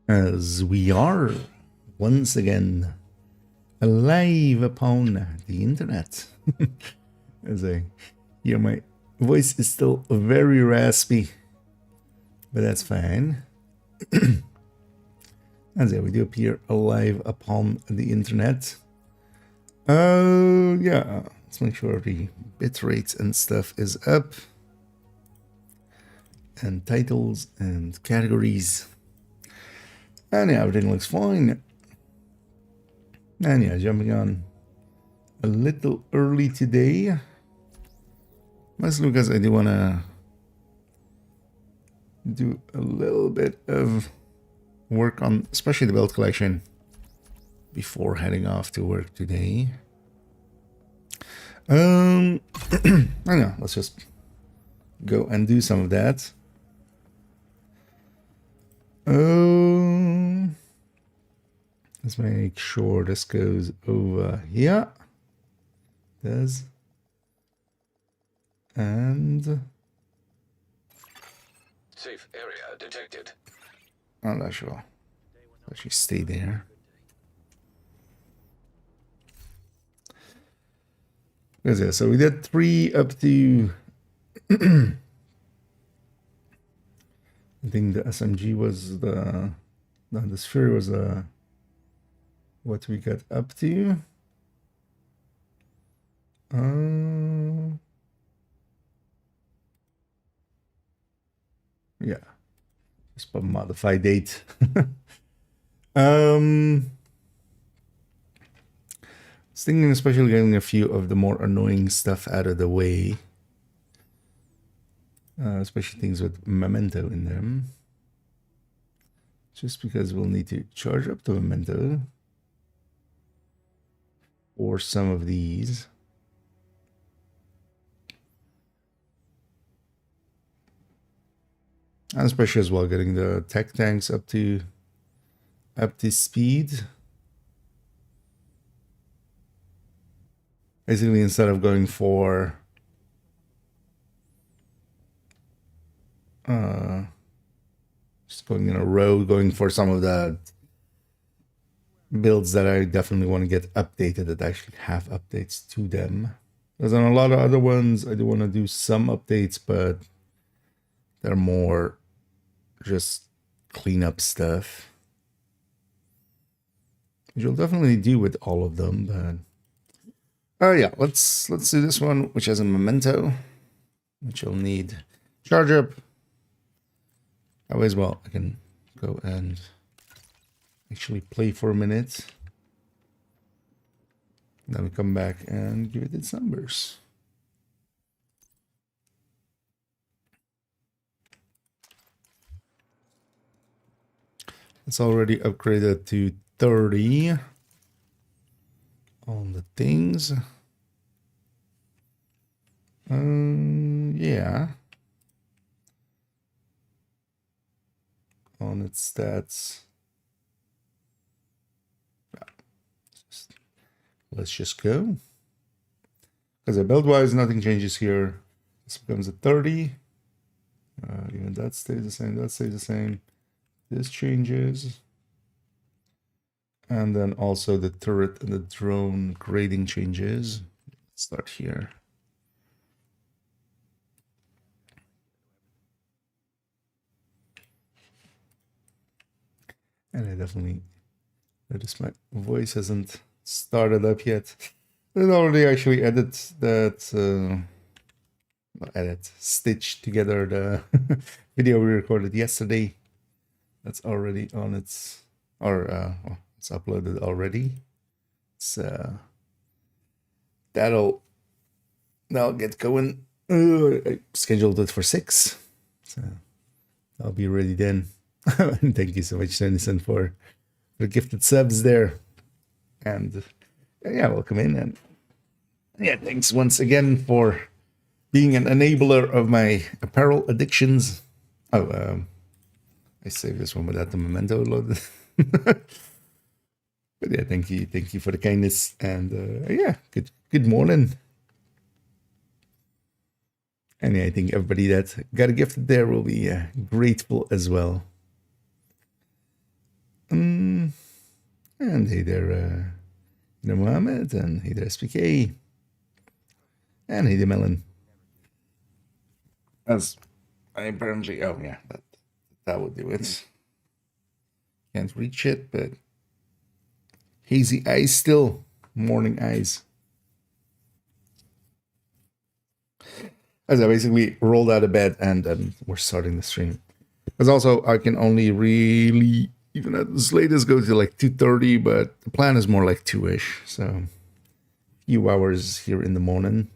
as we are once again alive upon the internet. As I hear, my voice is still very raspy, but that's fine. As we do appear alive upon the internet. Yeah, let's make sure the bitrate and stuff is up, and titles and categories, and yeah, everything looks fine. And yeah, jumping on a little early today, mostly because I do want to do a little bit of work on especially the build collection before heading off to work today. I don't know, let's just go and do some of that. Let's make sure this goes over here. Does. And safe area detected. I'm not sure. Actually stay there. Yeah, so we did 3 up to I think the SMG was the sphere was what we got up to. Yeah, just put modified date. I was thinking especially getting a few of the more annoying stuff out of the way. Especially things with Memento in them. Just because we'll need to charge up the Memento for some of these. And especially as well getting the tech tanks up to speed. Basically, instead of going for just going in a row, going for some of the builds that I definitely want to get updated, that actually have updates to them. Because on a lot of other ones, I do want to do some updates, but they're more just clean up stuff, which you'll definitely do with all of them. But yeah, let's do this one, which has a Memento, which you'll need charge up. That way as well, I can go and actually play for a minute. Then we come back and give it its numbers. It's already upgraded to 30 on the things. Yeah. On its stats. Let's just go. Because build-wise, nothing changes here. This becomes a 30. Even that stays the same. That stays the same. This changes. And then also the turret and the drone grading changes. Let's start here. And I definitely noticed my voice hasn't started up yet. I already actually stitched together the video we recorded yesterday. That's already on its, or it's uploaded already. It's that'll get going. I scheduled it for 6, so I'll be ready then. And thank you so much, Tennyson, for the gifted subs there. And yeah, welcome in. And yeah, thanks once again for being an enabler of my apparel addictions. Oh, I saved this one without the Memento loaded. But yeah, thank you for the kindness. And yeah, good morning. And yeah, I think everybody that got a gift there will be grateful as well. And hey there, Mohammed, and hey there, SPK, and hey there, Melon. As I apparently, oh yeah, that would do it. Can't reach it, but hazy eyes still, morning eyes. As I basically rolled out of bed and we're starting the stream. Because also I can only really, even at as late as go to like 2:30, but the plan is more like 2-ish. So a few hours here in the morning.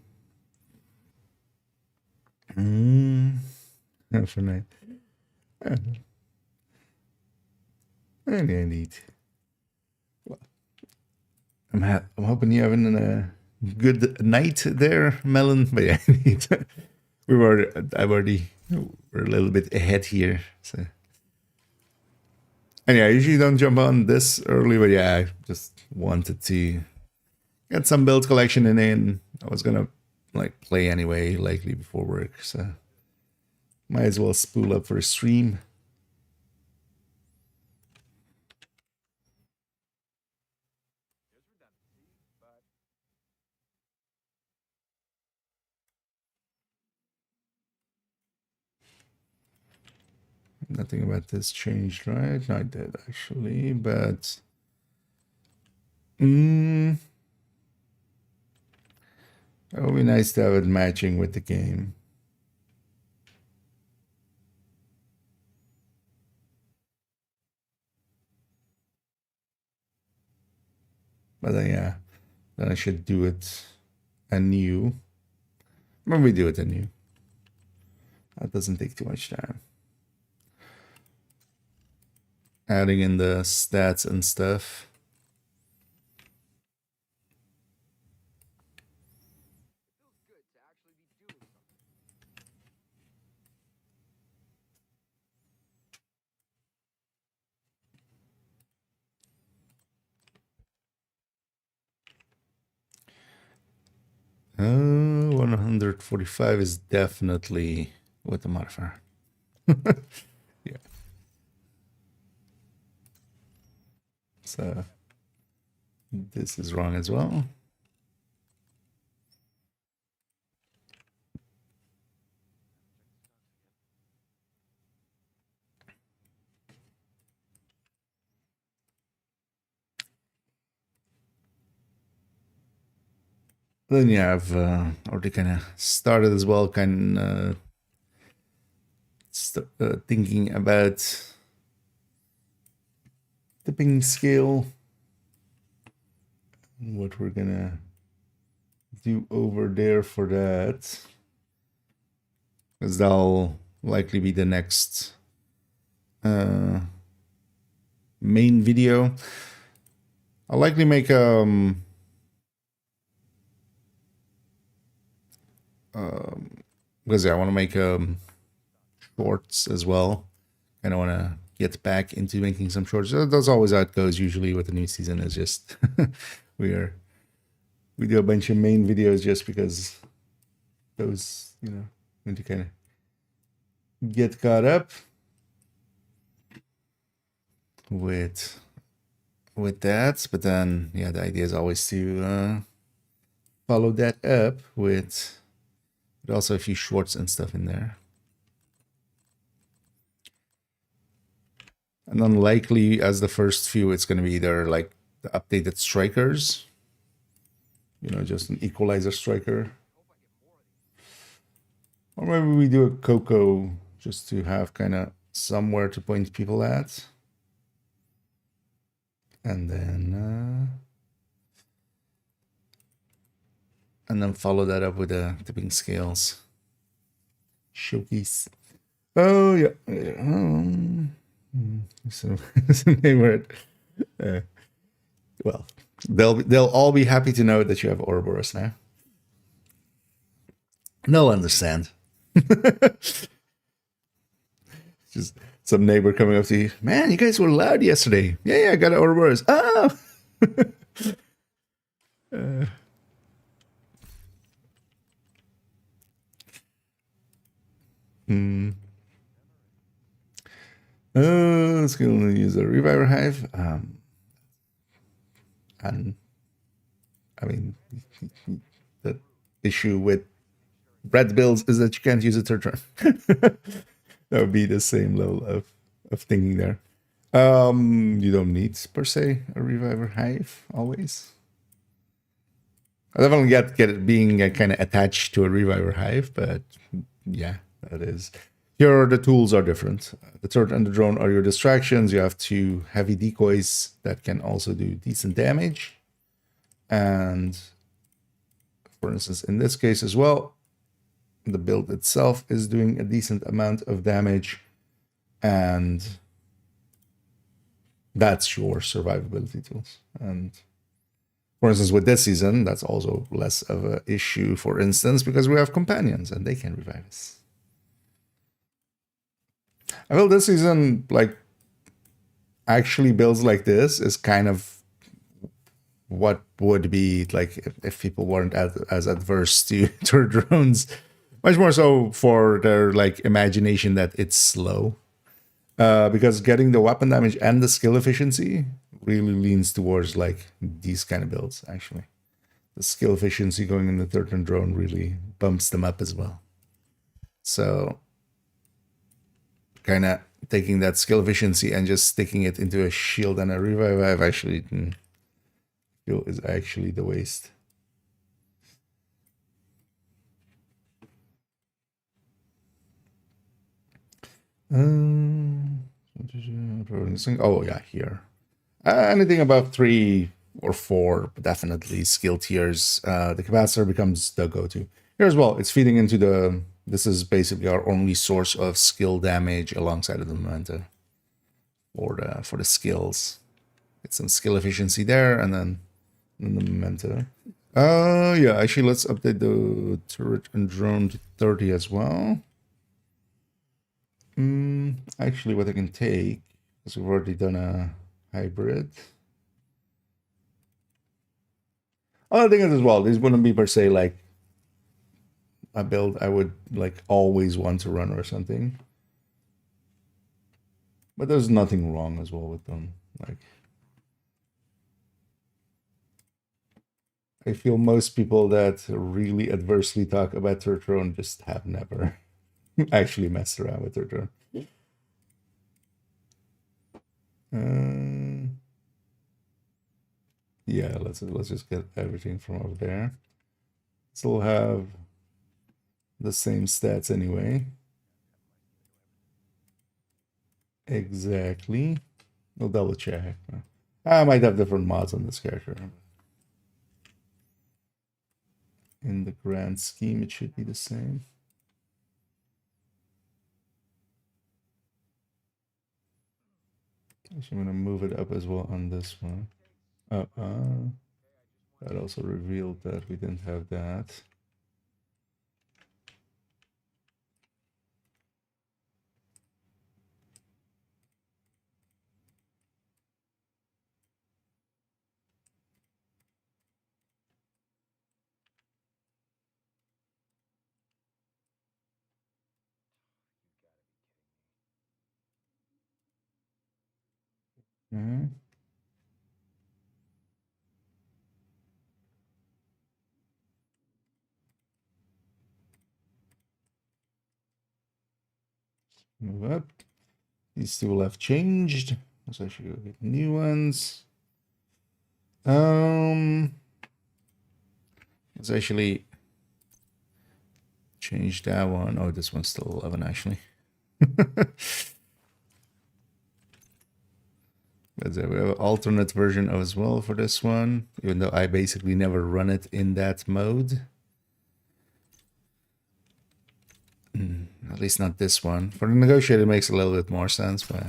For night. Indeed. Well, I'm hoping you're having a good night there, Melon. But yeah, we're a little bit ahead here. So, and yeah, I usually don't jump on this early, but yeah, I just wanted to get some build collection in. I was gonna like play anyway, likely before work, so might as well spool up for a stream. Nothing about this changed, right? No, I did actually, but it would be nice to have it matching with the game. But then, yeah, then I should do it anew. Maybe do it anew. That doesn't take too much time. Adding in the stats and stuff. Oh, 145 is definitely with the modifier. Yeah. So this is wrong as well. Then you have already kind of started as well, thinking about tipping scale and what we're gonna do over there for that, because that'll likely be the next main video. I'll likely make because yeah, I want to make shorts as well. And I want to get back into making some shorts. That's always how it goes usually with the new season. Is just we do a bunch of main videos just because those, you know, when to kind of get caught up with that. But then yeah, the idea is always to follow that up with also a few shorts and stuff in there. And then likely as the first few, it's going to be either like the updated strikers, you know, just an equalizer striker. Or maybe we do a Coco just to have kind of somewhere to point people at. And then follow that up with the tipping scales. Showcase. Oh yeah. So well, they'll all be happy to know that you have Ouroboros now. They'll understand. Just some neighbor coming up to you, man, you guys were loud yesterday. Yeah, I got an Ouroboros. Oh. Skill to use a reviver hive. And I mean, the issue with red builds is that you can't use a third turn. That would be the same level of thinking there. You don't need per se a reviver hive always. I definitely get it being kind of attached to a reviver hive, but yeah, that is. Here the tools are different. The turret and the drone are your distractions. You have 2 heavy decoys that can also do decent damage. And for instance, in this case as well, the build itself is doing a decent amount of damage, and that's your survivability tools. And for instance, with this season, that's also less of an issue, for instance, because we have companions and they can revive us. I feel this season, like, actually builds like this is kind of what would be like if people weren't as adverse to drones. Much more so for their like imagination that it's slow. Because getting the weapon damage and the skill efficiency really leans towards like these kind of builds, actually. The skill efficiency going in the third turn drone really bumps them up as well. So kind of taking that skill efficiency and just sticking it into a shield and a revive, I've actually feel is actually the waste. Oh yeah, here. Anything above 3 or 4, definitely skill tiers. The capacitor becomes the go-to. Here as well, it's feeding into the. This is basically our only source of skill damage alongside of the Memento for the skills. Get some skill efficiency there, and then the Memento. Yeah, actually, let's update the turret and drone to 30 as well. Actually, what I can take, because we've already done a hybrid. Other thing is as well, this wouldn't be per se like a build I would like always want to run or something. But there's nothing wrong as well with them. Like, I feel most people that really adversely talk about turret drone just have never actually messed around with turret drone. Yeah, let's just get everything from over there. Still have the same stats anyway. Exactly. We'll double check. I might have different mods on this character. In the grand scheme, it should be the same. Actually, I'm gonna move it up as well on this one. That also revealed that we didn't have that. Okay. Move up. These two will have changed. Let's actually go get new ones. Let's actually change that one. Oh, this one's still 11 actually. But we have an alternate version as well for this one, even though I basically never run it in that mode. At least not this one. For the negotiator, it makes a little bit more sense, but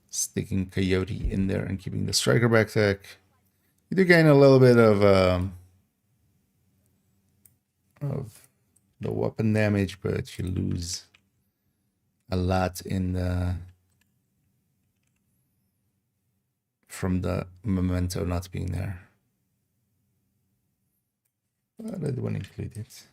sticking Coyote in there and keeping the striker backpack, you do gain a little bit of the weapon damage, but you lose a lot in the from the Memento not being there. But I don't want to include it.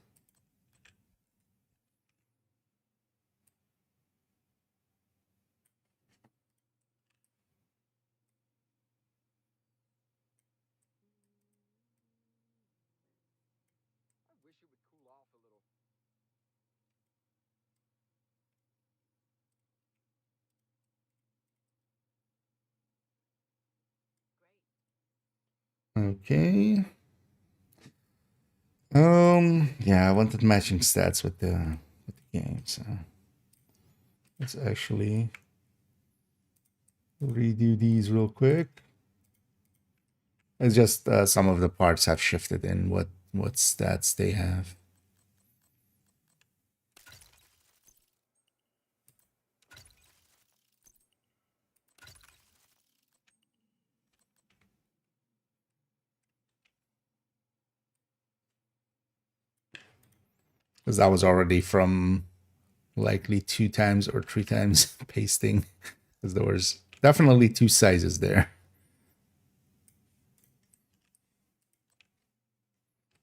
Okay. Yeah, I wanted matching stats with the game, so let's actually redo these real quick. It's just some of the parts have shifted in what stats they have. Because that was already from likely 2 times or 3 times pasting, because there was definitely 2 sizes there.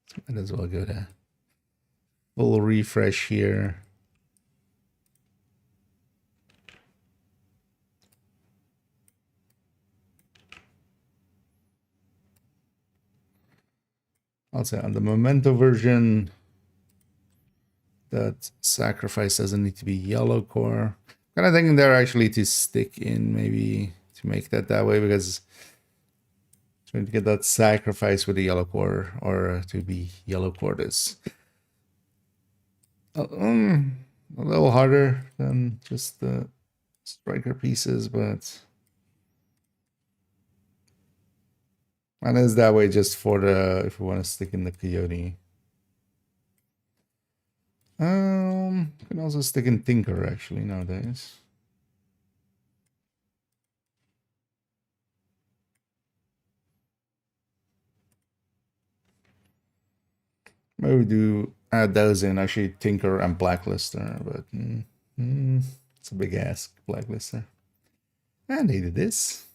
So might as well go to full refresh here. Also on the Memento version, that sacrifice doesn't need to be yellow core. Kind of thinking there actually to stick in, maybe to make that way, because trying to get that sacrifice with the yellow core, or to be yellow core is a little harder than just the striker pieces, but and it's that way just for the, if we want to stick in the coyote. You can also stick in Tinker actually nowadays. Maybe do add those in, actually Tinker and Blacklister, but it's a big ask, Blacklister. I needed this.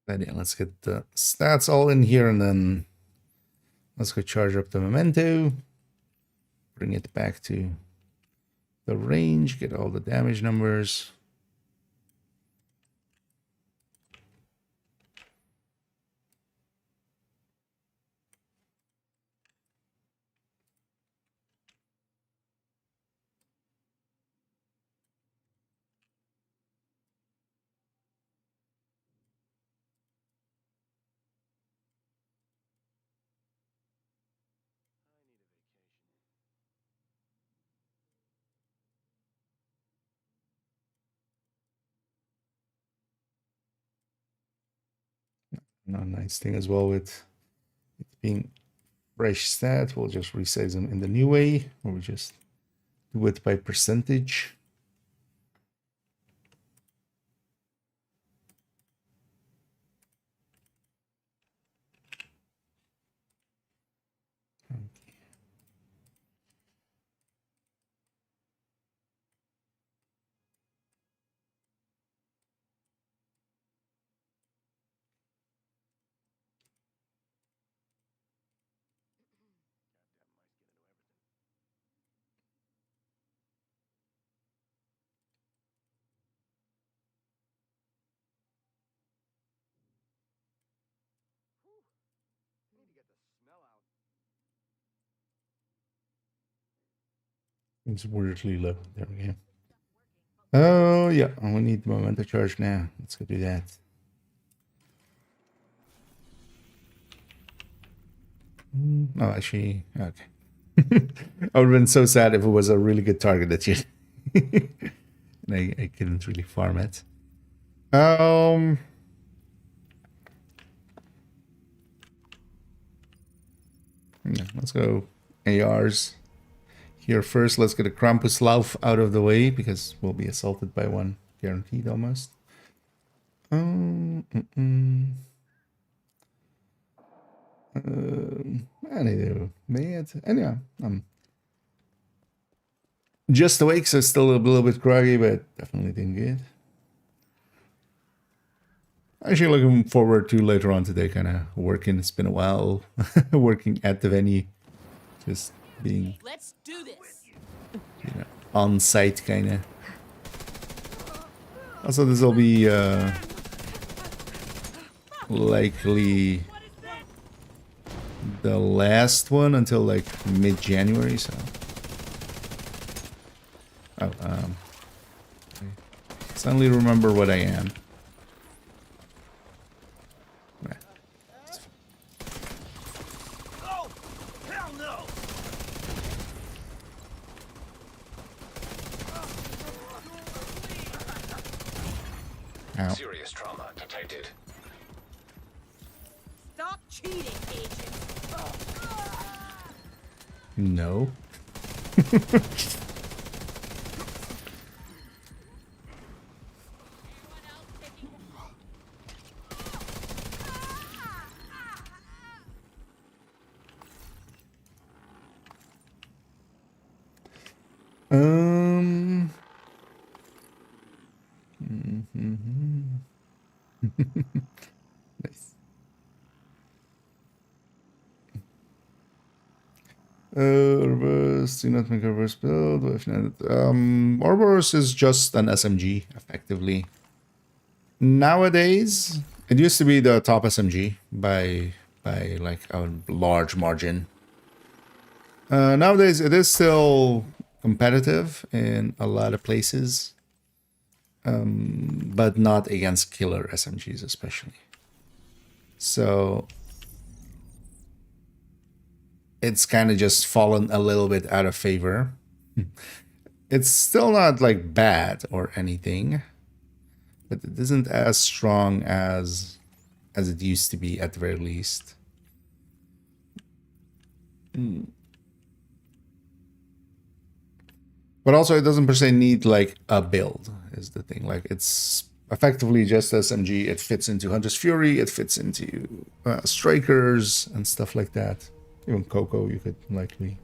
But yeah, let's get the stats all in here, and then let's go charge up the Memento. Bring it back to the range, get all the damage numbers. Nice thing as well with it being fresh stat, we'll just resize them in the new way, or we just do it by percentage. It's weirdly low. There we go. Oh yeah, we need Memento charge now. Let's go do that. Oh, actually, okay. I would have been so sad if it was a really good target that you and I couldn't really farm it. Yeah, let's go ARs here first. Let's get a Krampuslauf out of the way, because we'll be assaulted by one, guaranteed almost. Anyway, just awake, so still a little bit groggy, but definitely doing good. Actually looking forward to later on today kind of working. It's been a while working at the venue, just being, let's do this. On site kind of. Also, this will be likely the last one until like mid-January. So, oh, suddenly remember what I am. Oh, hell no! Ow. Serious trauma detected. Stop cheating, agent. No. Um. Nice. Reverse, do not make a reverse build. If not, Ouroboros is just an SMG, effectively. Nowadays, it used to be the top SMG by like a large margin. Nowadays, it is still competitive in a lot of places, but not against killer SMGs, especially. So it's kind of just fallen a little bit out of favor. It's still not like bad or anything, but it isn't as strong as it used to be at the very least. But also, it doesn't per se need like a build, is the thing. Like, it's effectively just SMG. It fits into Hunter's Fury, it fits into Strikers and stuff like that. Even Coco, you could likely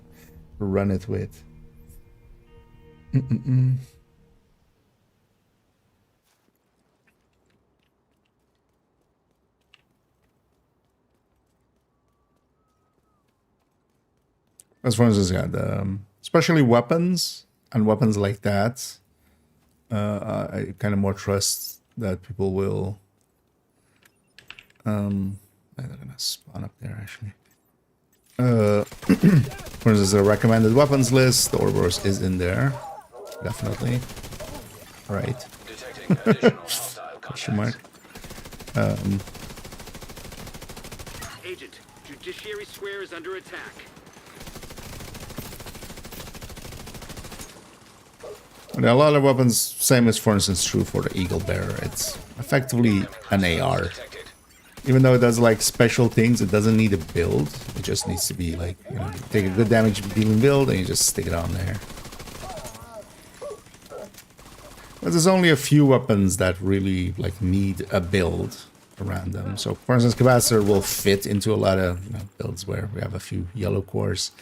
run it with. As for instance, yeah, especially weapons and weapons like that, I kind of more trust that people will. I'm gonna spawn up there actually. For instance, the recommended weapons list, the Ouroboros is in there, definitely. All right. Detecting additional hostile Question mark. contacts. Agent, Judiciary Square is under attack. And a lot of weapons, same as for instance true for the Eagle Bearer. It's effectively an AR. Detected. Even though it does like special things, it doesn't need a build. It just needs to be like, you know, take a good damage dealing build and you just stick it on there. But there's only a few weapons that really like need a build around them. So for instance, Capacitor will fit into a lot of builds where we have a few yellow cores.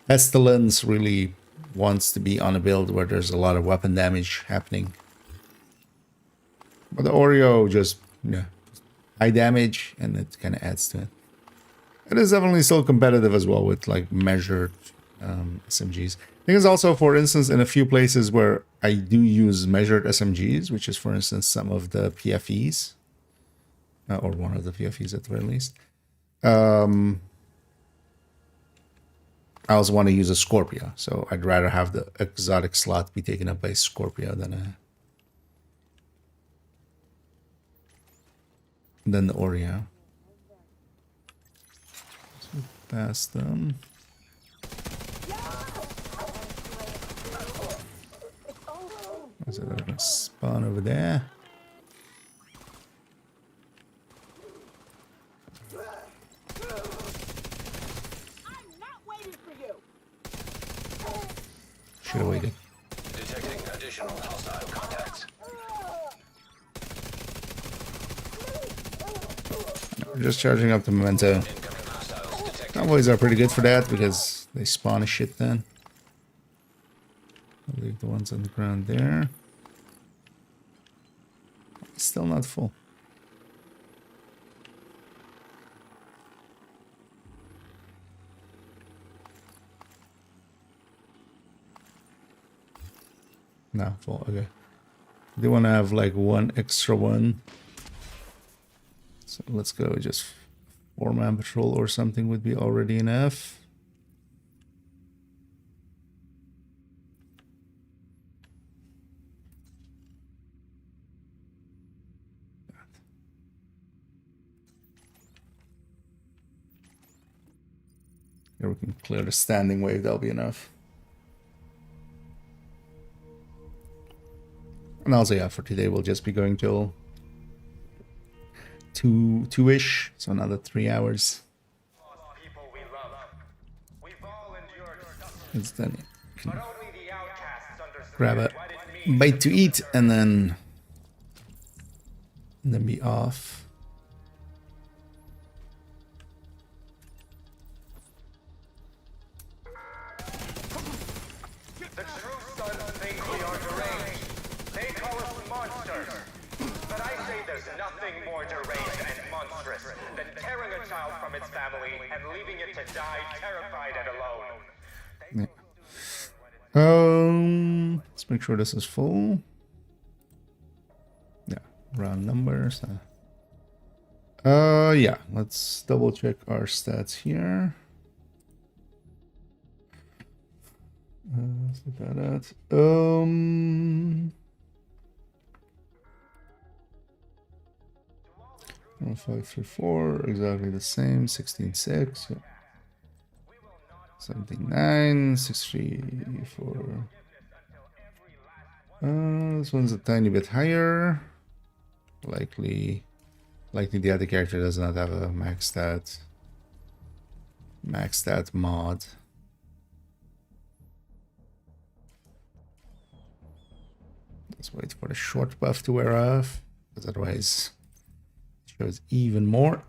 Pestilence really wants to be on a build where there's a lot of weapon damage happening. But the Oreo just, high damage, and it kind of adds to it. It is definitely still competitive as well with like measured SMGs. I think it's also, for instance, in a few places where I do use measured SMGs, which is, for instance, some of the PFEs, or one of the PFEs at the very least. I also want to use a Scorpio, so I'd rather have the exotic slot be taken up by Scorpio than the Oreo. So past them. Is it gonna spawn over there? Should have waited. Detecting additional hostile contacts. We're just charging up the Memento. Incoming hostiles detected. Convoys are pretty good for that because they spawn a shit then. I'll leave the ones on the ground there. Still not full. No, full, okay. They want to have like one extra one. So let's go just 4-man patrol or something would be already enough. Here we can clear the standing wave, that'll be enough. And also, yeah, for today we'll just be going till 2-ish, so another 3 hours. People we love. We've all endured suffering, It's then but only the outcasts understand grab a what it means. bite to eat and then be off. The true sons think we are deranged. They call us monsters. But I say there's nothing more deranged and monstrous than tearing a child from its family and leaving it to die terrified and alone. Let's make sure this is full. Yeah, round numbers. Yeah, let's double check our stats here. Let's look at that. 534, exactly the same. 16.6. Yeah. 79, 634. This one's a tiny bit higher. Likely the other character does not have a max stat mod. Let's wait for the short buff to wear off, because otherwise it shows even more.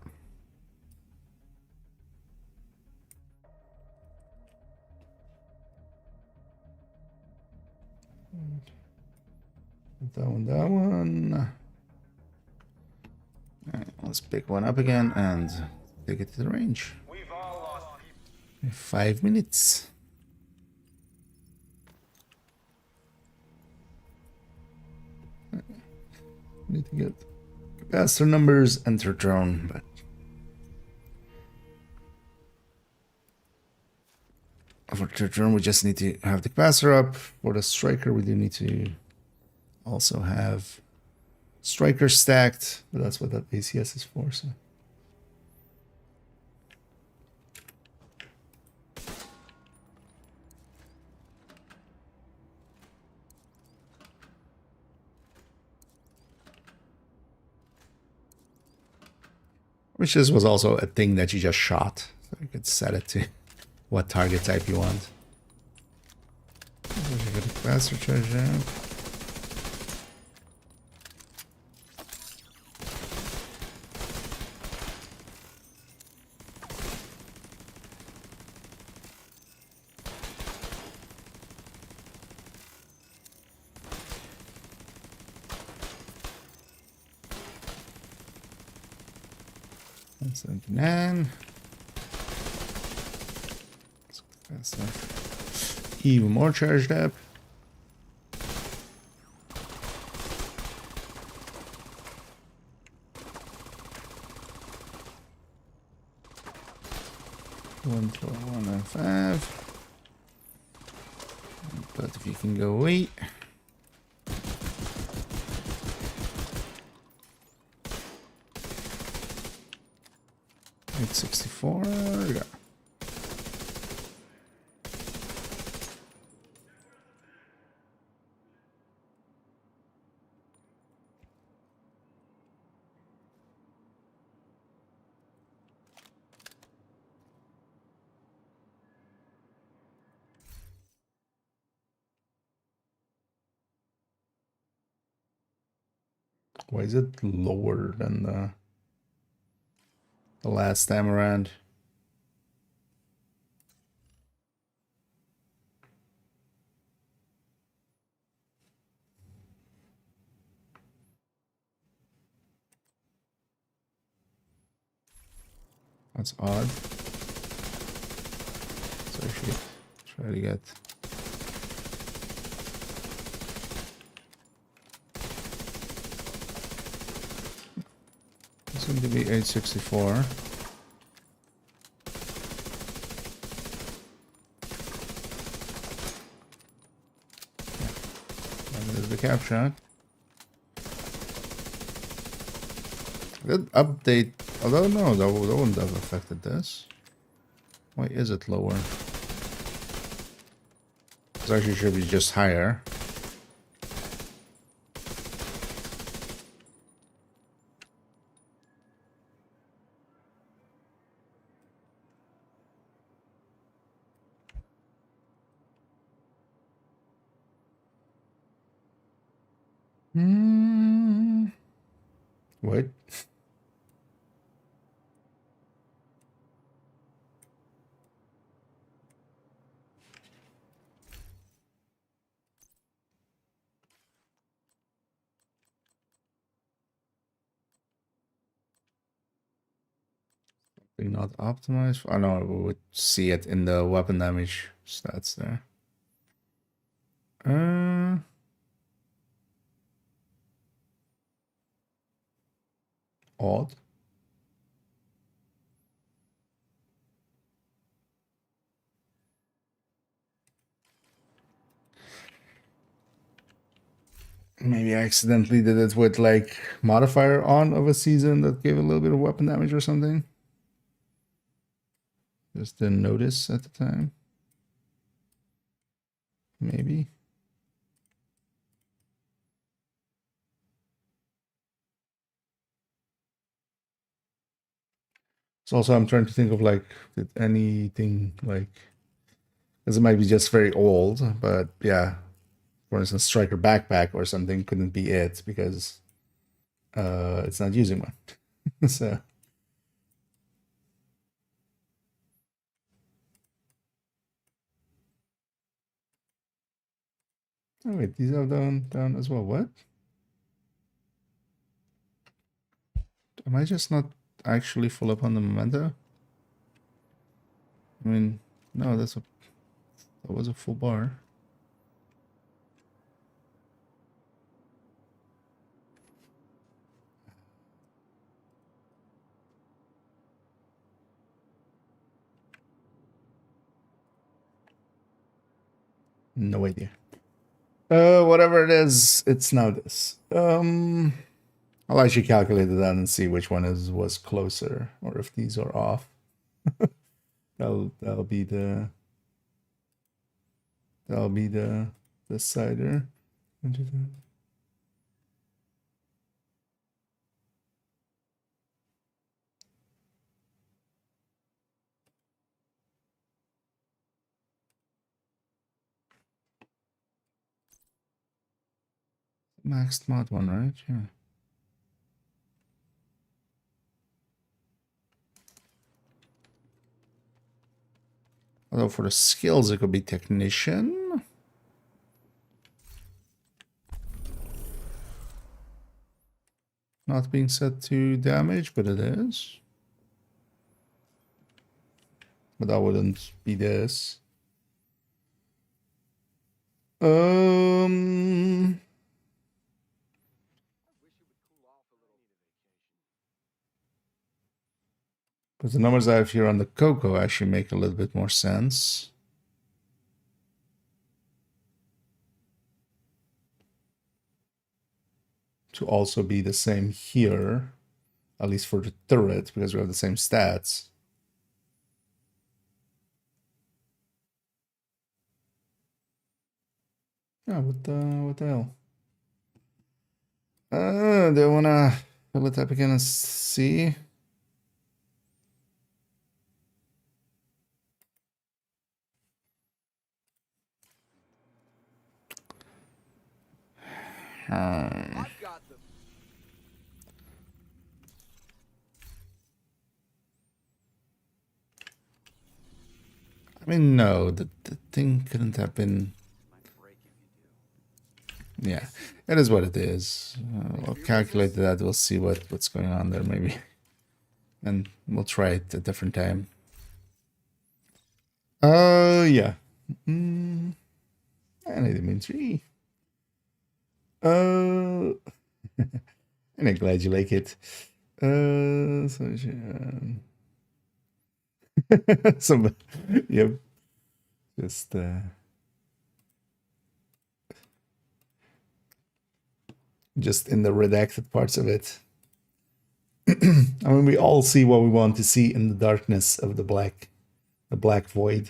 That one. Alright, let's pick one up again and take it to the range. We've all lost people. 5 minutes. Need to get capacitor numbers, enter drone, but for the drone we just need to have the capacitor up. For the striker we do need to also have striker stacked, but that's what that ACS is for. So which this was also a thing that you just shot, so you could set it to what target type you want. You got a capacitor charge out. That's 79. That's even more charged up. One for 105. But if you can go wait. $864. Yeah. Why is it lower than the last time around? That's odd. So I should try to get Seem to be 864. And there's the cap shot. Good update. Although no, that wouldn't have affected this. Why is it lower? It actually should be just higher. What? Not optimized. I know we would see it in the weapon damage stats there. Odd. Maybe I accidentally did it with like modifier on of a season that gave a little bit of weapon damage or something. Just didn't notice at the time. Maybe. So also I'm trying to think of like, did anything like, because it might be just very old, but yeah. For instance, Striker Backpack or something couldn't be it because it's not using one. So. Oh wait, these are down as well. What? Am I just not actually full up on the Memento? I mean, no, that was a full bar. No idea. Whatever it is, it's now this. I'll actually calculate it out and see which one was closer, or if these are off. that'll be the decider. Maxed mod one, right? Yeah. Although for the skills, it could be technician. Not being set to damage, but it is. But that wouldn't be this. But the numbers I have here on the Coco actually make a little bit more sense. To also be the same here, at least for the turret, because we have the same stats. Yeah, what the hell? Do I wanna fill it up again and see? I've got them. I mean, no, the thing couldn't have been. Yeah, it is what it is. I'll calculate that. We'll see what's going on there, maybe, and we'll try it a different time. Yeah. And I didn't mean 3. And I'm glad you like it. So some, yep, just in the redacted parts of it. I mean, we all see what we want to see in the darkness of the black void.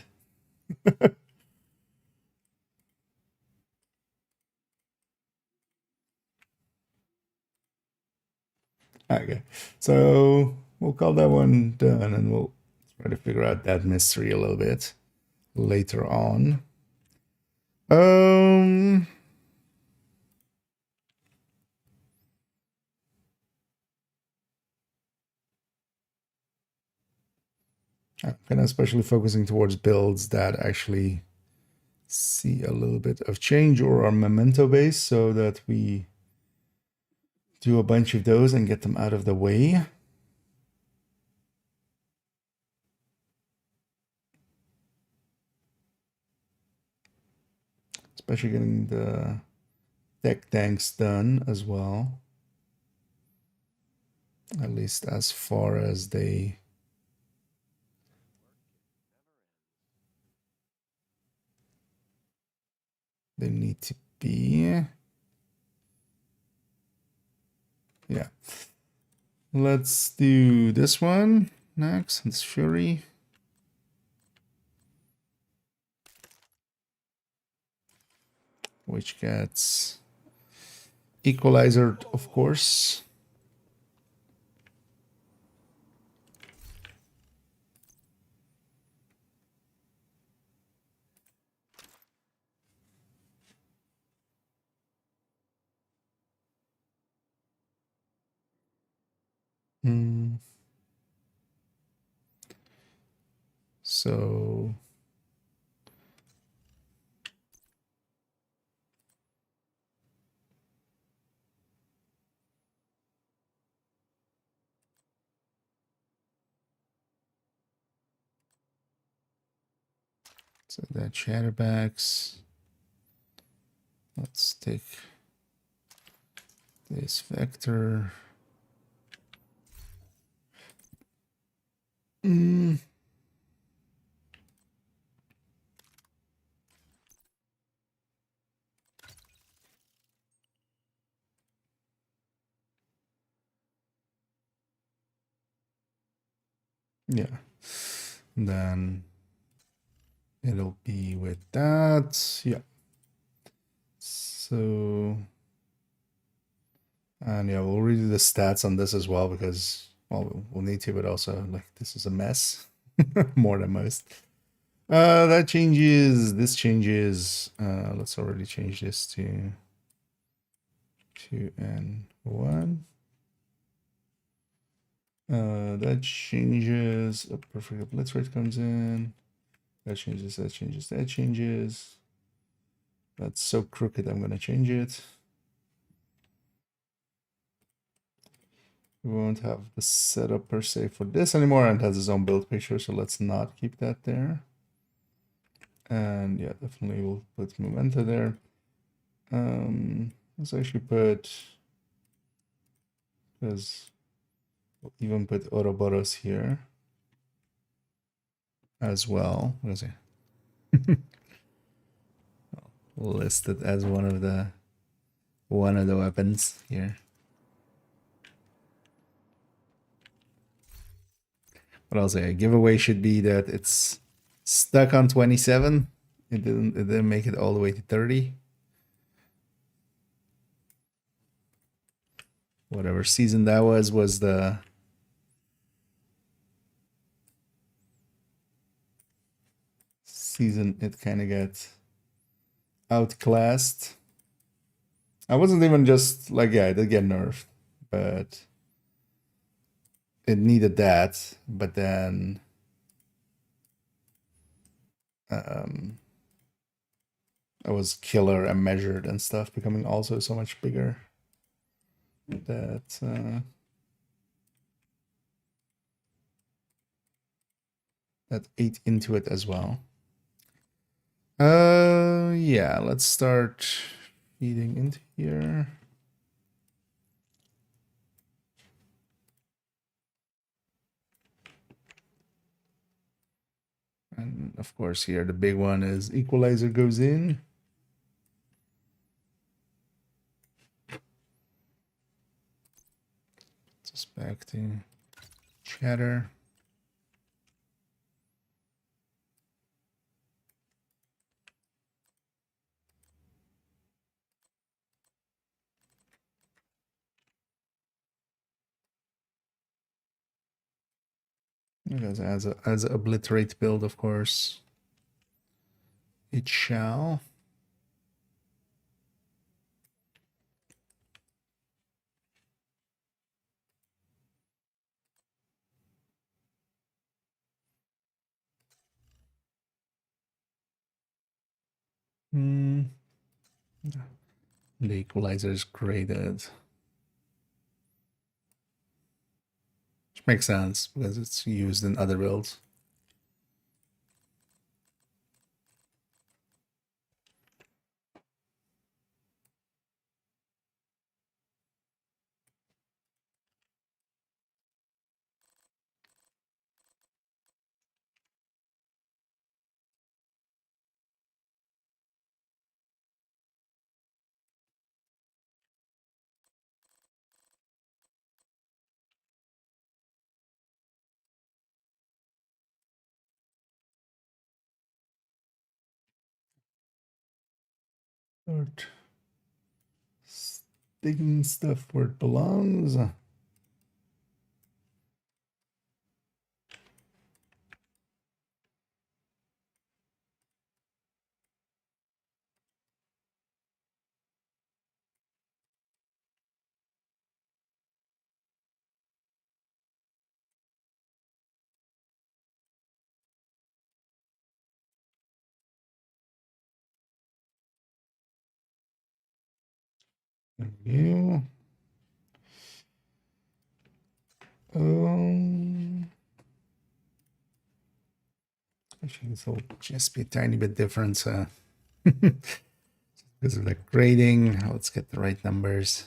Okay, so we'll call that one done, and we'll try to figure out that mystery a little bit later on. I'm kind of especially focusing towards builds that actually see a little bit of change or are memento based, so that we do a bunch of those and get them out of the way. Especially getting the tech tanks done as well. At least as far as they need to be. Yeah. Let's do this one next. It's Fury. Which gets equalizer, of course. So that chatterbacks. Let's take this vector. Yeah. And then it'll be with that. Yeah. So, and yeah, we'll redo the stats on this as well, because, well, we'll need to, but also, like, this is a mess. More than most. That changes, this changes. Let's already change this to 2 and 1. That changes. A perfect blitz rate comes in. That changes, that changes, that changes. That's so crooked, I'm gonna change it. We won't have the setup per se for this anymore, and it has its own build picture, so let's not keep that there. And yeah, definitely we'll put Memento there. Let's actually put, because we'll even put Ouroboros here as well. What is it? Listed as one of the weapons here. What I'll say, a giveaway should be that it's stuck on 27. It didn't make it all the way to 30. Whatever season that was the season it kind of got outclassed. I wasn't even just like, yeah, it did get nerfed, but it needed that. But then it was killer and measured and stuff, becoming also so much bigger that that ate into it as well. Yeah, let's start feeding into here. And of course here the big one is equalizer goes in. Suspecting chatter. Because as a obliterate build, of course, it shall. The equalizer is graded. Which makes sense because it's used in other builds. Start sticking stuff where it belongs. There we go. Actually, this will just be a tiny bit different because of the grading. Let's get the right numbers.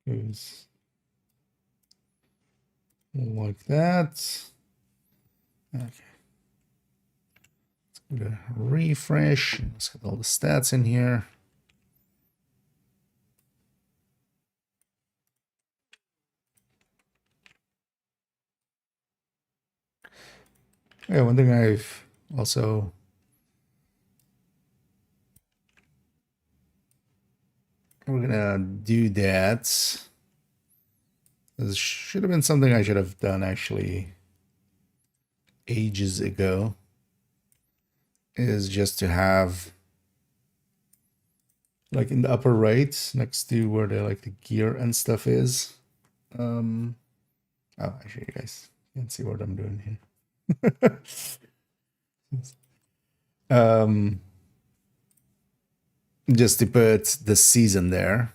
Goes like that. Okay. Let's go to refresh. Let's get all the stats in here. Yeah, one thing I've also we're gonna do that. This should have been something I should have done actually ages ago. Is just to have like in the upper right next to where the like the gear and stuff is. Oh, actually, you guys can see what I'm doing here. Just to put the season there.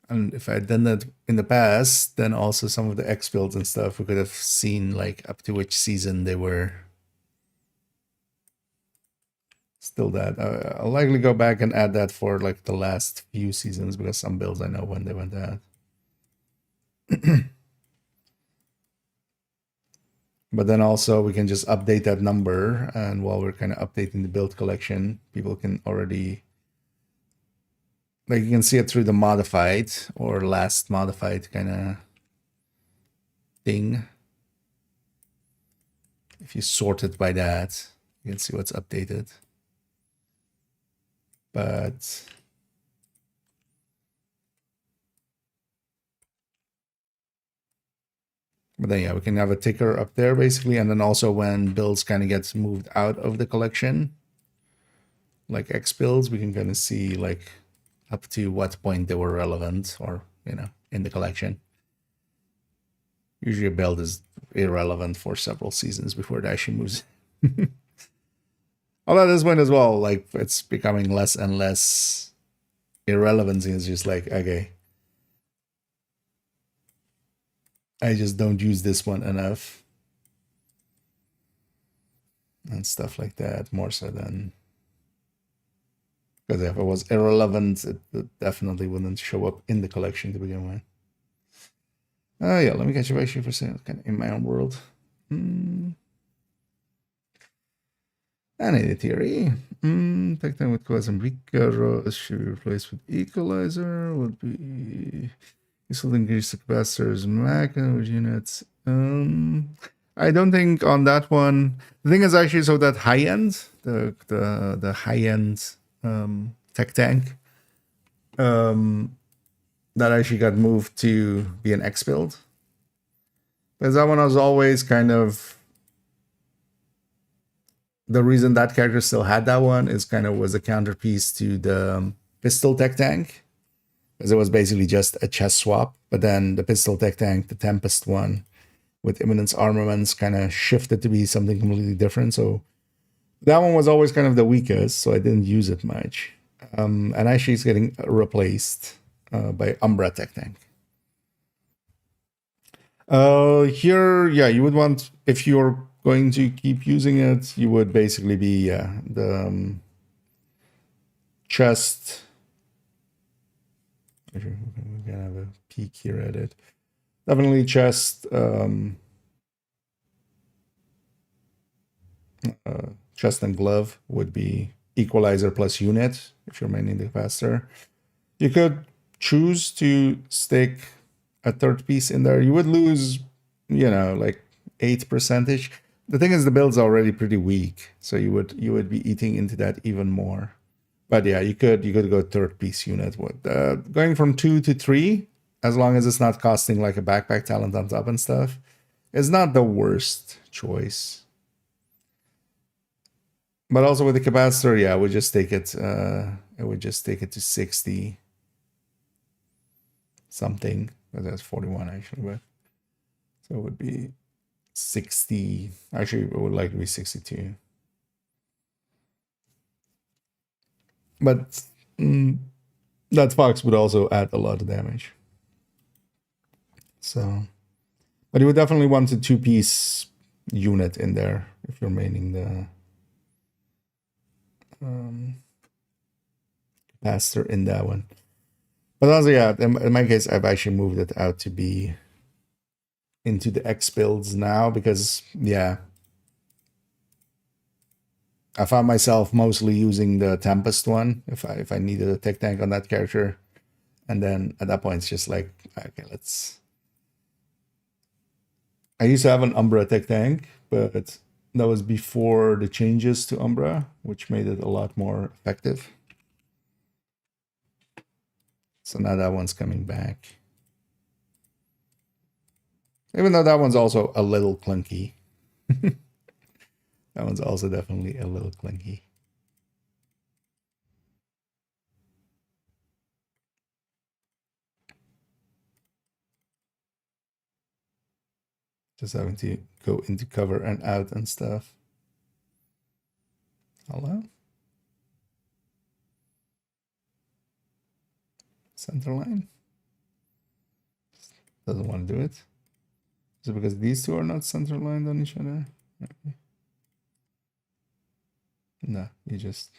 And if I had done that in the past, then also some of the X builds and stuff, we could have seen like up to which season they were still that. I'll likely go back and add that for like the last few seasons because some builds I know when they went out. But then also we can just update that number, and while we're kind of updating the build collection, people can already, like, you can see it through the modified or last modified kind of thing. If you sort it by that, you can see what's updated. But then yeah, we can have a ticker up there basically, and then also when builds kind of gets moved out of the collection, like X builds, we can kind of see like up to what point they were relevant or, you know, in the collection. Usually a build is irrelevant for several seasons before it actually moves. Although at this point as well, like it's becoming less and less irrelevant. It's just like, okay, I just don't use this one enough. And stuff like that, more so than... Because if it was irrelevant, it definitely wouldn't show up in the collection to begin with. Yeah, let me catch up actually for a second, kind of in my own world. I need a theory. Take time with cause and recaro should be replaced with equalizer. Would be useful to increase the capacitor's mag with units. I don't think on that one. The thing is actually, so that high end, the high end tech tank, that actually got moved to be an X build. Because that one was always kind of... The reason that character still had that one is kind of was a counterpiece to the pistol tech tank. Because it was basically just a chest swap. But then the pistol tech tank, the Tempest one, with Imminence Armaments, kind of shifted to be something completely different. So that one was always kind of the weakest, so I didn't use it much. And actually it's getting replaced by Umbra Tech Tank. Here, yeah, you would want, if you're going to keep using it, you would basically be the chest. We're gonna have a peek here at it. Definitely chest, chest and glove would be equalizer plus unit if you're maining the capacitor. You could choose to stick a third piece in there. You would lose, you know, like 8%. The thing is, the build's already pretty weak, so you would be eating into that even more. But yeah, you could go third piece unit with going from 2 to 3, as long as it's not costing like a backpack talent on top and stuff, is not the worst choice. But also with the capacitor, yeah, I would just take it. I would just take it to 60 something. But that's 41 actually, but so it would be 60. Actually, it would likely be 62. But that fox would also add a lot of damage. So, but you would definitely want a 2-piece unit in there if you're maining the capacitor in that one. But also, yeah, in my case, I've actually moved it out to be into the X builds now because, yeah, I found myself mostly using the Tempest one if I needed a tech tank on that character. And then at that point, it's just like, okay, let's... I used to have an Umbra tech tank, but that was before the changes to Umbra, which made it a lot more effective. So now that one's coming back. Even though that one's also a little clunky. That one's also definitely a little clunky. Just having to go into cover and out and stuff. Hello? Center line? Doesn't want to do it. Is it because these two are not center lined on each other? Okay. No, you just...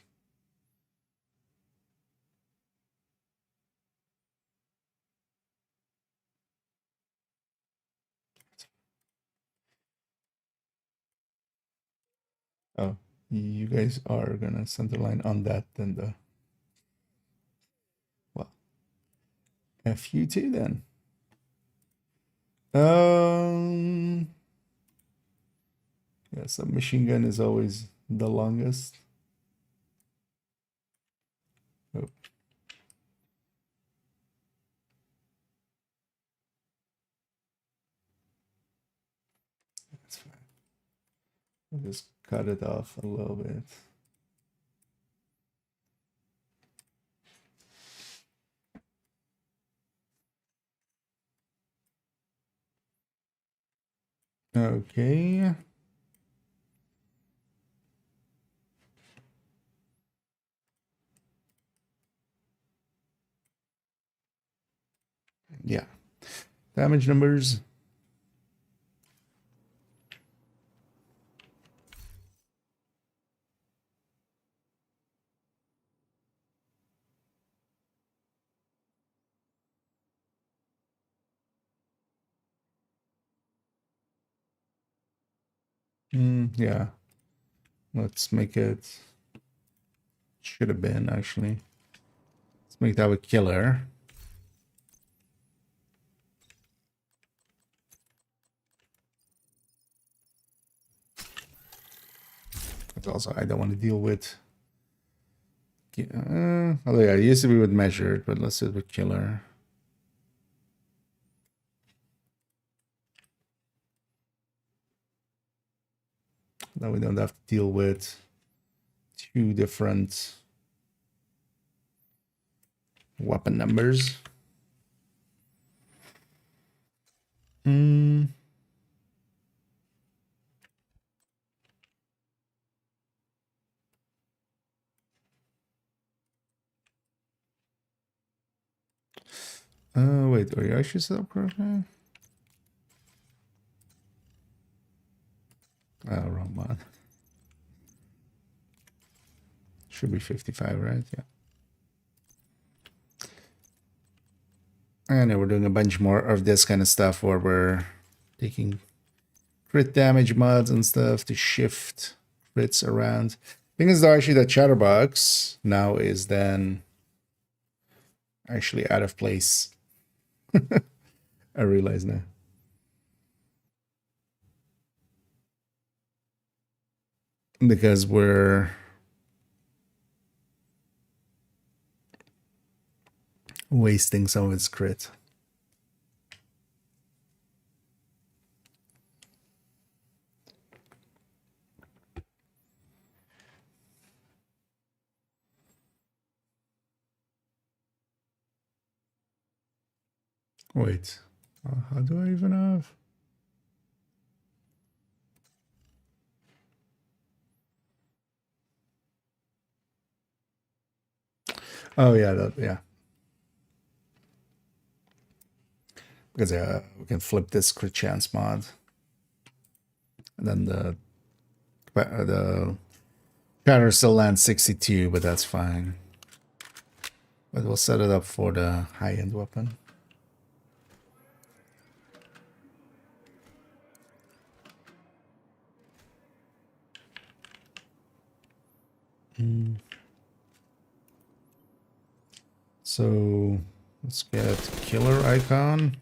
Oh, you guys are gonna center line on that, then the... Well, F you too then. Yeah, submachine gun is always the longest. Oh. That's fine. I'll just cut it off a little bit. Okay. Yeah. Damage numbers. Yeah. Let's make it. Should have been actually. Let's make that a killer. But also, I don't want to deal with. Oh yeah, it used to be with measured, but let's do it with killer. Now we don't have to deal with two different weapon numbers. Wait, are you actually set up correctly? Oh, wrong one. Should be 55, right? Yeah. And then we're doing a bunch more of this kind of stuff where we're taking crit damage mods and stuff to shift crits around. Thing is though, actually that chatterbox now is then actually out of place. I realize now. Because we're wasting some of its crit. Wait, how do I even have? Oh yeah, yeah. Because we can flip this crit chance mod, and then the counter still lands 62, but that's fine. But we'll set it up for the high-end weapon. So let's get killer icon.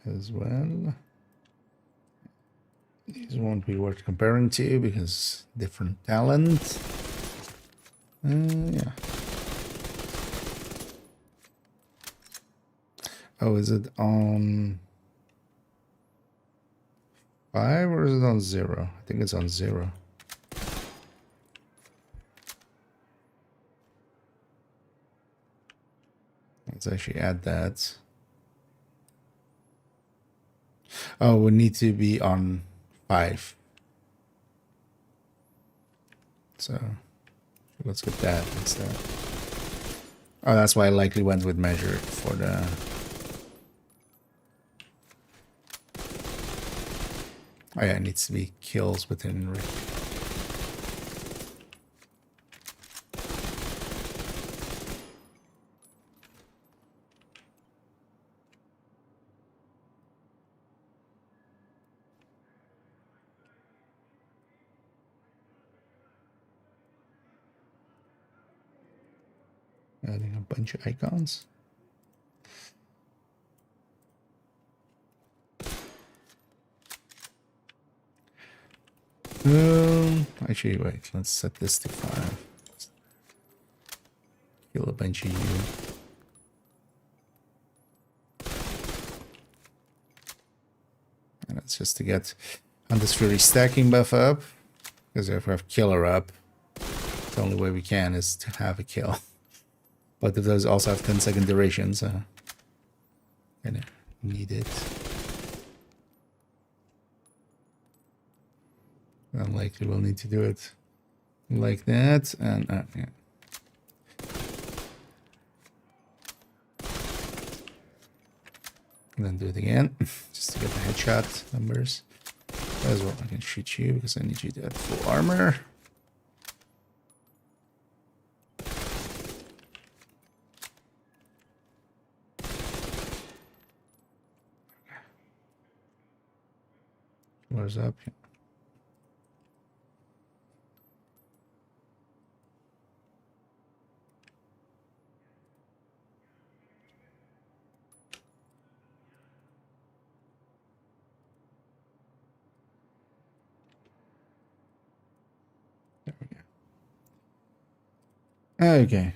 As well. These won't be worth comparing to because different talent. Yeah. Oh, is it on 5 or is it on 0? I think it's on 0. Let's actually add that. Oh, we need to be on 5. So let's get that instead. Oh, that's why I likely went with measured for the... Oh yeah, it needs to be kills within... Adding a bunch of icons. Actually, wait, let's set this to 5. Kill a bunch of you. And that's just to get on this Fury stacking buff up, because if we have killer up, the only way we can is to have a kill. But it does also have 10-second duration, so kind of need it. Unlikely we'll need to do it like that, and yeah. And then do it again, just to get the headshot numbers. As well, I can shoot you because I need you to have full armor. Where's up? There we go. Okay.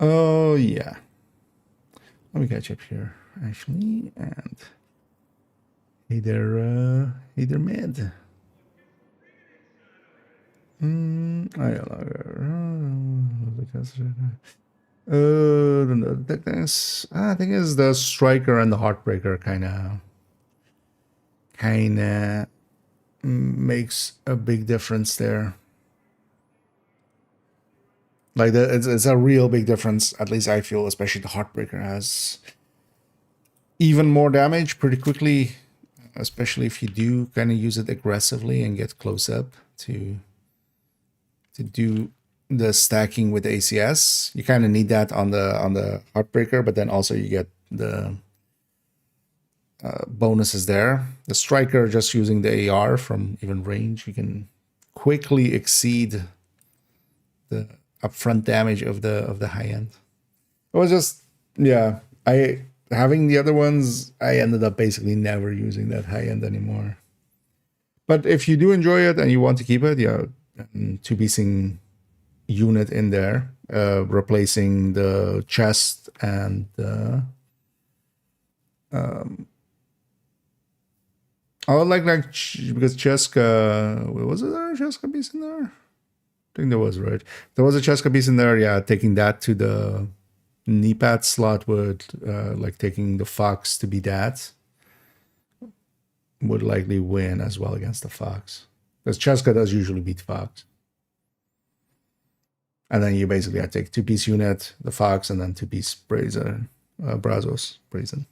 Oh yeah. Let me catch up here, actually, and hey there, mid. The thickness. I think is the striker and the heartbreaker kind of makes a big difference there. Like it's a real big difference. At least I feel, especially the heartbreaker has even more damage pretty quickly, especially if you do kind of use it aggressively and get close up to do the stacking with the ACS. You kind of need that on the heartbreaker, but then also you get the bonuses there. The striker, just using the AR from even range, you can quickly exceed the upfront damage of the high end. It was just, yeah, having the other ones, I ended up basically never using that high end anymore. But if you do enjoy it and you want to keep it, yeah, 2-piecing unit in there, replacing the chest and the I would like because Cheska, was it there a Cheska piece in there? I think there was, right? There was a Cheska piece in there, yeah. Taking that to the knee pad slot would, like taking the Fox to be that, would likely win as well against the Fox. Because Cheska does usually beat Fox. And then you basically take 2-piece unit, the Fox, and then 2-piece Brazen, Brazos, Brazen.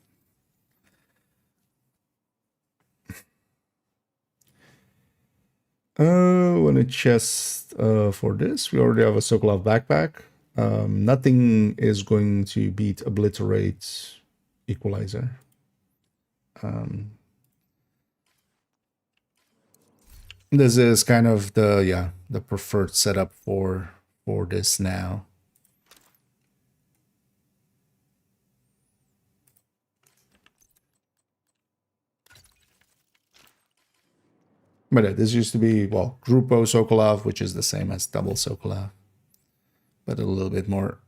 When a chest for this, we already have a Sokolov backpack. Nothing is going to beat Obliterate Equalizer. This is kind of the preferred setup for this now. But this used to be, well, Grupo Sokolov, which is the same as double Sokolov, but a little bit more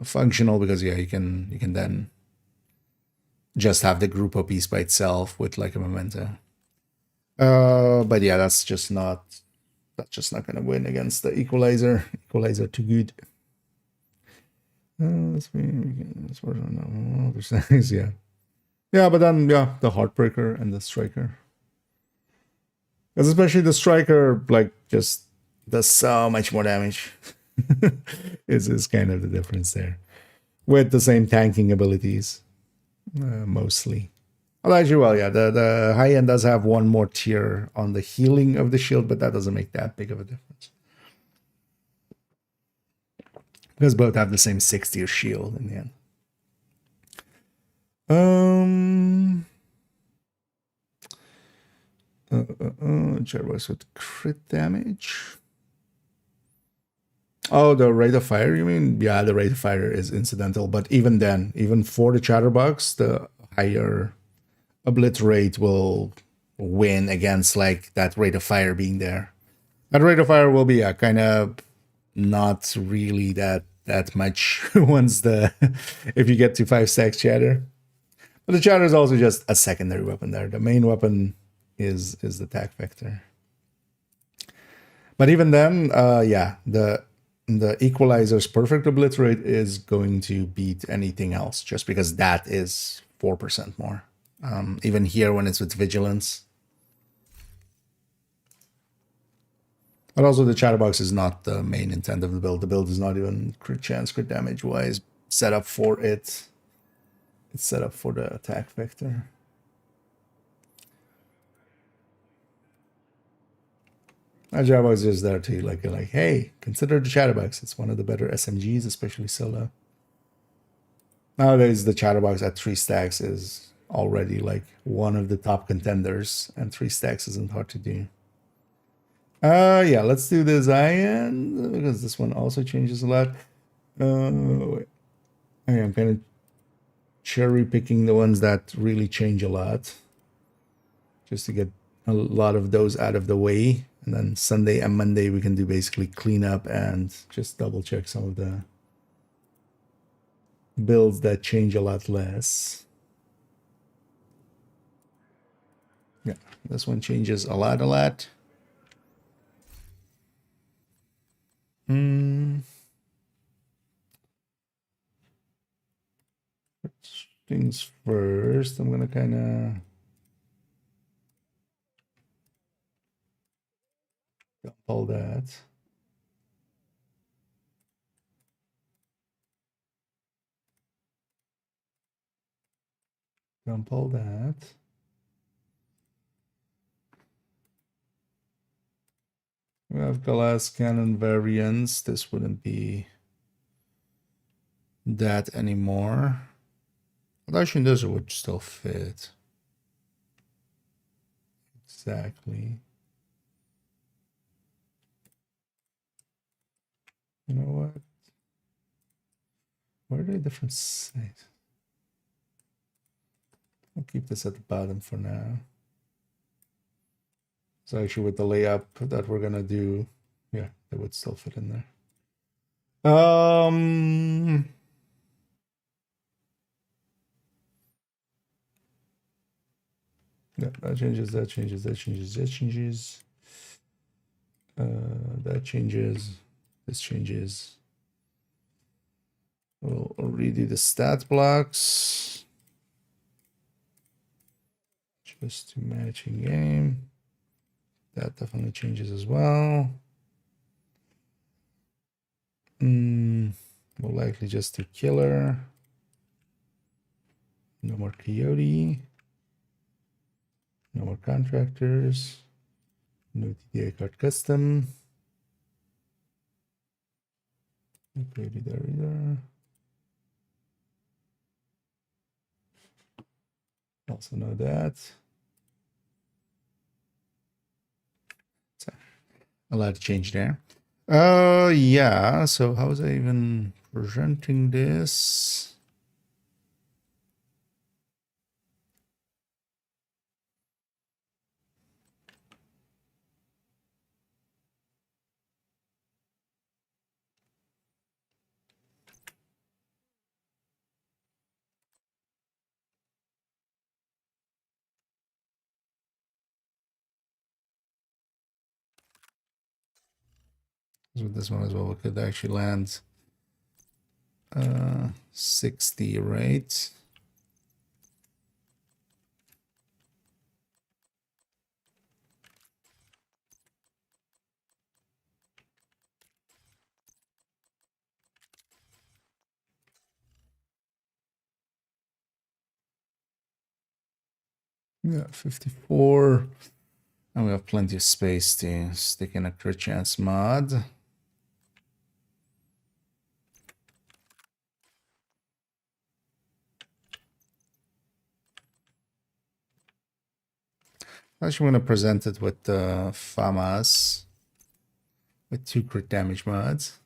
functional because, yeah, you can then just have the Grupo piece by itself with like a Memento. But yeah, that's just not going to win against the Equalizer. Equalizer too good. Let's see. Yeah. Yeah, but then, yeah, the Heartbreaker and the Striker. Because especially the Striker, like, just does so much more damage. is kind of the difference there. With the same tanking abilities, mostly. Well, actually, well, yeah, the high end does have one more tier on the healing of the shield, but that doesn't make that big of a difference. Because both have the same 6-tier shield in the end. Jarvis with crit damage. Oh, the rate of fire, you mean? Yeah, the rate of fire is incidental, but even then, even for the Chatterbox, the higher Obliterate will win against like that rate of fire being there. That rate of fire will be kind of not really that that much once the if you get to 5 stacks chatter. But the chatter is also just a secondary weapon there. The main weapon is the attack vector. But even then, yeah, the equalizer's perfect obliterate is going to beat anything else just because that is 4% more. Even here when it's with vigilance. But also the chatterbox is not the main intent of the build. The build is not even crit chance, crit damage wise set up for it. It's set up for the attack vector. Our chatterbox is just there to like, hey, consider the chatterbox. It's one of the better SMGs, especially solo. Nowadays, the chatterbox at 3 stacks is already like one of the top contenders, and 3 stacks isn't hard to do. Yeah, let's do the Zion because this one also changes a lot. Wait. Okay, I'm kind of cherry picking the ones that really change a lot, just to get a lot of those out of the way. And then Sunday and Monday we can do basically clean up and just double check some of the builds that change a lot less. Yeah, this one changes a lot. First things first, I'm gonna kind of dump all that. Dump all that. We have glass cannon variants. This wouldn't be that anymore. Actually, this would still fit. Exactly. You know what? Where are they different sizes? I'll keep this at the bottom for now. So actually with the layup that we're gonna do, yeah, it would still fit in there. Yeah, that changes, that changes, that changes, that changes. That changes, this changes. We'll redo the stat blocks. Just to match in game. That definitely changes as well. More likely just to killer. No more coyote. No more contractors. No TDA card custom. Okay, reader. Also know that. So, a lot of change there. Yeah, so how was I even presenting this? With this one as well, we could actually land 60, right? Yeah, 54. And we have plenty of space to stick in a crit chance mod. Actually, I'm going to present it with FAMAS with 2 crit damage mods.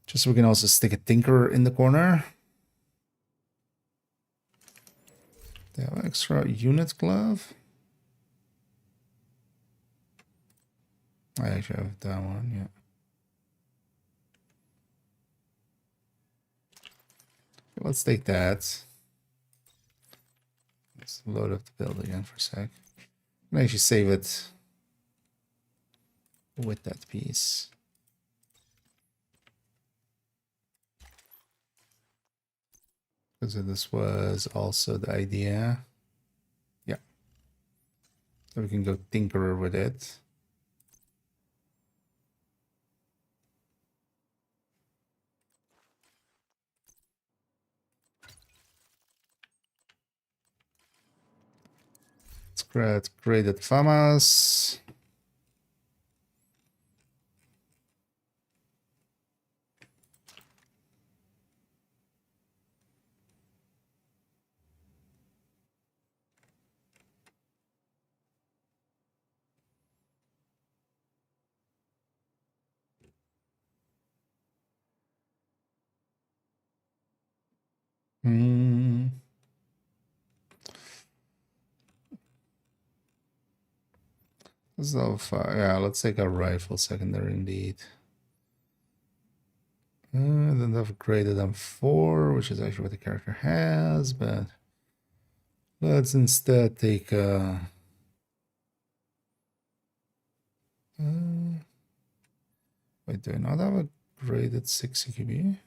Just so we can also stick a Tinker in the corner. They have extra unit glove. I actually have that one, yeah. let's take that. Let's load up the build again for a sec. And actually save it with that piece. Because this was also the idea. Yeah. So we can go tinkerer with it. Let's create the famas. So far, yeah, let's take a rifle secondary indeed. Then I've upgraded M4, which is actually what the character has, but let's instead take a. Wait, do I not have a graded 6 CQB?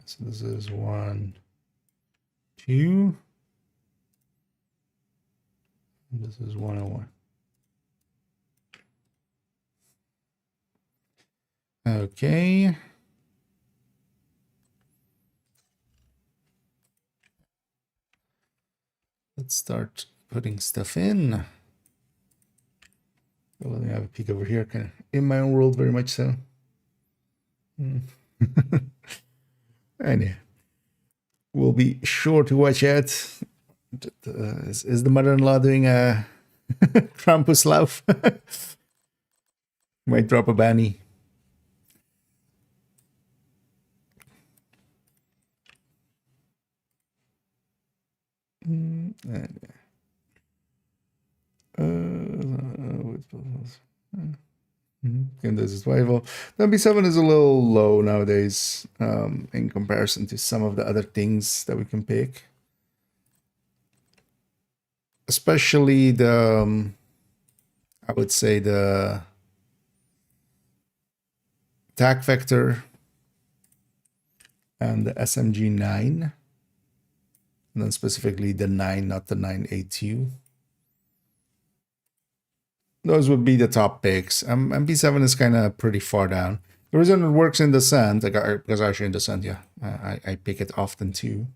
So this is 1, 2. And this is 101. Okay. Let's start putting stuff in. Let me have a peek over here, kind of in my own world, very much so. Anyway, we'll be sure to watch out. Is the mother-in-law doing a Krampus lauf? Might drop a banny. And this is survival. The MP7 is a little low nowadays in comparison to some of the other things that we can pick. Especially the, I would say the attack vector and the SMG 9. And then specifically the 9, not the 9A2. Those would be the top picks. MP7 is kind of pretty far down. The reason it works in Descent, because actually in Descent, yeah, I pick it often too,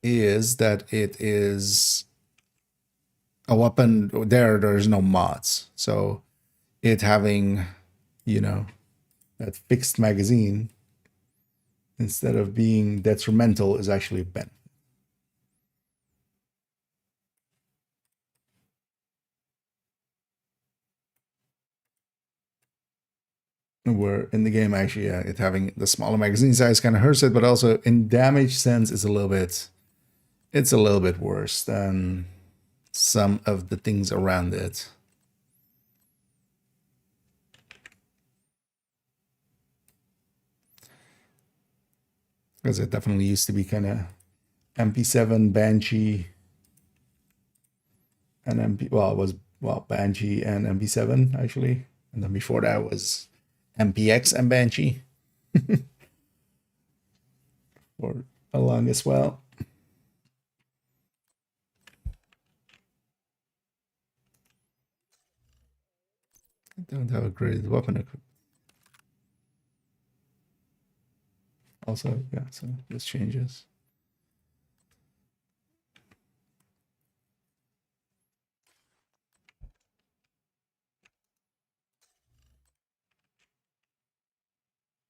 is that it is a weapon. There's no mods. So it having, you know, that fixed magazine instead of being detrimental is actually a benefit. Where in the game, actually, yeah, it having the smaller magazine size kind of hurts it, but also in damage sense, it's a little bit worse than some of the things around it. Because it definitely used to be kind of MP7, Banshee, and Banshee and MP7 actually, and then before that was MPX and Banshee for along as well. I don't have a graded weapon equipment. Also, yeah, so this changes.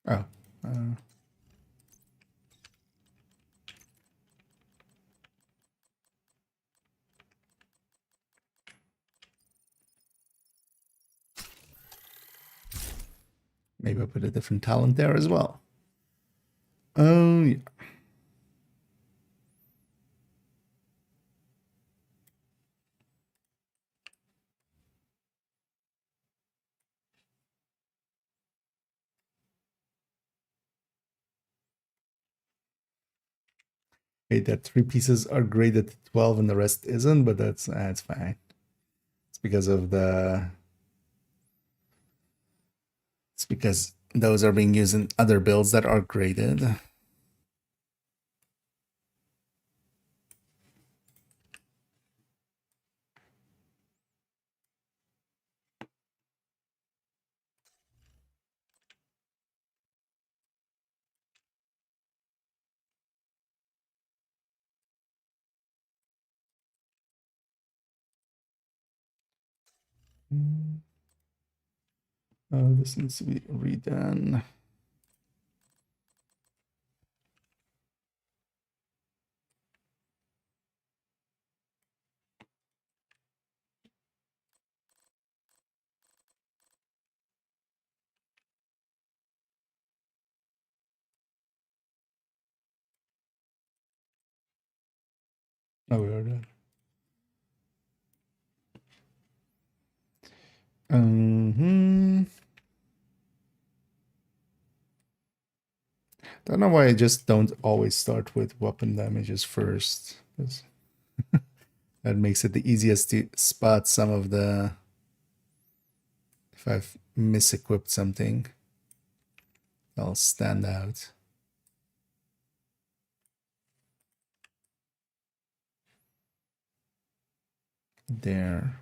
Oh. Maybe I'll put a different talent there as well. Oh, yeah. Hey, that 3 pieces are graded to 12 and the rest isn't, but that's fine. It's because of the... It's because those are being used in other builds that are graded. Oh, this needs to be redone. Oh, we are done. Don't know why I just don't always start with weapon damages first. That makes it the easiest to spot some of the... If I've misequipped something, I'll stand out. There.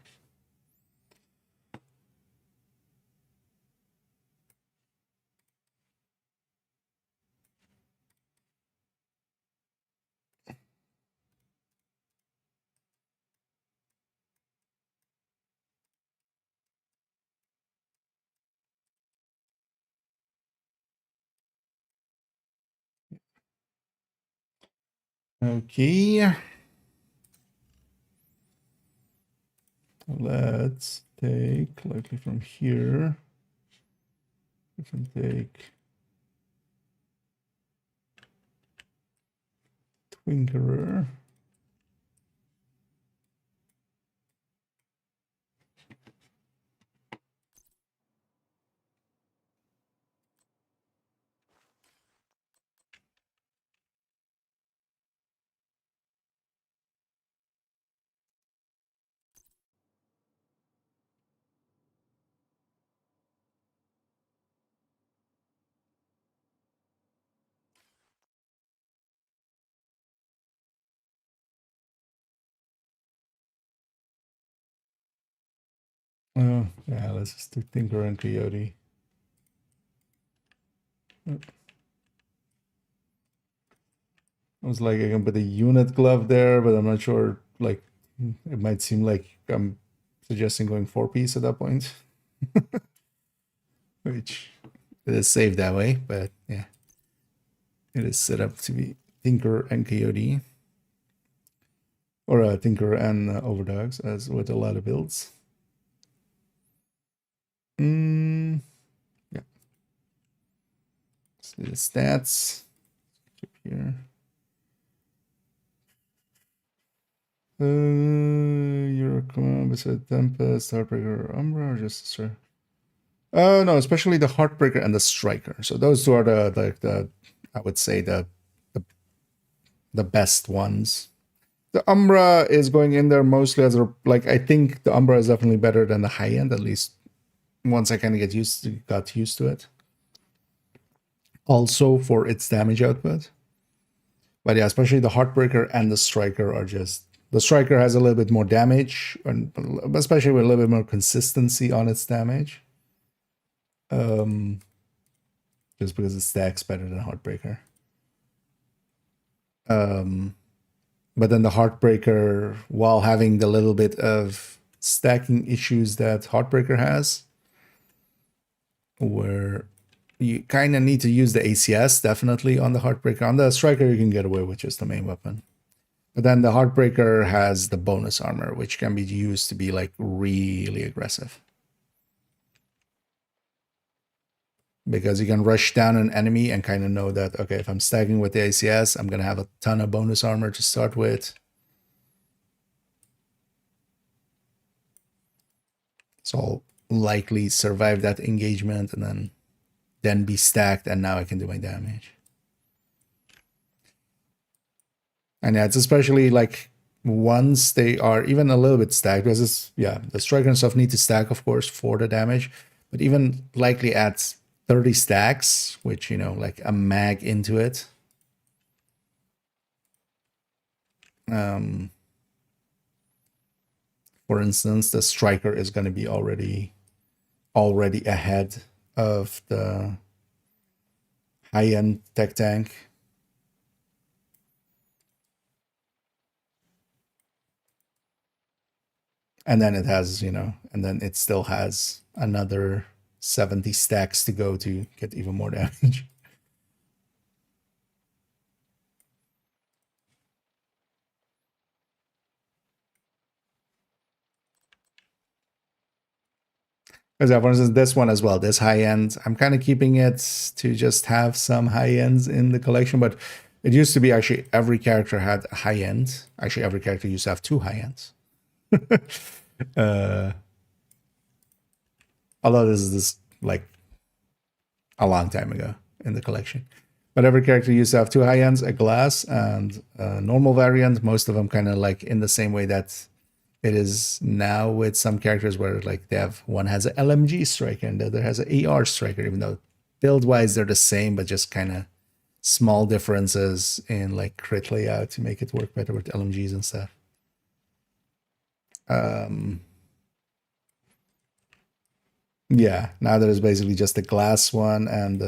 Okay. Let's take, likely from here, we can take Twinkerer. Oh, yeah, let's just do Tinker and Coyote. I was like, I can put a unit glove there, but I'm not sure, like, it might seem like I'm suggesting going 4-piece at that point. Which it is saved that way, but yeah. It is set up to be Tinker and Coyote. Or Tinker and Overdogs, as with a lot of builds. Yeah. See the stats. Keep here. Your command beside Tempest, Heartbreaker, Umbra, or just sir? No, especially the Heartbreaker and the Striker. So those two are the I would say the best ones. The Umbra is going in there mostly as a, like, I think the Umbra is definitely better than the high end, at least once I kind of got used to it. Also for its damage output. But yeah, especially the Heartbreaker and the Striker are just... The Striker has a little bit more damage, and especially with a little bit more consistency on its damage. Just because it stacks better than Heartbreaker. But then the Heartbreaker, while having the little bit of stacking issues that Heartbreaker has, where you kind of need to use the ACS definitely on the Heartbreaker. On the Striker, you can get away with just the main weapon. But then the Heartbreaker has the bonus armor, which can be used to be like really aggressive. because you can rush down an enemy and kind of know that, okay, if I'm stacking with the ACS, I'm going to have a ton of bonus armor to start with. So I'll likely survive that engagement and then be stacked, and now I can do my damage. And yeah, it's especially like once they are even a little bit stacked, because it's, yeah, the striker and stuff need to stack, of course, for the damage, but even likely at 30 stacks, which, you know, like a mag into it. For instance, the striker is going to be already ahead of the high-end tech tank. And then it has, you know, and then it still has another 70 stacks to go to get even more damage. Because yeah, for instance, this one as well, this high end, I'm kind of keeping it to just have some high ends in the collection, but it used to be actually every character had a high end. Actually, every character used to have 2 high ends. Although this is like a long time ago in the collection. But every character used to have 2 high ends, a glass, and a normal variant. Most of them kind of like in the same way that it is now with some characters where like they have, one has an LMG striker and the other has an AR striker, even though build wise they're the same, but just kind of small differences in like crit layout to make it work better with LMGs and stuff. Yeah, now there's basically just a glass one and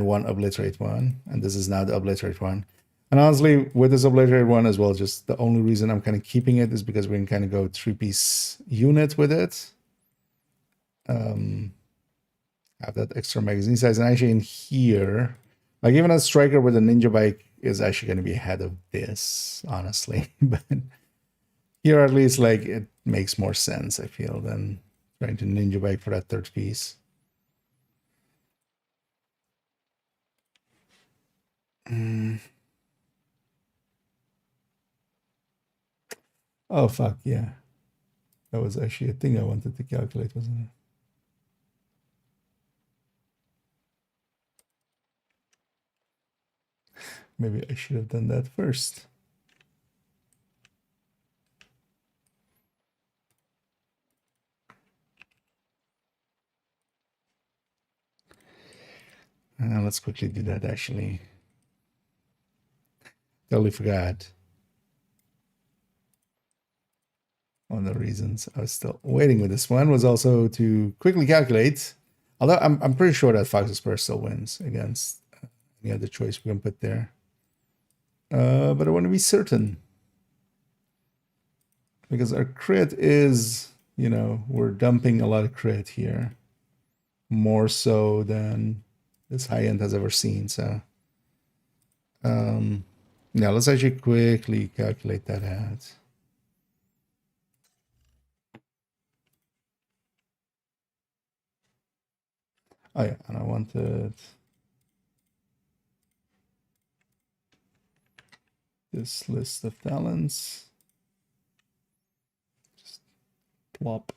one obliterate one, and this is now the obliterate one. And honestly, with this obliterate one as well, just the only reason I'm kind of keeping it is because we can kind of go 3-piece unit with it. Have that extra magazine size, and actually in here, like even a striker with a ninja bike is actually going to be ahead of this, honestly. But here at least, like, it makes more sense, I feel, than trying to ninja bike for that 3rd piece. Oh, fuck, yeah. That was actually a thing I wanted to calculate, wasn't it? Maybe I should have done that first. Let's quickly do that, actually. Totally forgot. One of the reasons I was still waiting with this one was also to quickly calculate. Although I'm pretty sure that Fox's Purse still wins against any other choice we can put there. But I want to be certain. Because our crit is, you know, we're dumping a lot of crit here. More so than this high end has ever seen. So, yeah, let's actually quickly calculate that out. Oh yeah, and I wanted this list of talents. Just plop.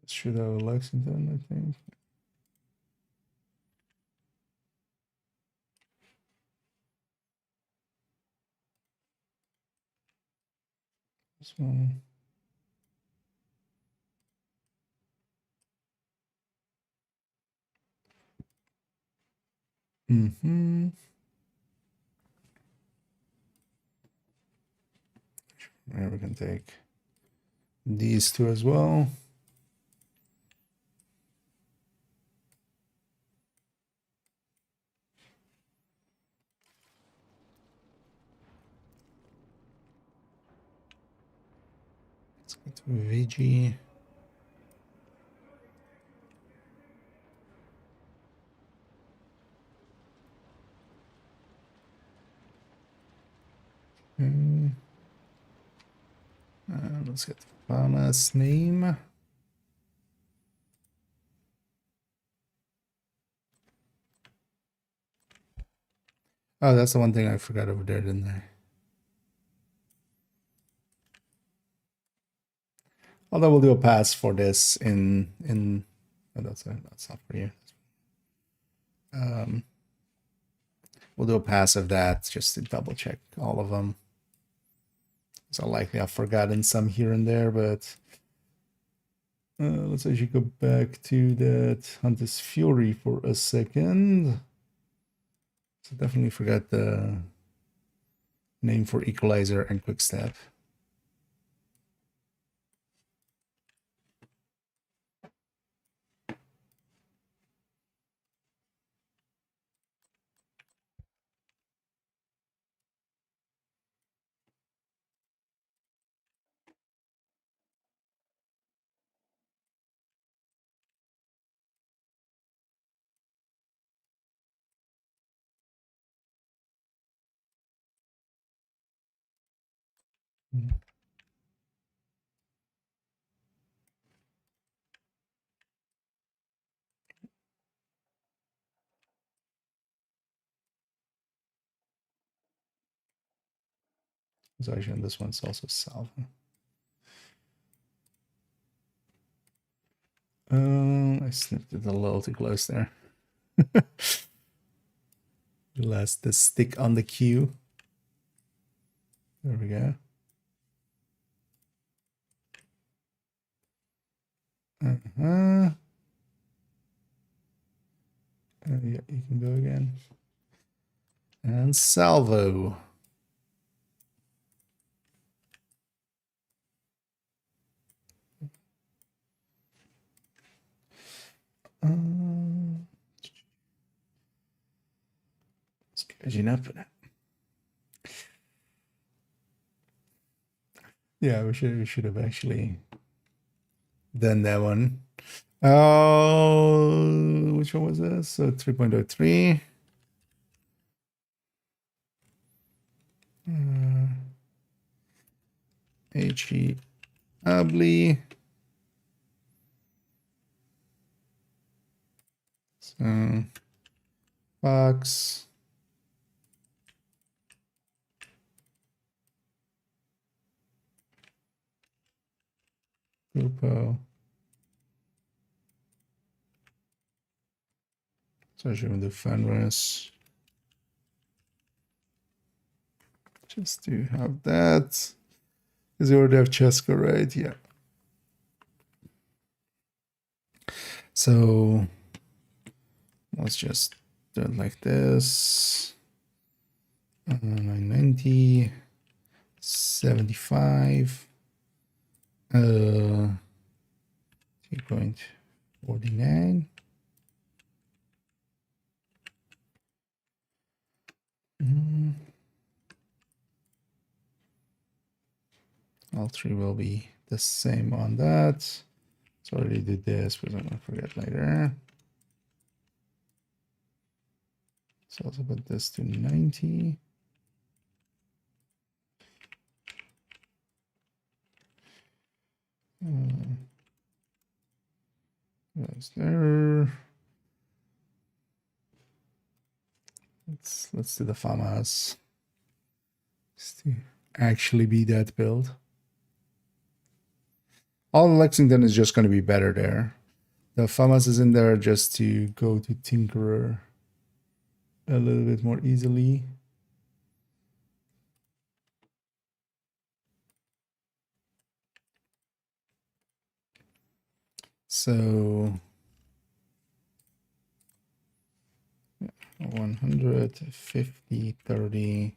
Should have Lexington, I think. This one. Mm-hmm. There we can take these 2 as well. Let's go to VG. Okay. Let's get the farmer's name. Oh, that's the one thing I forgot over there, didn't I? Although we'll do a pass for this in oh, that's not for you. We'll do a pass of that just to double check all of them. So likely I've forgotten some here and there, but let's actually go back to that Hunter's Fury for a second. So definitely forgot the name for Equalizer and Quick Step. So actually, on this one's also salve. I snipped it a little too close there. Realized the stick on the queue. There we go. Yeah, you can go again. And salvo. Sketching up. Yeah, we should have actually done that one. Oh, which one was this? So 3.03. HE Ably. So Fox. Grupo. So I should do Fenris. Just to have that. Because you already have Cheska, right? Yeah. So let's just do it like this. 990, 75, 3.49. All three will be the same on that. So I already did this, but I'm gonna forget later. So also put this to 90. That's there. Let's do the farmhouse. Just to actually be that build. All Lexington is just going to be better there. The farmhouse is in there just to go to Tinkerer a little bit more easily. So 150, 30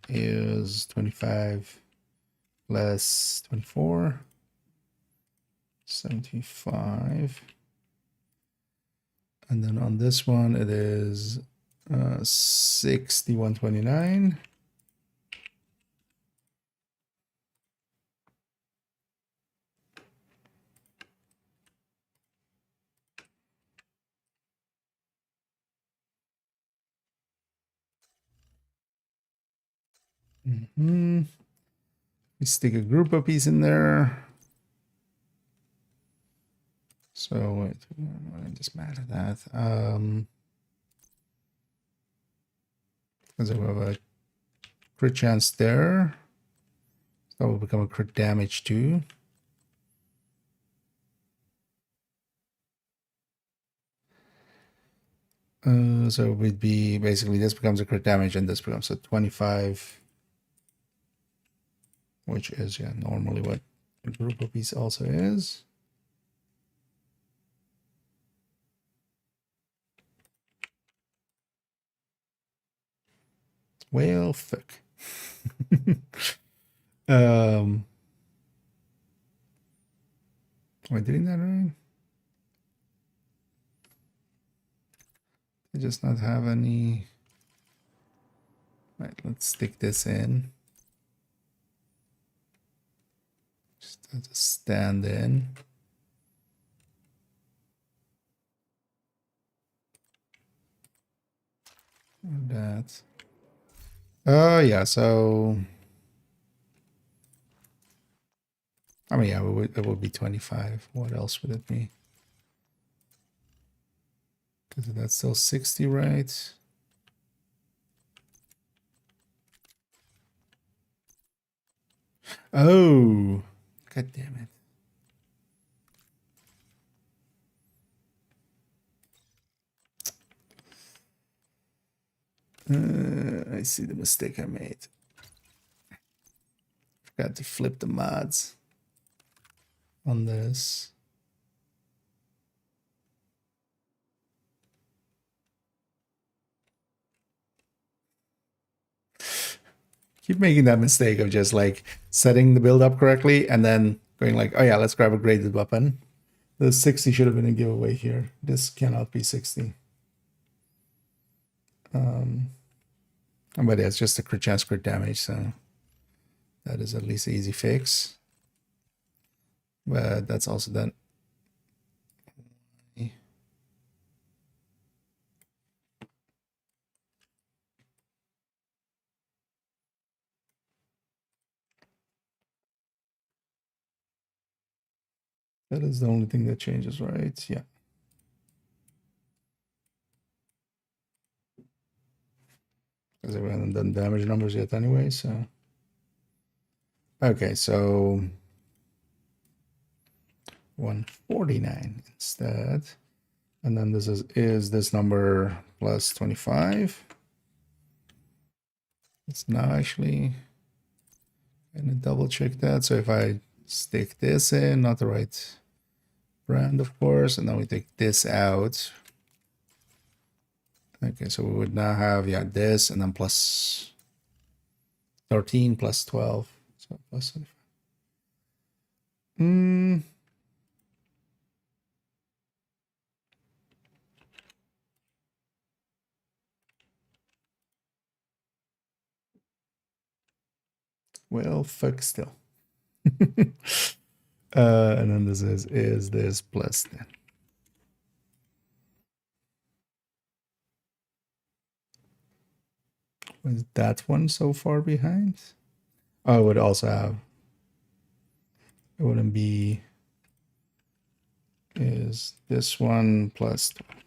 is 25 less 24, 75. And then on this one, it is 6129. We stick a group of piece in there. So wait, I just matter that. Because we have a crit chance there. That will become a crit damage too. So it would be basically this becomes a crit damage and this becomes a 25, which is normally what a group of piece also is. Well, fuck. Am I doing that right? I just not have any. Right, let's stick this in. Just as a stand in. That. Oh yeah, so I mean, yeah, it would be 25. What else would it be? Because that's still 60, right? Oh, god damn it. I see the mistake I made. Forgot to flip the mods on this. Keep making that mistake of just like setting the build up correctly and then going like, oh yeah, let's grab a graded weapon. The 60 should have been a giveaway here. This cannot be 60. But yeah, it's just a crit chance, crit damage, so that is at least an easy fix. But that's also done. That is the only thing that changes, right? Yeah. Because we haven't done damage numbers yet anyway, so. Okay, so 149 instead. And then this is this number plus 25. It's now actually gonna double check that. So if I stick this in, not the right brand, of course, and then we take this out. Okay, so we would now have this and then plus 13 plus 12. So plus 25. Well, fuck still. And then this is this plus 10. Was that one so far behind? Oh, it would also have. It wouldn't be. Is this one plus 12.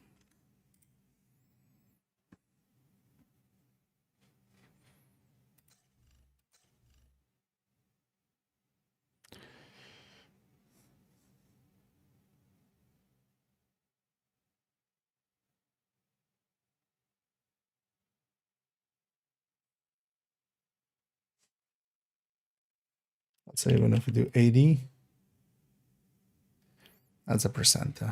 Let's say even if we do 80, that's a percent.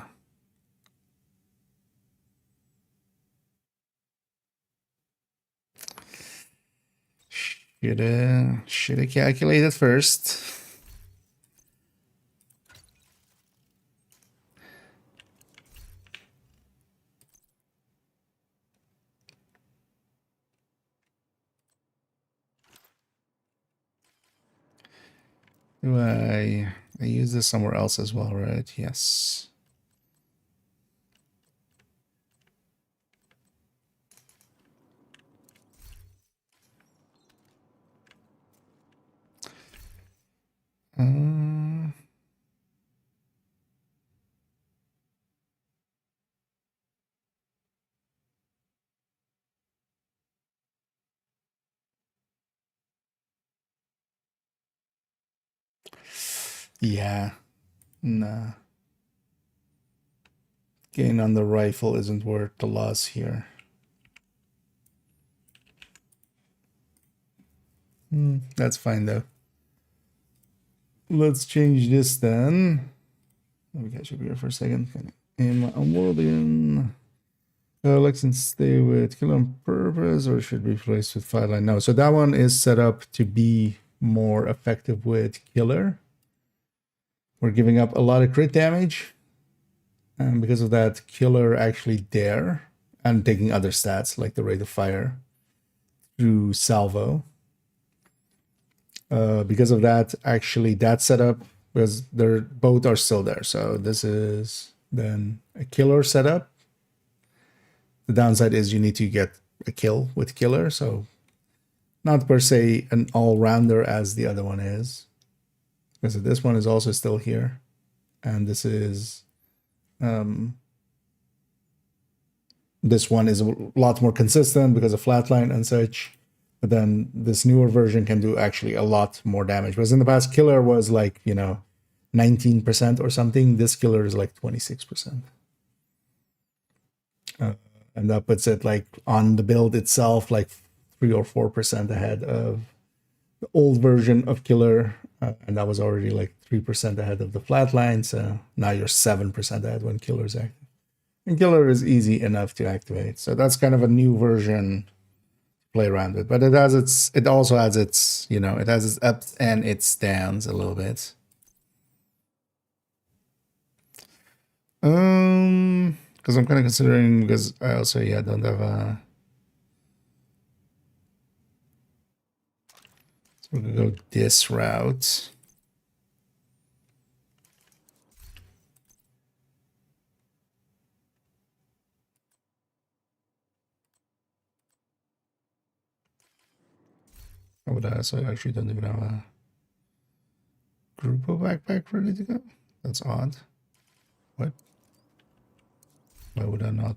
Should have calculated first. Do I use this somewhere else as well, right? Yes. Yeah. Nah. Gain on the rifle isn't worth the loss here. That's fine though. Let's change this then. Let me catch up here for a second. Am unworldly? Lexington stay with kill on purpose or should be replaced with flatline? No, so that one is set up to be more effective with killer. We're giving up a lot of crit damage. And because of that, killer actually there and taking other stats like the rate of fire through salvo. Because of that, actually that setup, because they're both are still there. So this is then a killer setup. The downside is you need to get a kill with killer, so not per se an all-rounder as the other one is. Because this one is also still here. And this is this one is a lot more consistent because of flatline and such. But then this newer version can do actually a lot more damage. Whereas in the past, killer was like, 19% or something. This killer is like 26%. And that puts it like on the build itself, like 3 or 4% ahead of the old version of killer. And that was already like 3% ahead of the flatline. So now you're 7% ahead when killer is active. And killer is easy enough to activate. So that's kind of a new version to play around with. But it also has its, it has its ups and its downs a little bit. Because I'm kind of considering, because I also don't have a. So we're gonna go this route. How would I? So I actually don't even have a Grupo backpack ready to go. That's odd. What? Why would I not?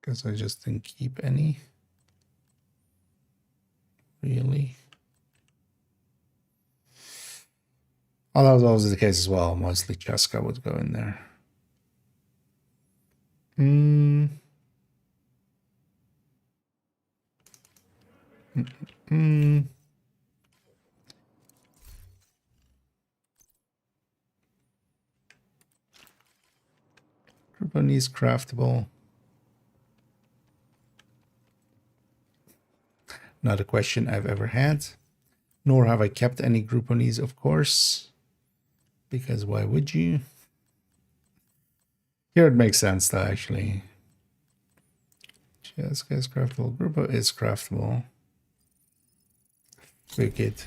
Because I just didn't keep any. Really? Oh, that was always the case as well. Mostly Cheska would go in there. Bunny's craftable. Not a question I've ever had. Nor have I kept any Grouponies, of course. Because why would you? Here it makes sense though, actually. Cheska is craftable. Grupo is craftable. Wicked.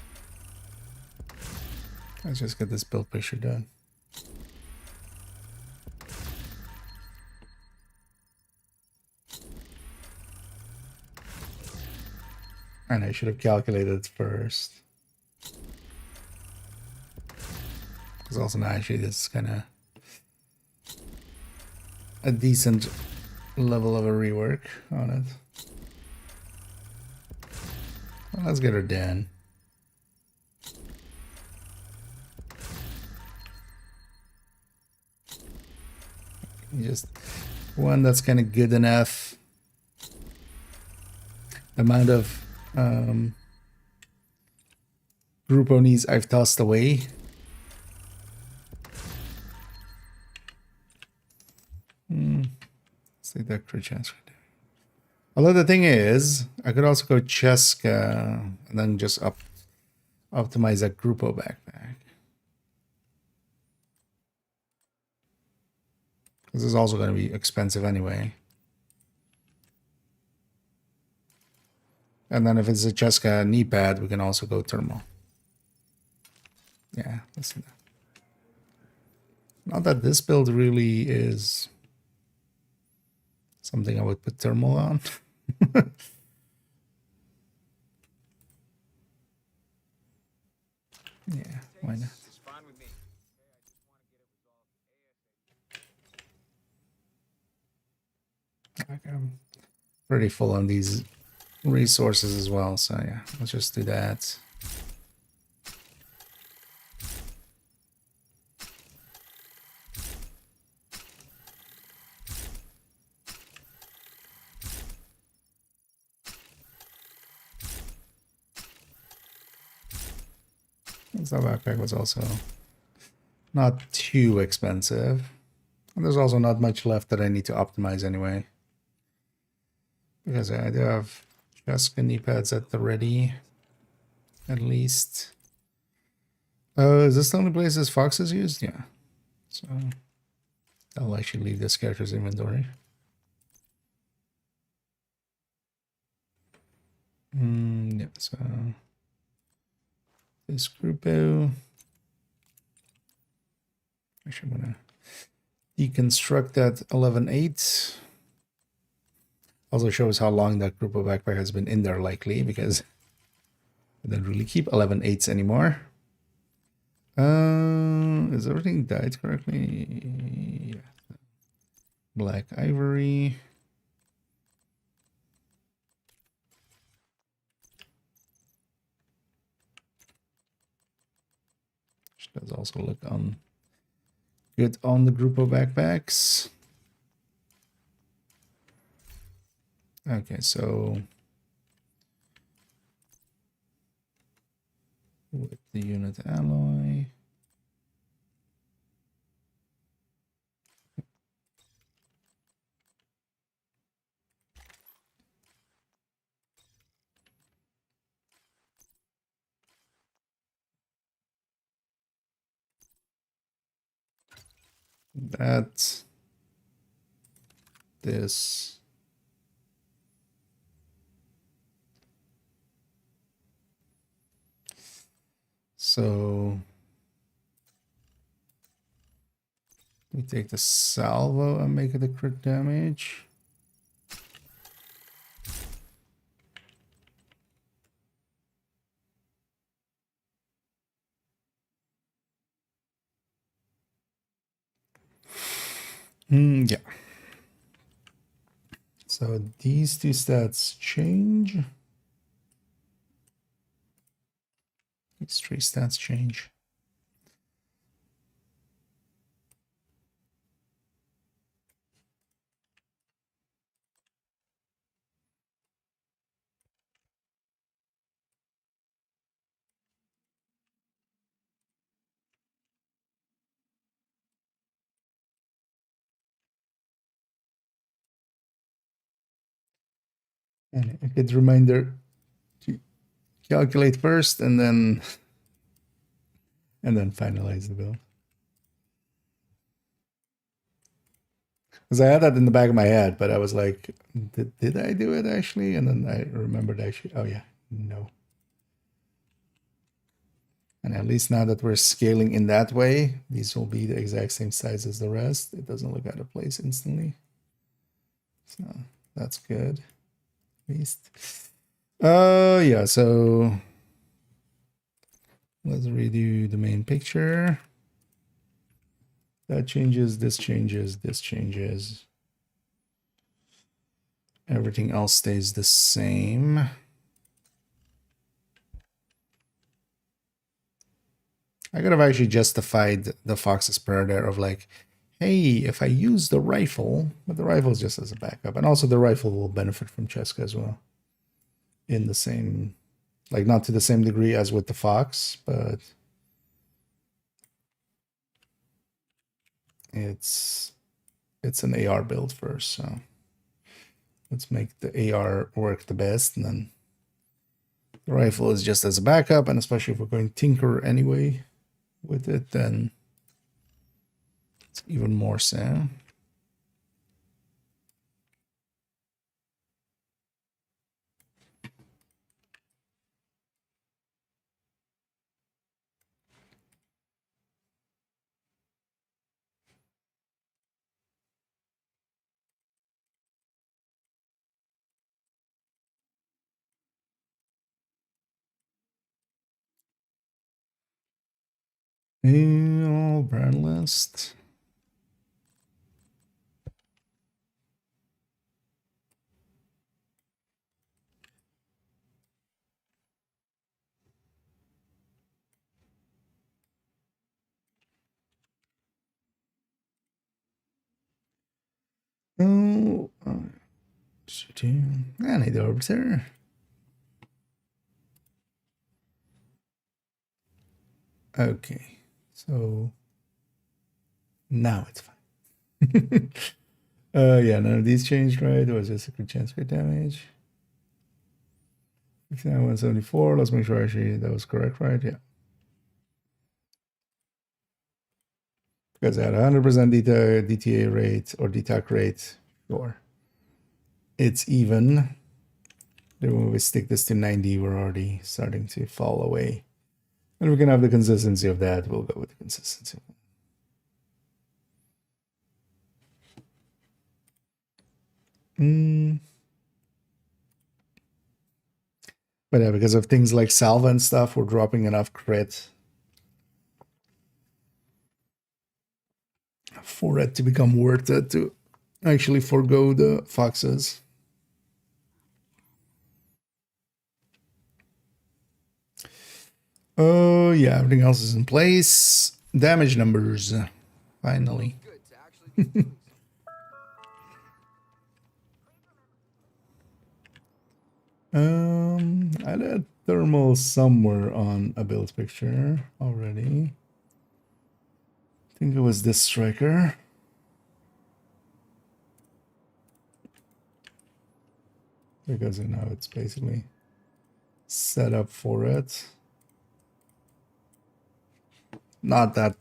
Let's just get this build picture done. And I should have calculated first. Because also now actually this is kind of a decent level of a rework on it. Well, let's get her done. Just one that's kind of good enough. The amount of Grouponies I've tossed away. Let's take that crit chance right there. Although the thing is, I could also go Cheska and then just optimize that Grupo backpack. This is also going to be expensive anyway. And then if it's a Cheska knee pad, we can also go thermal. Yeah, let's do that. Not that this build really is something I would put thermal on. Yeah, why not? It's fine with me. Okay, I'm pretty full on these resources as well, so yeah, let's just do that. So backpack was also not too expensive. And there's also not much left that I need to optimize anyway. Because I do have just knee pads at the ready, at least. Is this the only place this fox is used? Yeah. So I'll actually leave this character's inventory. Yeah, so this groupo. Actually, I'm gonna deconstruct that 11.8. Also shows how long that group of backpack has been in there, likely, because I don't really keep 11.8s anymore. Is everything dyed correctly? Yeah. Black ivory. Which does also look good on the group of backpacks. Okay, so with the unit alloy. That, this, so we take the salvo and make it a crit damage. Yeah. So these two stats change. These three stats change. And a good reminder to calculate first and then finalize the build. Because I had that in the back of my head, but I was like, did I do it actually? And then I remembered actually, oh yeah, no. And at least now that we're scaling in that way, these will be the exact same size as the rest. It doesn't look out of place instantly. So that's good, at least. Yeah, so let's redo the main picture. That changes, this changes, this changes. Everything else stays the same. I could have actually justified the Fox's prayer there of like, hey, if I use the rifle, but the rifle is just as a backup. And also the rifle will benefit from Cheska as well. In the same, like not to the same degree as with the Fox, but it's an AR build first, so let's make the AR work the best, and then the rifle is just as a backup, and especially if we're going tinker anyway with it, then it's even more so. Brand list. Oh, shooting. I need the orbiter. Okay, so now it's fine. Yeah, none of these changed, right? It was just a crit chance crit damage. 59, 174. Let's make sure actually that was correct, right? Yeah. Because I had 100% DTA rate or DTAC rate. Sure. It's even. Then when we stick this to 90, we're already starting to fall away. And we can have the consistency of that. We'll go with the consistency. But yeah, because of things like salva and stuff, we're dropping enough crit for it to become worth it to actually forego the foxes. Oh, yeah, everything else is in place. Damage numbers, finally. Good to actually do things. I had thermal somewhere on a build picture already. I think it was this striker. Because you know it's basically set up for it. Not that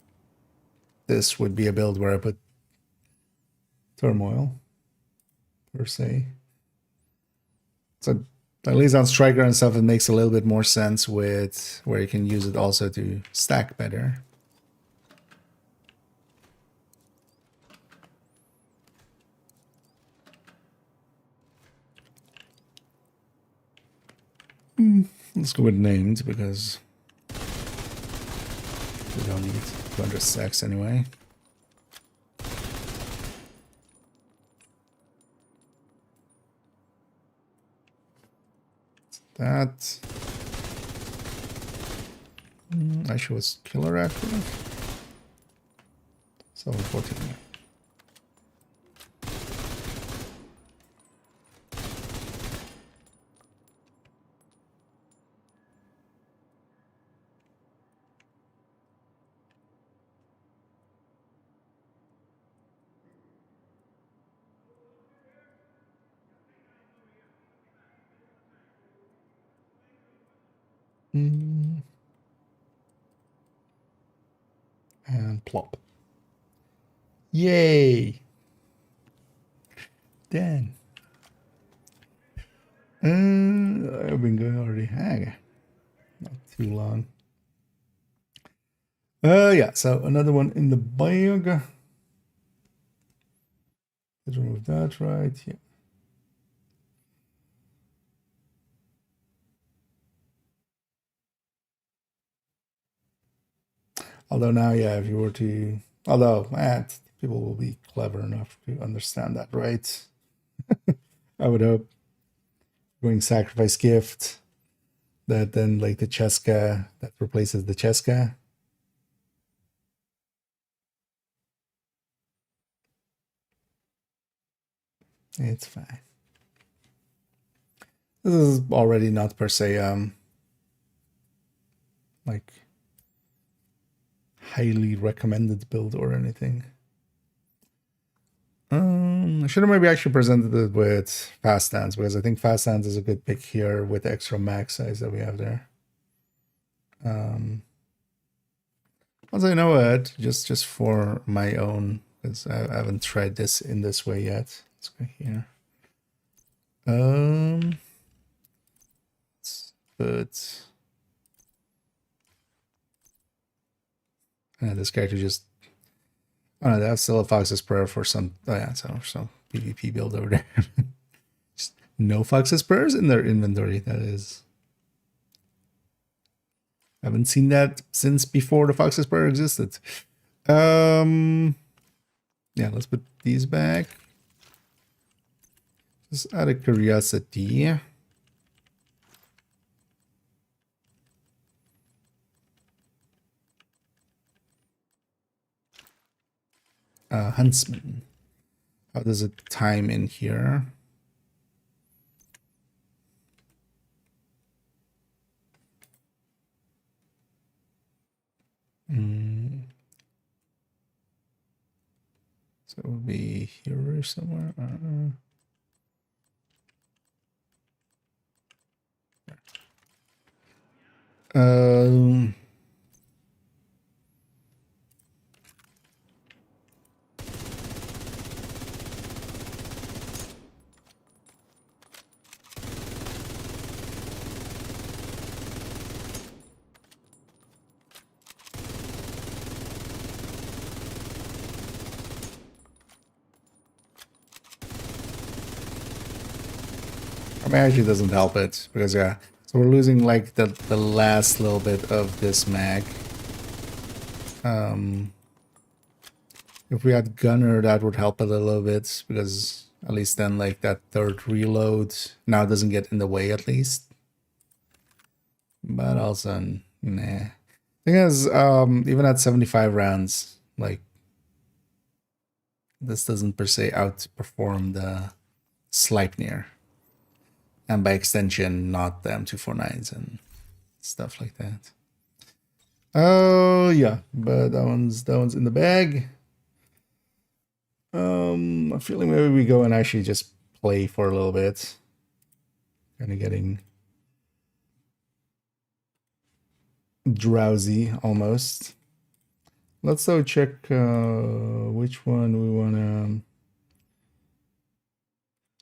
this would be a build where I put turmoil per se. So at least on striker and stuff, it makes a little bit more sense with where you can use it also to stack better. Let's go with named because we don't need 200 stacks anyway. That actually was killer active. 714. And plop. Yay! Dan. I've been going already. Not too long. Yeah, so another one in the bag. Let's remove that, right? Yeah. Although now, yeah, if you were to, people will be clever enough to understand that, right? I would hope. Going sacrifice gift, that then like the Cheska that replaces the Cheska. It's fine. This is already not per se like highly recommended build or anything. I should have maybe actually presented it with fast stance because I think fast stance is a good pick here with the extra max size that we have there. Also, you know what? Just for my own, because I haven't tried this in this way yet. Let's go here. Let's put this character just. Oh no, that's still a Fox's Prayer for some. Oh yeah, so PvP build over there. Just no Fox's Prayers in their inventory. That is. Haven't seen that since before the Fox Explorer existed. Yeah, let's put these back. Just out of curiosity. Huntsman. How does it time in here? So it will be here somewhere. Um, I mean, actually doesn't help it because yeah, so we're losing like the last little bit of this mag. If we had gunner, that would help a little bit because at least then like that third reload now doesn't get in the way at least. But also, nah. Thing is, even at 75 rounds, like this doesn't per se outperform the Sleipnir. And by extension, not the M249s and stuff like that. Oh yeah, but that one's in the bag. I'm feeling maybe we go and actually just play for a little bit. Kind of getting drowsy almost. Let's though check which one we wanna.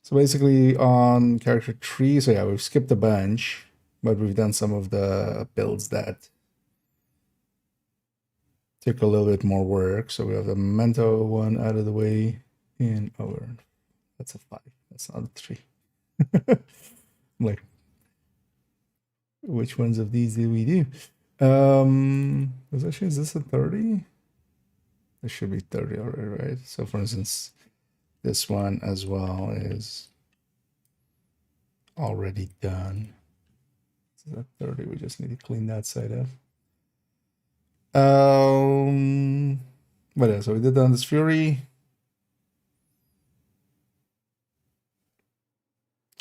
So basically on character 3, so yeah, we've skipped a bunch, but we've done some of the builds that took a little bit more work. So we have the Memento one out of the way, and that's a 5. That's not a 3. Like, which ones of these did we do? Is this a 30? It should be 30 already, right? So for instance, this one as well is already done. So that 30, we just need to clean that side up. What else? So we did this Fury.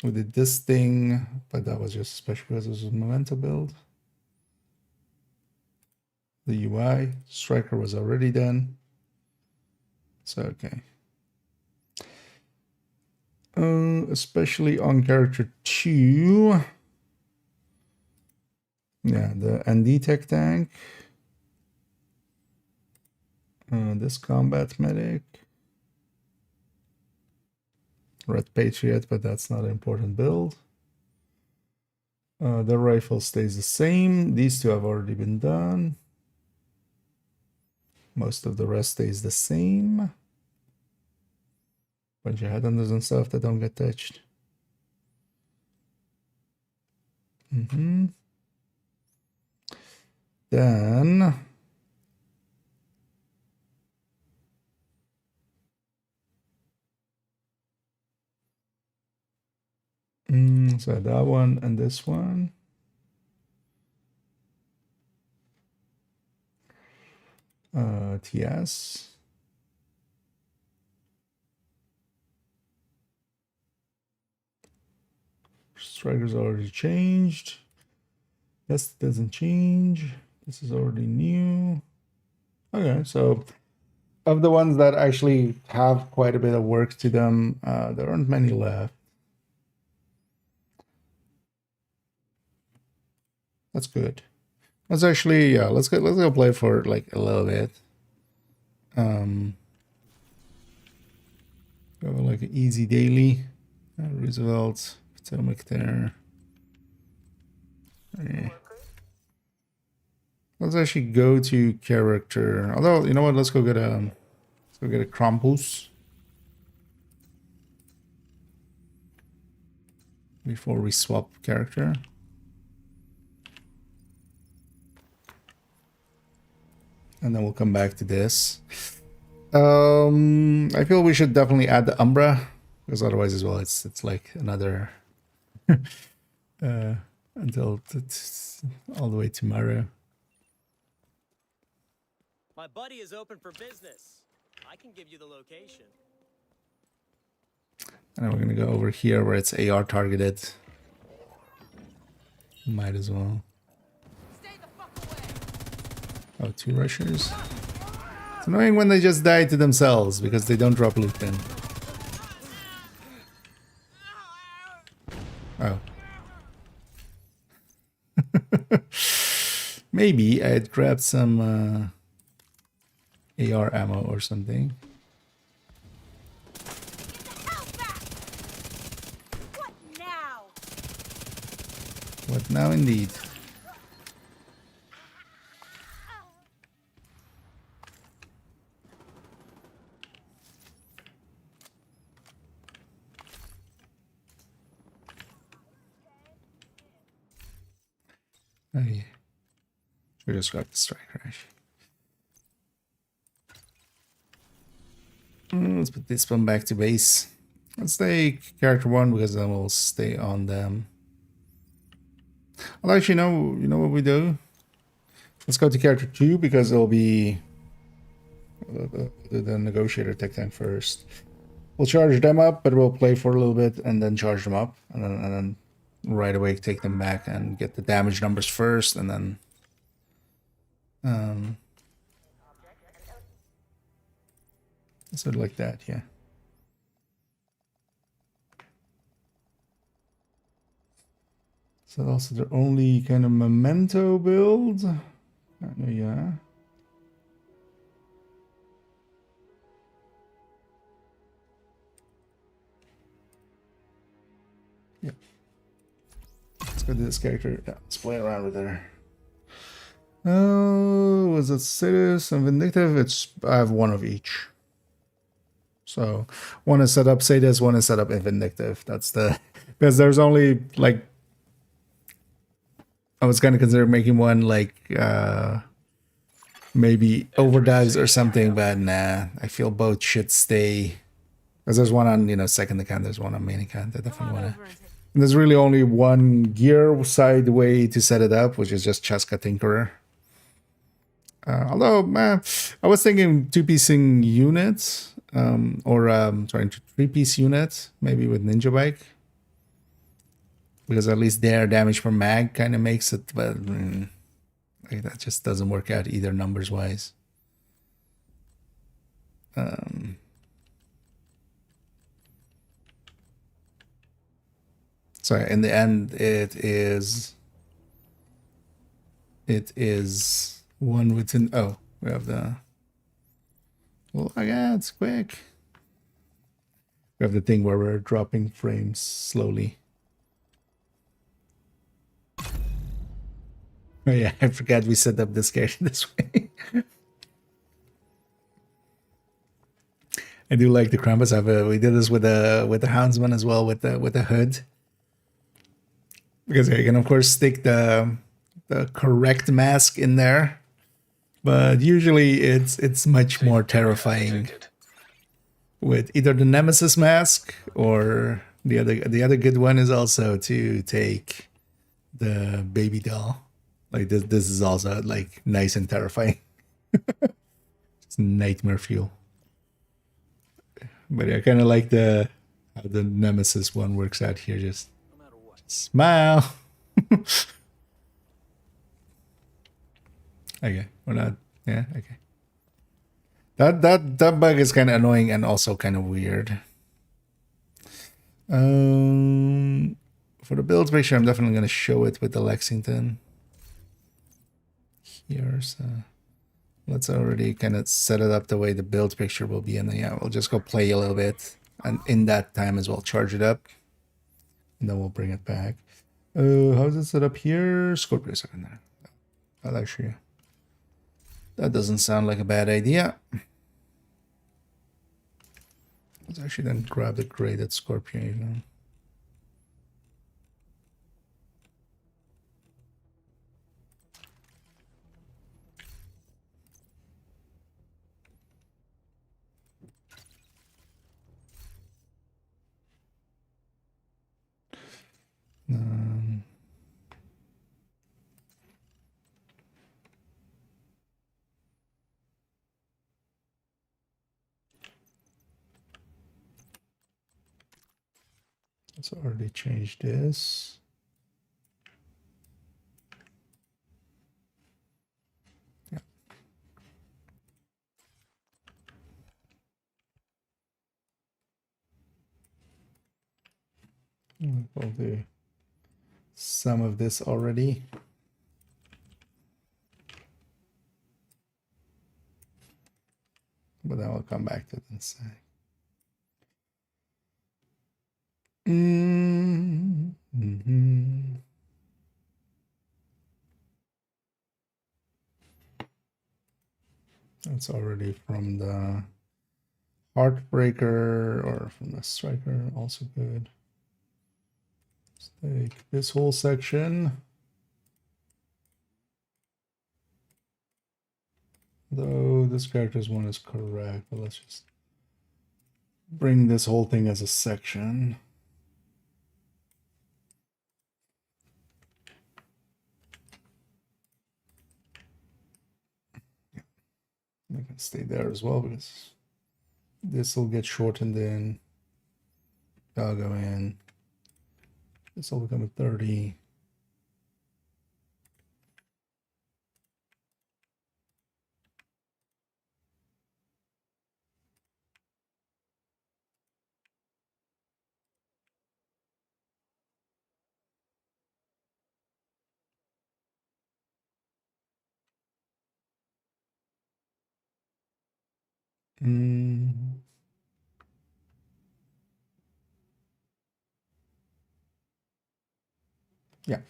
We did this thing, but that was just special because it was a Memento build. The UI Striker was already done. So okay. Especially on character 2. Yeah, the ND Tech tank. This combat medic. Red Patriot, but that's not an important build. The rifle stays the same. These two have already been done. Most of the rest stays the same. Bunch of headhunters and stuff that don't get touched. Then so that one and this one. TS. Striker's already changed. Yes, it doesn't change. This is already new. Okay, so of the ones that actually have quite a bit of work to them, there aren't many left. That's good. Let's actually, yeah, let's go play for like a little bit. Go like an easy daily. Roosevelt, Potomac there. Okay. Let's actually go to character. Although, you know what? Let's go get a Krampus before we swap character. and then we'll come back to this. I feel we should definitely add the Umbra, because otherwise as well it's like another until it's all the way tomorrow. My buddy is open for business. I can give you the location. And then we're gonna go over here where it's AR targeted. Might as well. Stay the fuck away. Oh, 2 rushers. It's annoying when they just die to themselves because they don't drop loot then. Oh. Maybe I'd grab some AR ammo or something. Hell back. What now? What now indeed? Oh yeah. We just got the strike crash. Let's put this one back to base. Let's take character 1 because then we'll stay on them. Well, actually, no. You know what we do? Let's go to character 2 because it'll be the negotiator tech tank first. We'll charge them up, but we'll play for a little bit and then charge them up, and then right away take them back and get the damage numbers first, and then sort of like that, yeah. So also their only kind of Memento build. Yeah. Yeah. Let's go to this character. Yeah, let's play around with her. Oh, was it Sadist and Vindictive? I have one of each. So one is set up Sadist, one is set up Vindictive. That's the, because there's only like, I was kind of considering making one like maybe Overdives or something, but nah, I feel both should stay. Because there's one on, you know, second account, there's one on main account. I definitely want to. And there's really only one gear side way to set it up, which is just Chaska Tinkerer. Although, I was thinking 2-piecing units, or sorry, 3-piece units, maybe with Ninja Bike. Because at least their damage per mag kind of makes it, but like that just doesn't work out either numbers wise. So in the end, it is one within. Oh, we have the. Oh my God, it's quick. We have the thing where we're dropping frames slowly. Oh yeah, I forgot we set up this character this way. I do like the Krampus. We did this with the Houndsman as well with the hood, because you can of course stick the correct mask in there, but usually it's much more terrifying with either the Nemesis mask or the other good one is also to take the baby doll. Like this is also like nice and terrifying. It's nightmare fuel. But I kind of like how the Nemesis one works out here. Just smile. Okay, we're not. Yeah, okay. That bug is kind of annoying and also kind of weird. For the build picture, I'm definitely gonna show it with the Lexington. Here, so let's already kind of set it up the way the build picture will be, and then yeah, we'll just go play a little bit, and in that time as well charge it up, and then we'll bring it back. How's it set up here? Scorpio second there. I'll actually. That doesn't sound like a bad idea. Let's actually then grab the graded Scorpio even. Let's already change this. Yeah. We'll do some of this already. But then we'll come back to it in a sec. Mm-hmm. That's already from the Heartbreaker or from the Striker, also good. Let's take this whole section. Though this character's one is correct, but let's just bring this whole thing as a section. We can stay there as well because this will get shortened in. I'll go in. This will become a 30. Yeah.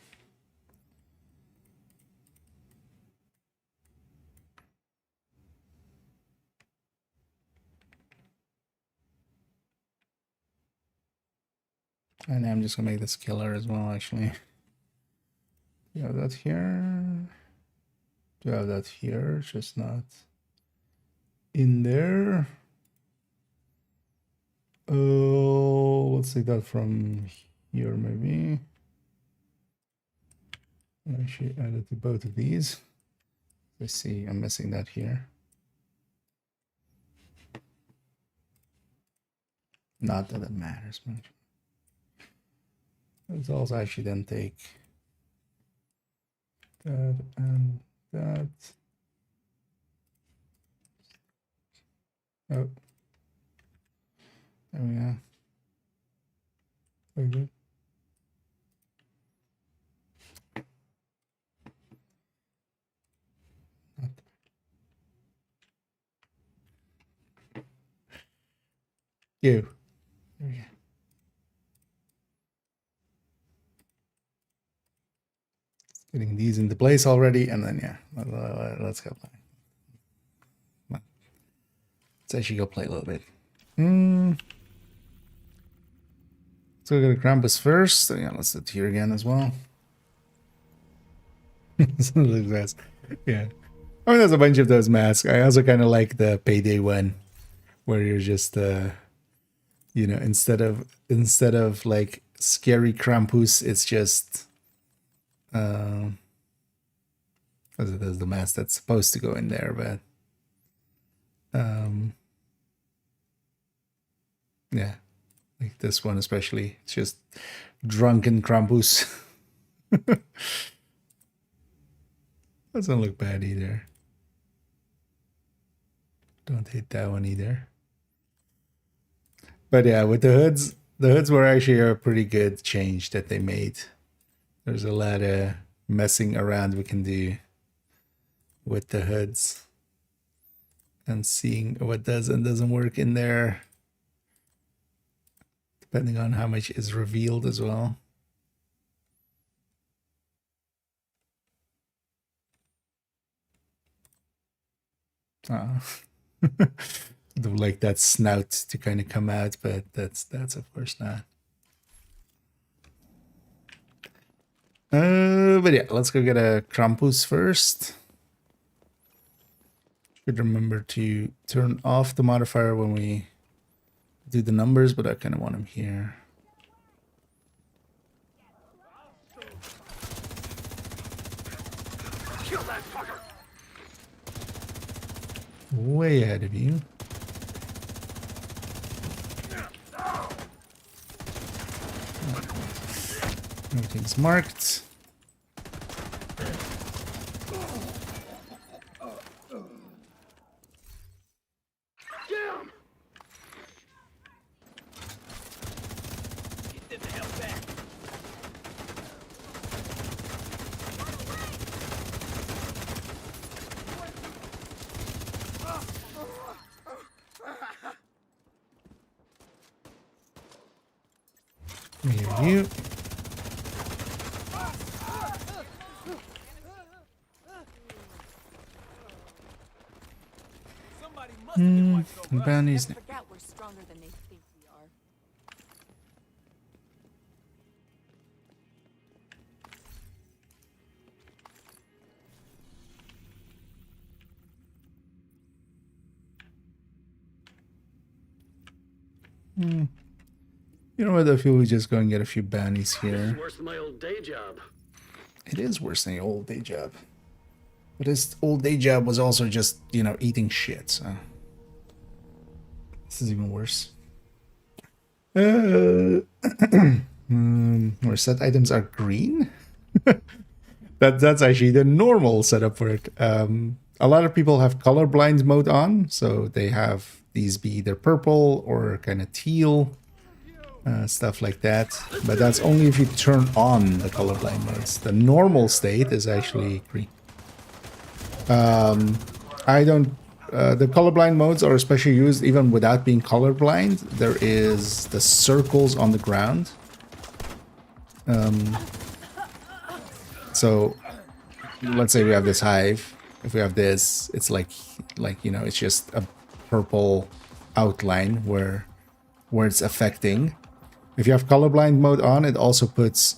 And I'm just gonna make this killer as well, actually. Do you have that here? Do you have that here? Just not in there. Oh, let's take that from here, maybe. Actually, add it to both of these. Let's see, I'm missing that here. Not that it matters much. Let's also actually then take that and that. Oh, there we go. Very good. You. There we go. Getting these into place already, and then yeah, let's go play. Let's actually go play a little bit. So we're gonna Krampus first. So yeah, let's do it here again as well. Yeah. I mean, there's a bunch of those masks. I also kind of like the Payday one, where you're just, you know, instead of like scary Krampus, it's just, there's the mask that's supposed to go in there, but, yeah, like this one especially, it's just drunken Krampus. Doesn't look bad either. Don't hate that one either. But yeah, with the hoods were actually a pretty good change that they made. There's a lot of messing around we can do with the hoods and seeing what does and doesn't work in there, depending on how much is revealed as well. Don't like that snout to kind of come out, but that's of course not. But yeah, let's go get a Krampus first. Should remember to turn off the modifier when we do the numbers, but I kind of want him here. Kill that fucker! Way ahead of you. Everything's marked. Get the hell back. You. Somebody must have been watching over us. Bounties. Forget we're stronger than they think we are. You know what? I feel we just go and get a few bounties here. Worse than my old day job. It is worse than your old day job. But his old day job was also just, you know, eating shit, so. This is even worse. Our set items are green? That's actually the normal setup for it. A lot of people have colorblind mode on, so they have these be either purple or kind of teal. Stuff like that, but that's only if you turn on the colorblind modes. The normal state is actually green. I don't. The colorblind modes are especially used even without being colorblind. There is the circles on the ground. So let's say we have this hive. If we have this, it's like you know, it's just a purple outline where it's affecting. If you have colorblind mode on, it also puts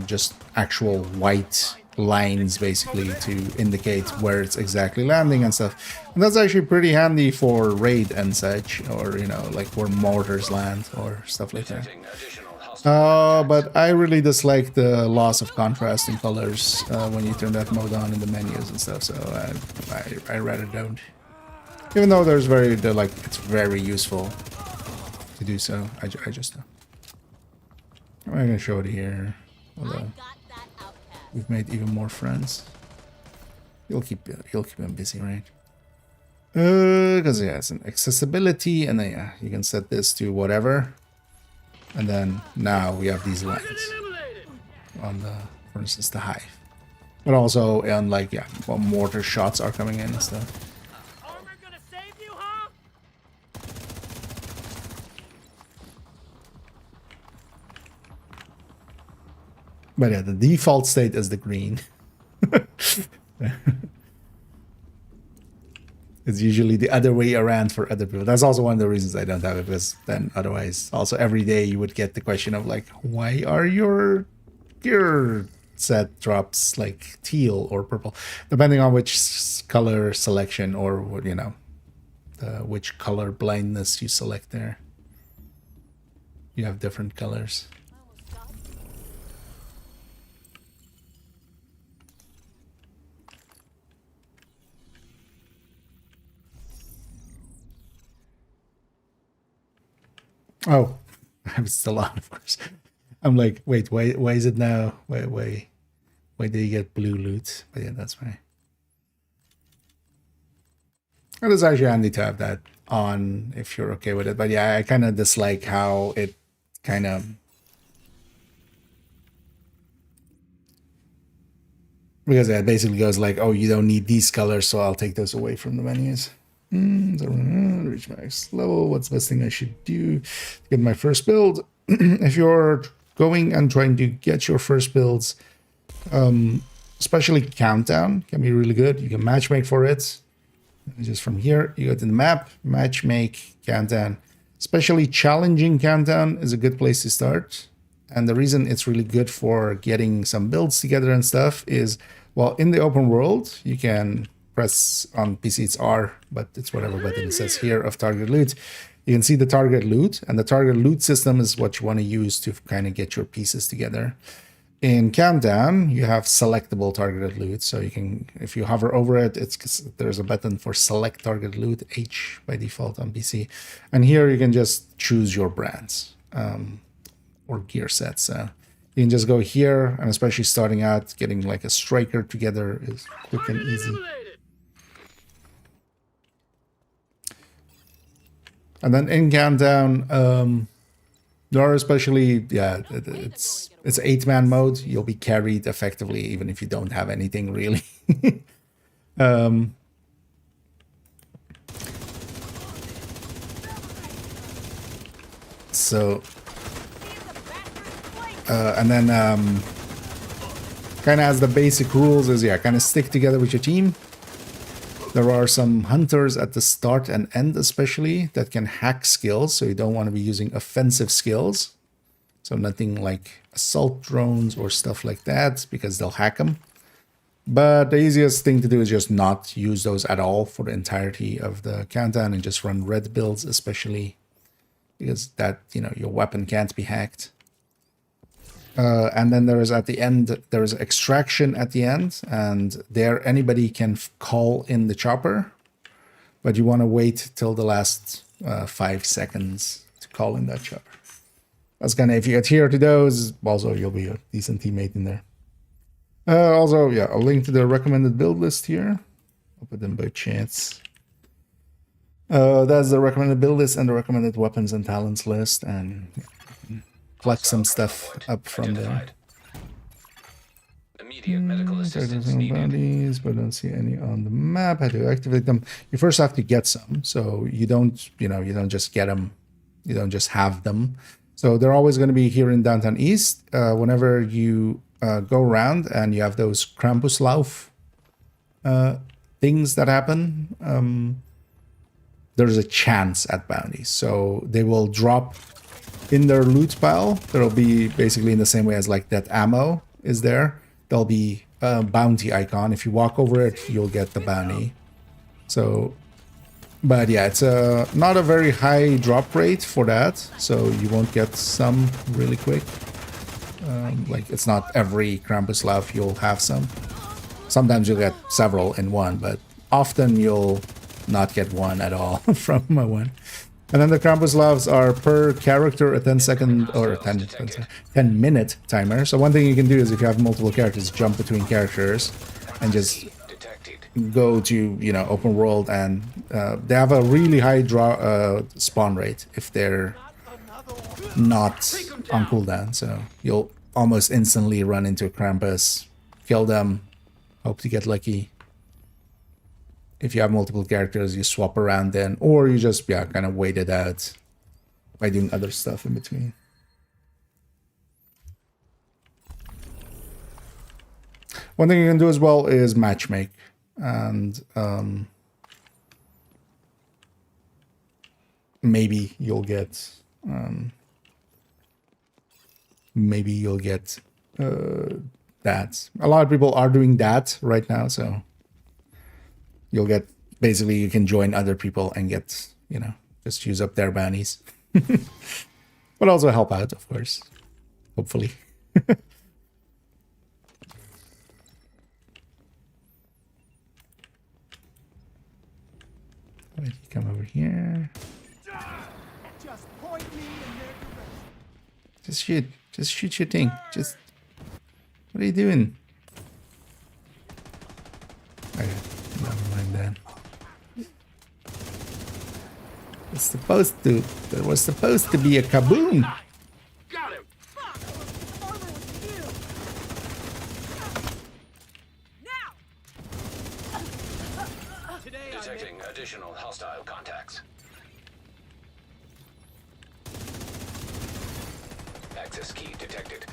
just actual white lines basically to indicate where it's exactly landing and stuff. And that's actually pretty handy for raid and such, or you know, like where mortars land or stuff like that. Detecting additional hostile But I really dislike the loss of contrast in colors when you turn that mode on in the menus and stuff. So I rather don't. Even though there's it's very useful to do so. I just don't. I'm not gonna show it here, although we've made even more friends. You'll keep him busy, right? Because yeah, it's an accessibility, and then yeah, you can set this to whatever, and then now we have these lines on the, for instance, the hive, but also on like yeah, well, mortar shots are coming in and stuff. Armor gonna save you, huh? But yeah, the default state is the green. It's usually the other way around for other people. That's also one of the reasons I don't have it, because then otherwise, also every day you would get the question of like, why are your gear set drops like teal or purple, depending on which color selection or what, you know, which color blindness you select there. You have different colors. Oh, I'm still on, of course. I'm like, wait, why is it now? Why did you get blue loot? But yeah, that's fine. It is actually handy to have that on if you're okay with it. But yeah, I kind of dislike how it kind of... Because yeah, it basically goes like, oh, you don't need these colors, so I'll take those away from the menus. Reach max level. What's the best thing I should do to get my first build? If you're going and trying to get your first builds, especially countdown can be really good. You can matchmake for it. Just from here, you go to the map, matchmake, countdown. Especially challenging countdown is a good place to start. And the reason it's really good for getting some builds together and stuff is, well, in the open world, you can press on PC, it's R, but it's whatever button it says here of target loot. You can see the target loot, and the target loot system is what you want to use to kind of get your pieces together. In Countdown, you have selectable targeted loot, so you can, if you hover over it, there's a button for select target loot, H by default on PC, and here you can just choose your brands or gear sets. So You can just go here, and especially starting out, getting like a striker together is quick and easy. And then in countdown, there are especially, yeah, it's 8-man mode. You'll be carried effectively, even if you don't have anything really. So, and then kind of as the basic rules is, yeah, kind of stick together with your team. There are some hunters at the start and end especially that can hack skills, so you don't want to be using offensive skills. So nothing like assault drones or stuff like that, because they'll hack them. But the easiest thing to do is just not use those at all for the entirety of the countdown and just run red builds especially, because that, you know, your weapon can't be hacked. And then there is at the end, there is extraction at the end, and there anybody can call in the chopper, but you want to wait till the last 5 seconds to call in that chopper. That's kind of, if you adhere to those, also you'll be a decent teammate in there. Also, yeah, I'll link to the recommended build list here. I'll put them by chance. That's the recommended build list and the recommended weapons and talents list, and collect some stuff up from there. Immediate medical assistance Some needed. bounties, but I don't see any on the map. How to activate them? You first have to get some, so you don't, you know, you don't just get them. You don't just have them. So they're always going to be here in Downtown East. Whenever you go around and you have those Krampuslauf things that happen, there's a chance at bounties. So they will drop in their loot pile. There'll be basically in the same way as like that ammo is there. There'll be a bounty icon. If you walk over it, you'll get the bounty. So, but yeah, it's not a very high drop rate for that. So you won't get some really quick. Like it's not every Krampuslauf you'll have some. Sometimes you'll get several in one, but often you'll not get one at all from one. And then the Krampuslavs are per character a 10-second or 10-minute timer. So one thing you can do is if you have multiple characters, jump between characters and just go to, you know, open world, and they have a really high spawn rate if they're not on cooldown. So you'll almost instantly run into a Krampus, kill them, hope to get lucky. If you have multiple characters, you swap around then, or you just, yeah, kind of wait it out by doing other stuff in between. One thing you can do as well is matchmake, and maybe you'll get that. A lot of people are doing that right now, so you'll get, basically you can join other people and get, you know, just use up their bounties. But also help out, of course. Hopefully. Wait, you come over here. Just point me in their direction. Just shoot. Just shoot your thing. Just... What are you doing? Okay, never mind then. It's supposed to... There was supposed to be a kaboom! Got him. Armor with you. Now. Today I Detecting additional hostile contacts. Access key detected.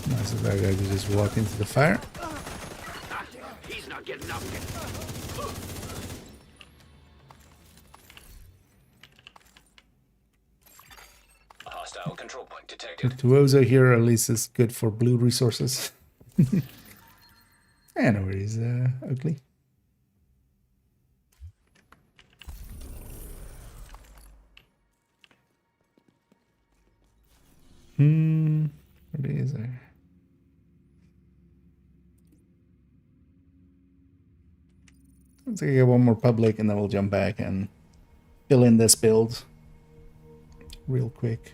Nice of that guy to just walk into the fire. He's not getting up. Hostile control point detected. Virtuoso here at least is good for blue resources. I know where he's ugly. What is there? Let's get one more public and then we'll jump back and fill in this build real quick.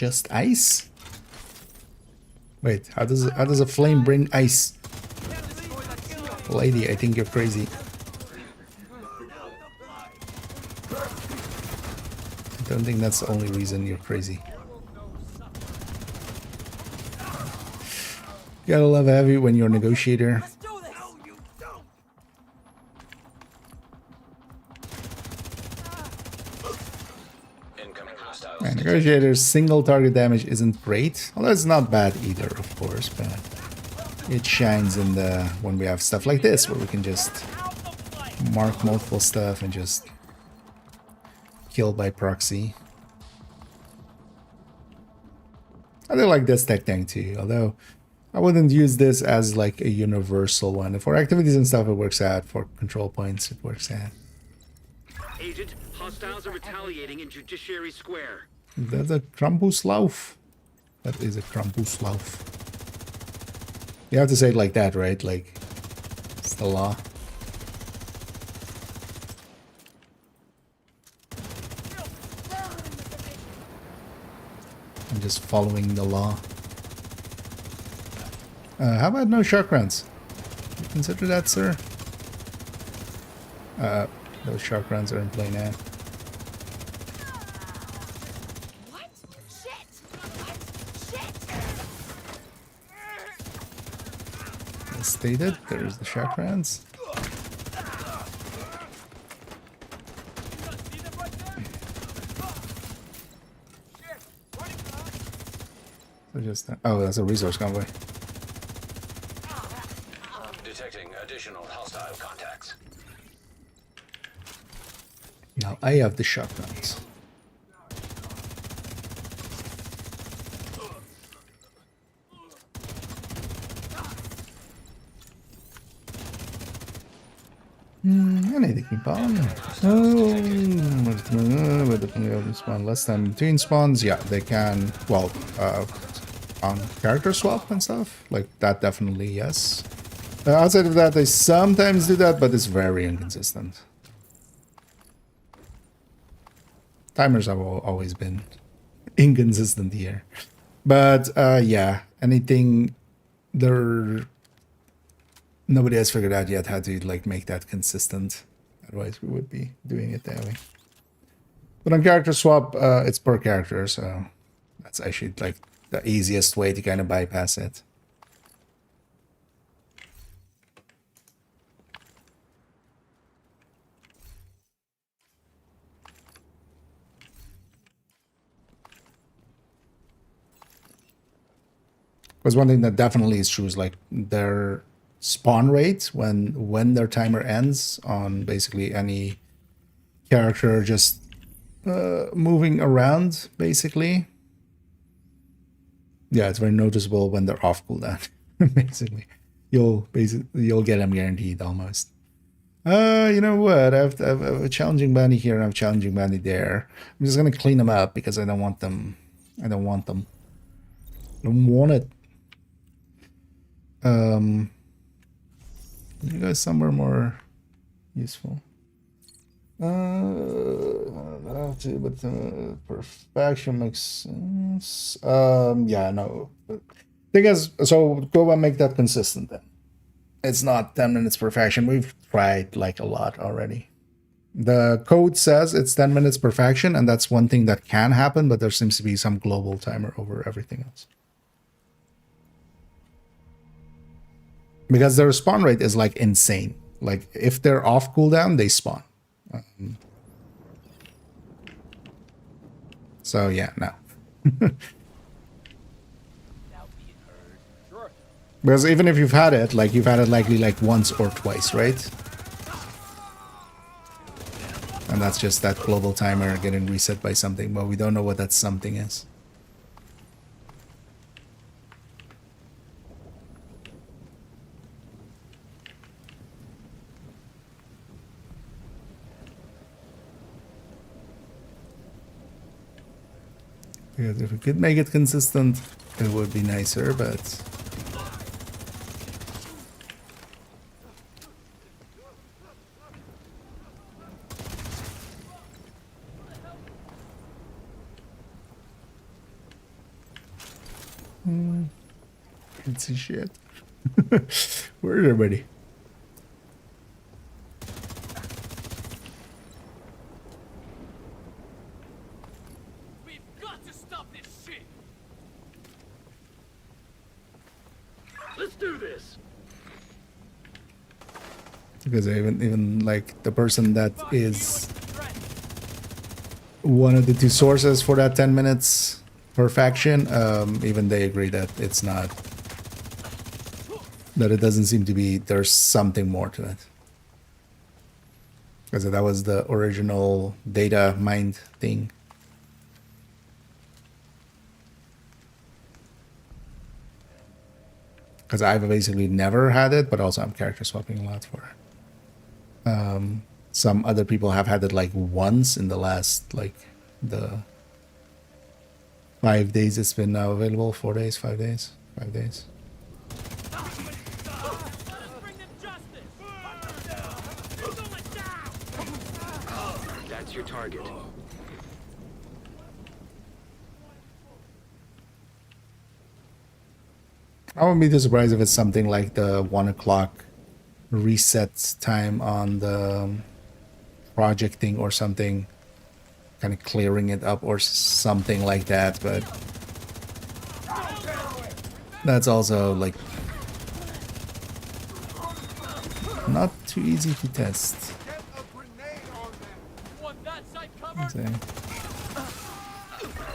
just ice? Wait, how does a flame bring ice? Lady, I think you're crazy. I don't think that's the only reason you're crazy. Gotta love heavy when you're a negotiator. Let's do this. No, you don't. Incoming hostiles. Yeah, negotiator's single target damage isn't great. Although it's not bad either, of course, but it shines in the when we have stuff like this where we can just mark multiple stuff and just kill by proxy. I do like this tech tank too, although I wouldn't use this as like a universal one. For activities and stuff it works out, for control points it works out. Agent, hostiles are retaliating in Judiciary Square. That's a Krampuslauf. That is a Krampuslauf. You have to say it like that, right? Like, it's the law. I'm just following the law. How about no shark rounds? You consider that, sir? Those shark rounds are in play now. What? Shit! What? Shit! As stated, there's the shark rounds. So just oh, that's a resource convoy. Detecting additional hostile contacts. Now I have the shotguns. I need to keep on. Spawn less than between spawns. Yeah, they can. Well, on character swap and stuff like that. Definitely yes. Outside of that, they sometimes do that, but it's very inconsistent. Timers have always been inconsistent here, but yeah, anything there. Nobody has figured out yet how to like make that consistent. Otherwise, we would be doing it that way. But on character swap, it's per character, so that's actually like the easiest way to kind of bypass it. Because one thing that definitely is true is like their spawn rate when their timer ends on basically any character just moving around, basically. Yeah, it's very noticeable when they're off cooldown. Basically, you'll get them guaranteed almost. You know what? I have a challenging bounty here and I have a challenging bounty there. I'm just gonna clean them up because I don't want them. I don't want them. I don't want it. You guys somewhere more useful. But perfection makes sense. Yeah, no. Thing is, so go and make that consistent then. It's not 10 minutes perfection. We've tried like a lot already. The code says it's 10 minutes perfection, and that's one thing that can happen, but there seems to be some global timer over everything else. Because their spawn rate is like insane. Like if they're off cooldown, they spawn. So yeah, no. Because even if you've had it, like you've had it likely like once or twice, right? And that's just that global timer getting reset by something, but we don't know what that something is. Because if we could make it consistent, it would be nicer, but... Can't see shit. Where is everybody? We've got to stop this shit. Let's do this. Because even like the person that is one of the two sources for that 10 minutes per faction, even they agree that it's not, that it doesn't seem to be, there's something more to it. Because that was the original data mined thing. Because I've basically never had it, but also I'm character swapping a lot for it. Some other people have had it like once in the last, like, the 5 days it's been now available. 4 days, 5 days, 5 days. Bring them justice. You're going down. That's your target. I wouldn't be too surprised if it's something like the 1 o'clock reset time on the project thing or something, kind of clearing it up or something like that, but that's also like not too easy to test. Want that side covered? So,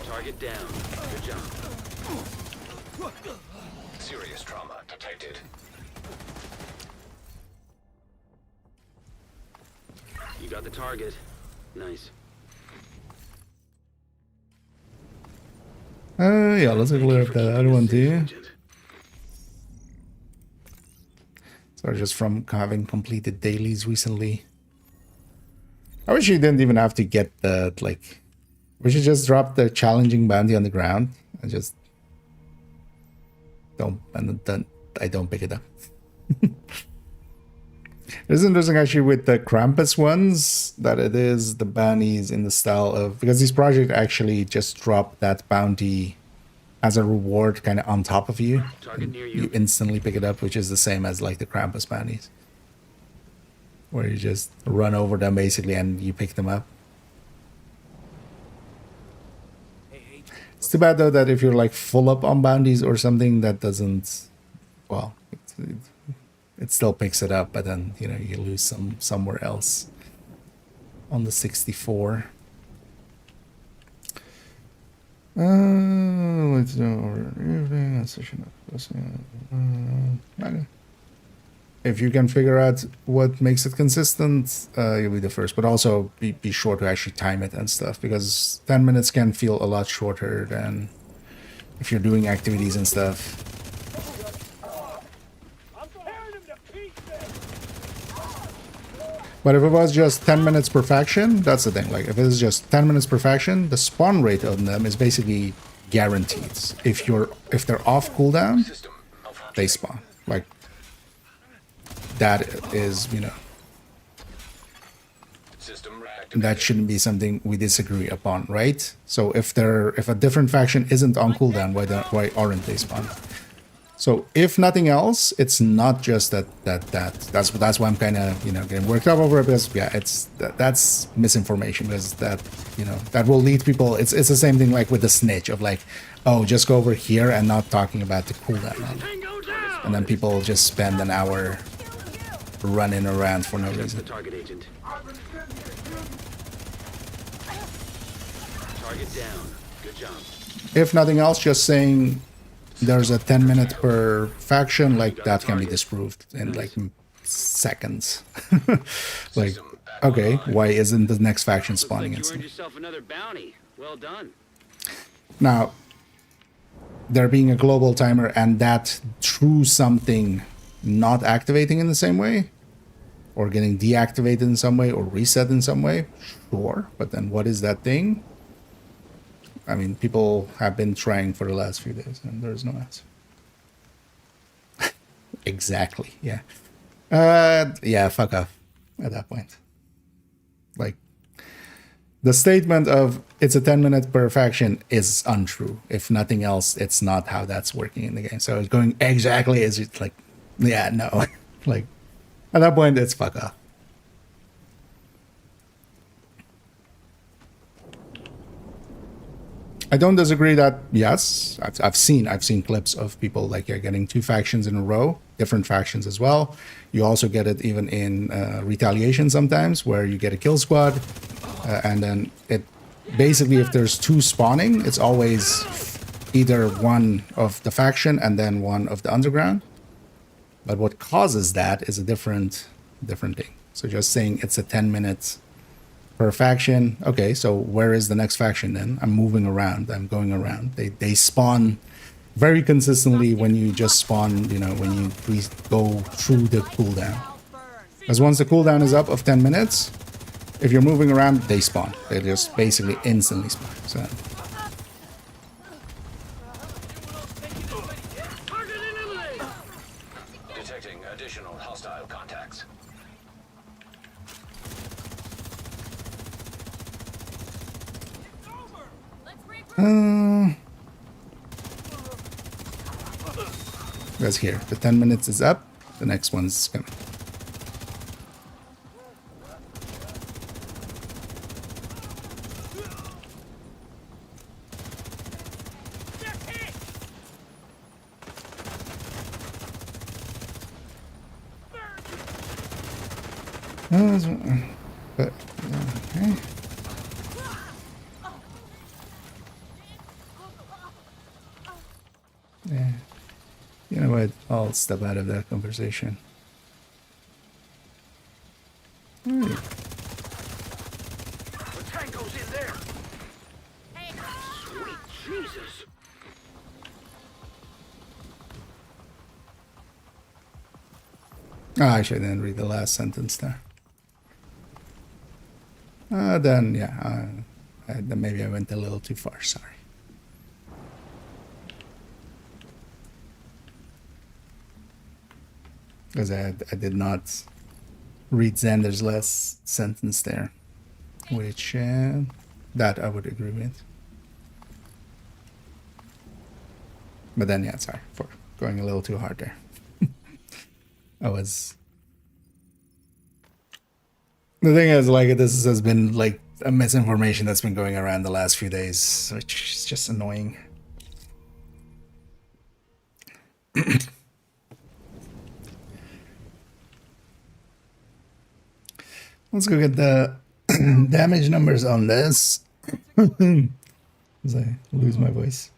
Target down. Good job. Serious trauma detected. You got the target. Nice. yeah, let's clear up that other one too. Agent. So just from having completed dailies recently. I wish you didn't even have to get the, like, we should just drop the challenging bounty on the ground and just I don't pick it up. It's interesting actually with the Krampus ones that it is the bounties in the style of, because this project actually just dropped that bounty as a reward kind of on top of you. Target near You you. instantly pick it up, which is the same as like the Krampus bounties, where you just run over them basically and you pick them up. It's too bad though that if you're like full up on bounties or something, that doesn't, well, it still picks it up, but then, you know, you lose somewhere else on the 64. Let's do evening session. If you can figure out what makes it consistent, you'll be the first. But also be sure to actually time it and stuff, because 10 minutes can feel a lot shorter than if you're doing activities and stuff. But if it was just 10 minutes per faction, that's the thing. Like, if it's just 10 minutes per faction, the spawn rate on them is basically guaranteed. If they're off cooldown, System malfunctioning. they spawn. Like, that is, you know, System reactivated. that shouldn't be something we disagree upon, right? So if a different faction isn't on cooldown, why aren't they spawned? So if nothing else, it's not just that's why I'm kind of, you know, getting worked up over it, because yeah, that's misinformation, because that, you know, that will lead people. It's the same thing like with the snitch of like, oh, just go over here and not talking about the cooldown, Tango down. and then people just spend an hour running around for no That's the reason. target agent. Target down. Good job. If nothing else, just saying there's a 10 minute per faction, like that can be disproved in like seconds. Like, okay, why isn't the next faction Looks spawning like you earned instantly? yourself another bounty. Well done. Now, there being a global timer and that through something not activating in the same way, or getting deactivated in some way, or reset in some way, sure, but then what is that thing? I mean, people have been trying for the last few days, and there's no answer. Exactly, yeah. Yeah, fuck off at that point. Like, The statement of it's a 10 minute per faction is untrue. If nothing else, it's not how that's working in the game. So it's going exactly as it's like, yeah, no. Like, at that point, it's fuck off. I don't disagree that, yes, I've seen clips of people like getting 2 factions in a row, different factions as well. You also get it even in retaliation sometimes, where you get a kill squad, and then it basically, if there's 2 spawning, it's always either one of the faction and then one of the underground. But what causes that is a different thing. So just saying it's a 10 minutes per faction. Okay, so where is the next faction then? I'm moving around. I'm going around. They spawn very consistently when you just spawn, you know, when you go through the cooldown. Because once the cooldown is up of 10 minutes, if you're moving around, they spawn. They just basically instantly spawn. So Detecting additional hostile contacts. that's here. The 10 minutes is up. The next one's coming. But, okay. Yeah. You know what? I'll step out of that conversation. The tango's in there. Sweet Jesus. I shouldn't read the last sentence there. Then, yeah. Then maybe I went a little too far. Sorry. Because I did not read Xander's last sentence there. Which, that I would agree with. But then, yeah, sorry for going a little too hard there. The thing is, like, this has been like a misinformation that's been going around the last few days, which is just annoying. Let's go get the damage numbers on this. As I lose my voice.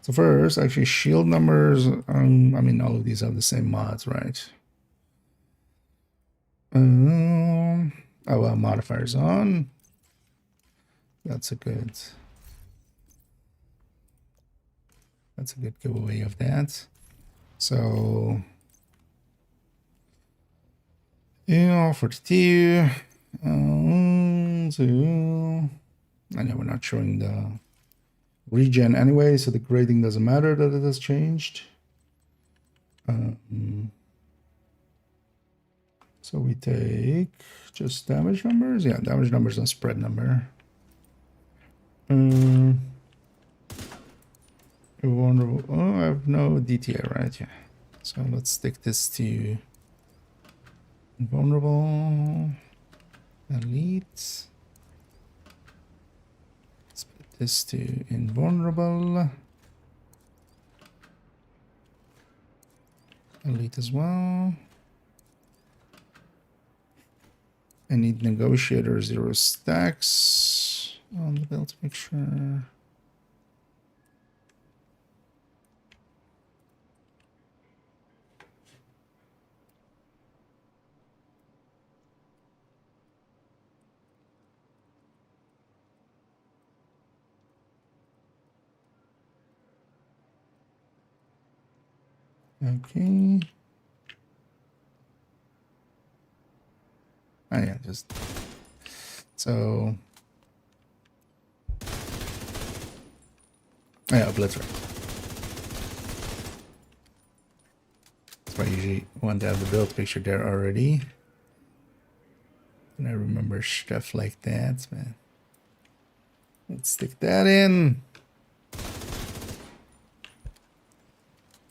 So first, actually, shield numbers. I mean, all of these have the same mods, right? Oh well, modifiers on. That's a good giveaway of that. So yeah, 42. So I know we're not showing the regen anyway, so the grading doesn't matter that it has changed. So we take just damage numbers. Yeah, damage numbers and spread number. Vulnerable. Oh, I have no DTA, right? Yeah. So let's stick this to vulnerable, elite. Let's put this to invulnerable, elite as well. I need negotiator 0 stacks on the build picture. Okay. Oh yeah, just so yeah, obliterate. That's why I usually want to have the build picture there already. And I remember stuff like that, man. Let's stick that in.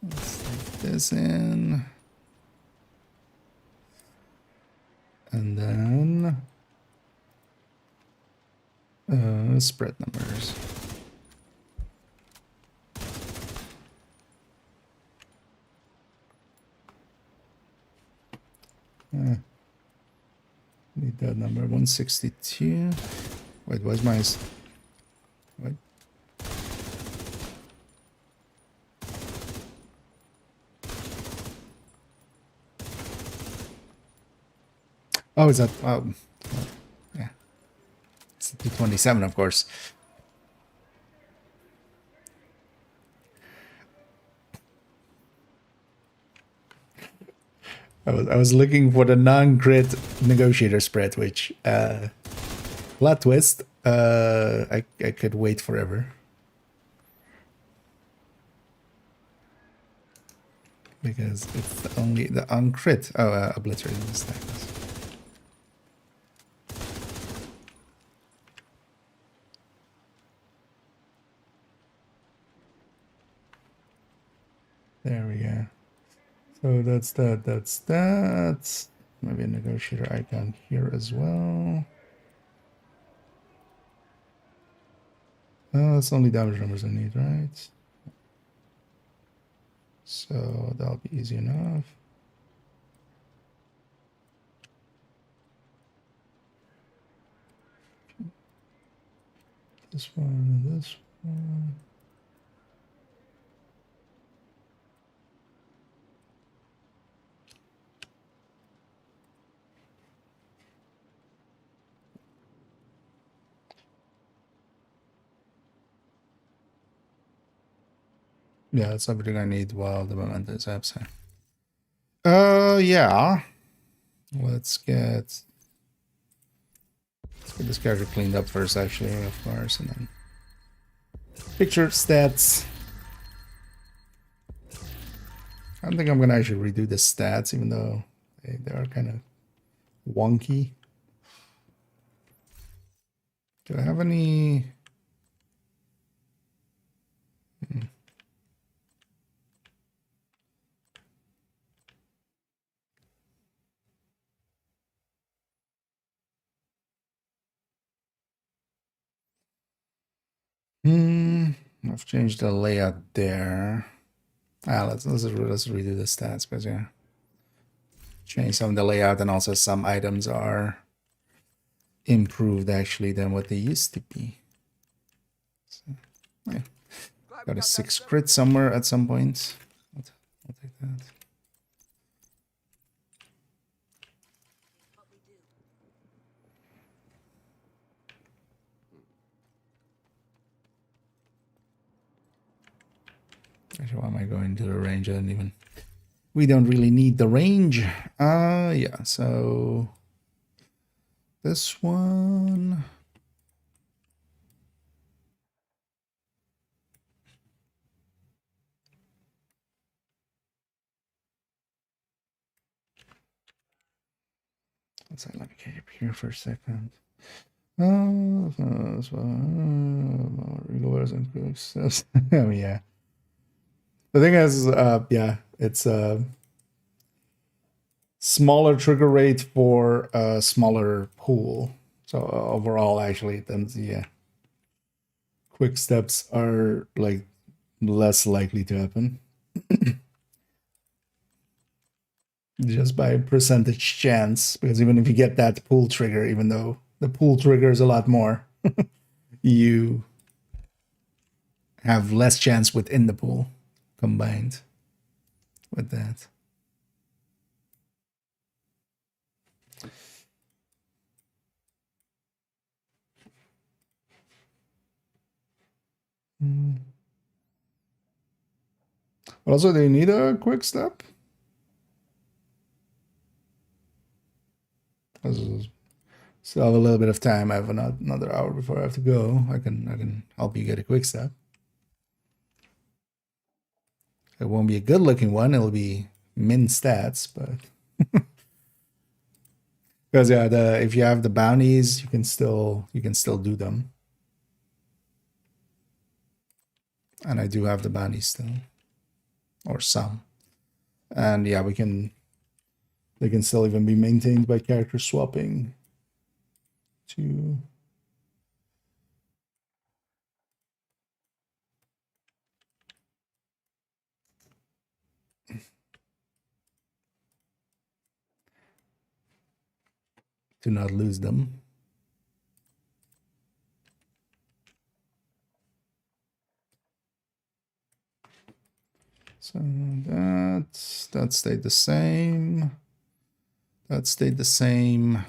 Let's stick this in. And then spread numbers. Need that number 162. Wait, where's my what? Oh, is that yeah. It's 227, of course. I was looking for the non-crit negotiator spread, which plot twist, I could wait forever. Because it's only the uncrit. Oh, obliterating the stackers. There we go. So that's that, that's that. Maybe a negotiator icon here as well. Oh, it's only damage numbers I need, right? So that'll be easy enough. This one and this one. Yeah, that's everything I need while the Memento is absent. Yeah. Let's get this character cleaned up first, actually, of course, and then picture stats. I don't think I'm gonna actually redo the stats, even though they are kind of wonky. Do I have any? I've changed the layout there. Let's redo the stats, because yeah, change some of the layout, and also some items are improved actually than what they used to be. So, yeah. Got a 6 crit somewhere at some point. I'll take that. Actually, why am I going to the range? I didn't even. We don't really need the range. Yeah. So this one. Let's let me get up here for a second. Oh yeah. The thing is, yeah, it's a smaller trigger rate for a smaller pool. So overall, actually, then yeah, quick steps are like less likely to happen. Just by percentage chance, because even if you get that pool trigger, even though the pool trigger is a lot more, you have less chance within the pool combined with that. Also, they need a quick step. Still have a little bit of time. I have another hour before I have to go. I can help you get a quick step. It won't be a good looking one. It'll be min stats, but Because yeah, if you have the bounties, you can still do them. And I do have the bounties still, or some. And yeah, they can still even be maintained by character swapping to not lose them. So that stayed the same. That stayed the same.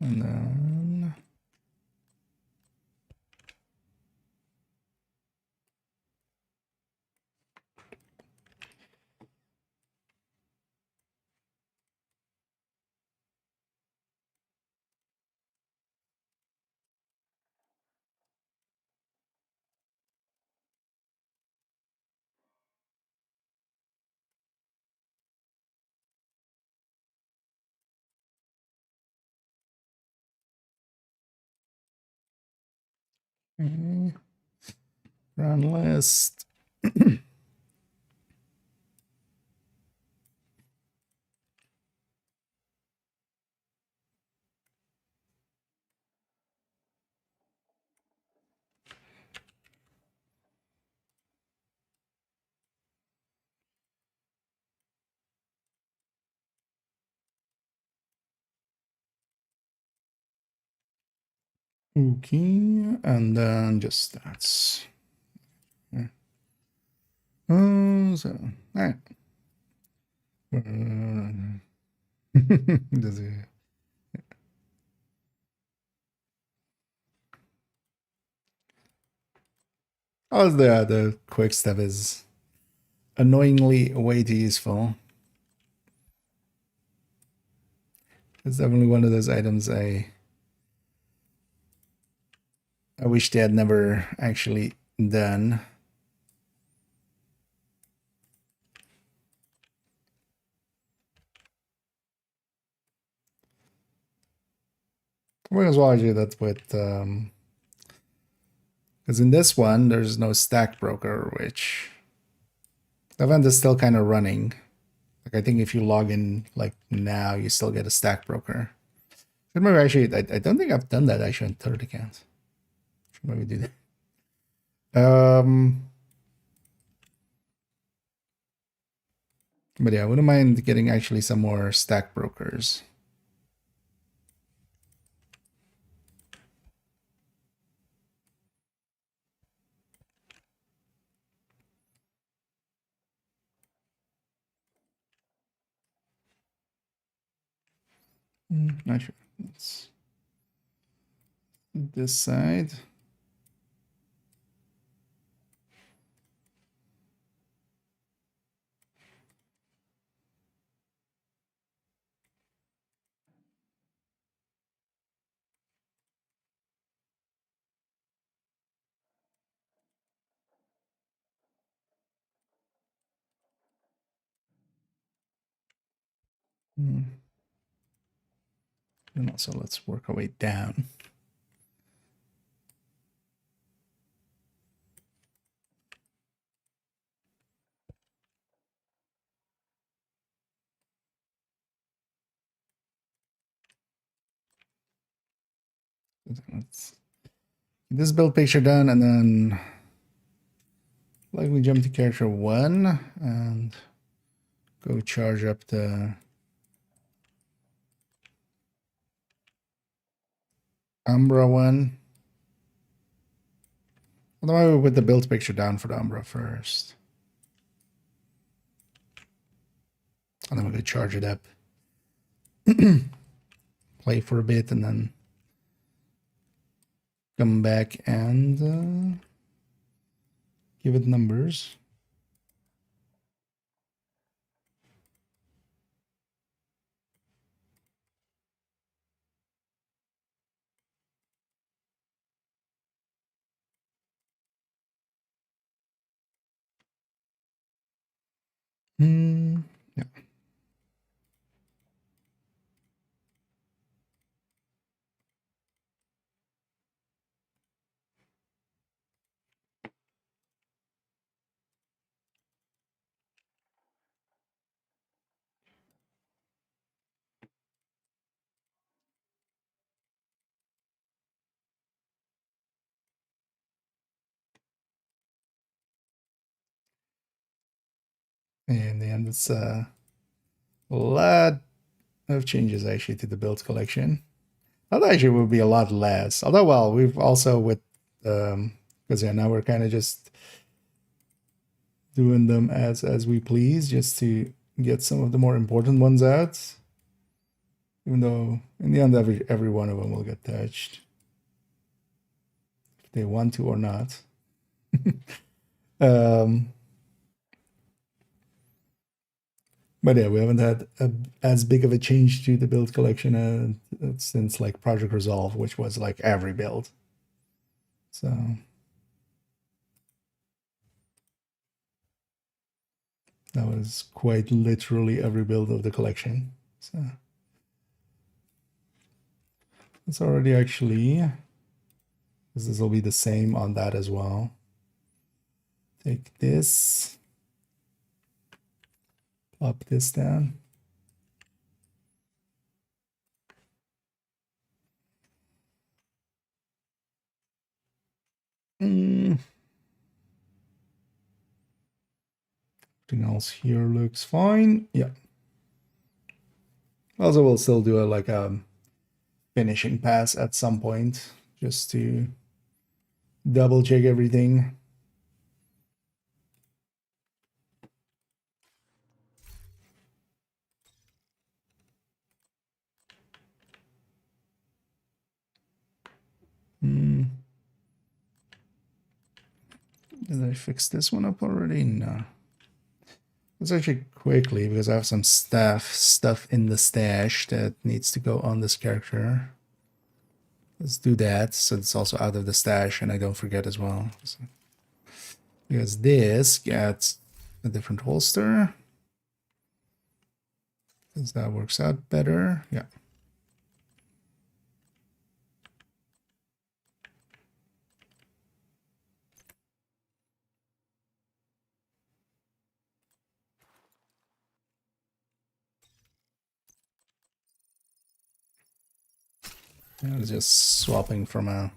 And then okay. Run list. Okay, and then just stats. So, all right. Does it? Oh, the quick step is annoyingly way too useful. It's definitely one of those items I wish they had never actually done. Might as well do that with because in this one there's no stack broker, which the event is still kind of running. Like I think if you log in like now, you still get a stack broker. Should maybe actually, I don't think I've done that actually on third account. Should maybe do that. But yeah, I wouldn't mind getting actually some more stack brokers. Not sure. Let's this side. And also let's work our way down. Let's get this build picture done and then likely jump to character 1 and go charge up the Umbra one. Although I will put the build picture down for the Umbra first. And then we're going to charge it up. Play for a bit and then come back and give it numbers. Yeah. In the end, it's a lot of changes actually to the build collection. Although actually will be a lot less. Although, well, we've also with because yeah, now we're kind of just doing them as we please, just to get some of the more important ones out. Even though in the end, every one of them will get touched if they want to or not. But yeah, we haven't had as big of a change to the build collection since like Project Resolve, which was like every build. So that was quite literally every build of the collection. So it's already actually, because this will be the same on that as well. Take this, plop this down. Everything else here looks fine. Yeah. Also, we'll still do like a finishing pass at some point, just to double check everything. Did I fix this one up already? No. Let's actually quickly, because I have some stuff in the stash that needs to go on this character. Let's do that, so it's also out of the stash and I don't forget as well. So, because this gets a different holster. Because that works out better. Yeah. I was just swapping from a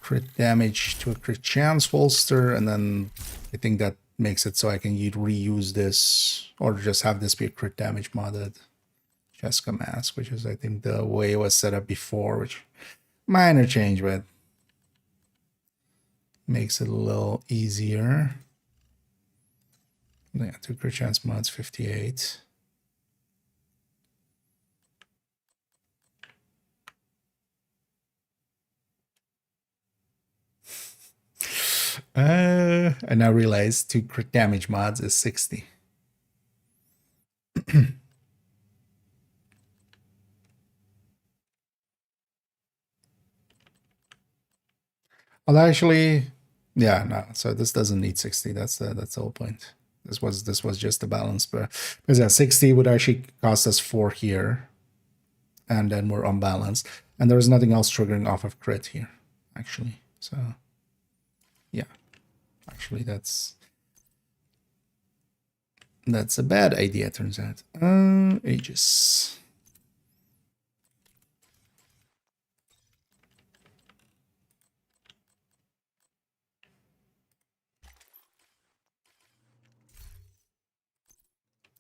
crit damage to a crit chance holster, and then I think that makes it so I can reuse this, or just have this be a crit damage modded Jessica mask, which is I think the way it was set up before, which minor change, but makes it a little easier. Yeah, 2 crit chance mods, 58. I now realize 2 crit damage mods is 60. Well, actually, yeah, no. So this doesn't need 60. That's the whole point. This was just the balance, but because yeah, 60 would actually cost us 4 here, and then we're unbalanced, and there is nothing else triggering off of crit here, actually. So yeah, actually that's a bad idea, turns out. Aegis.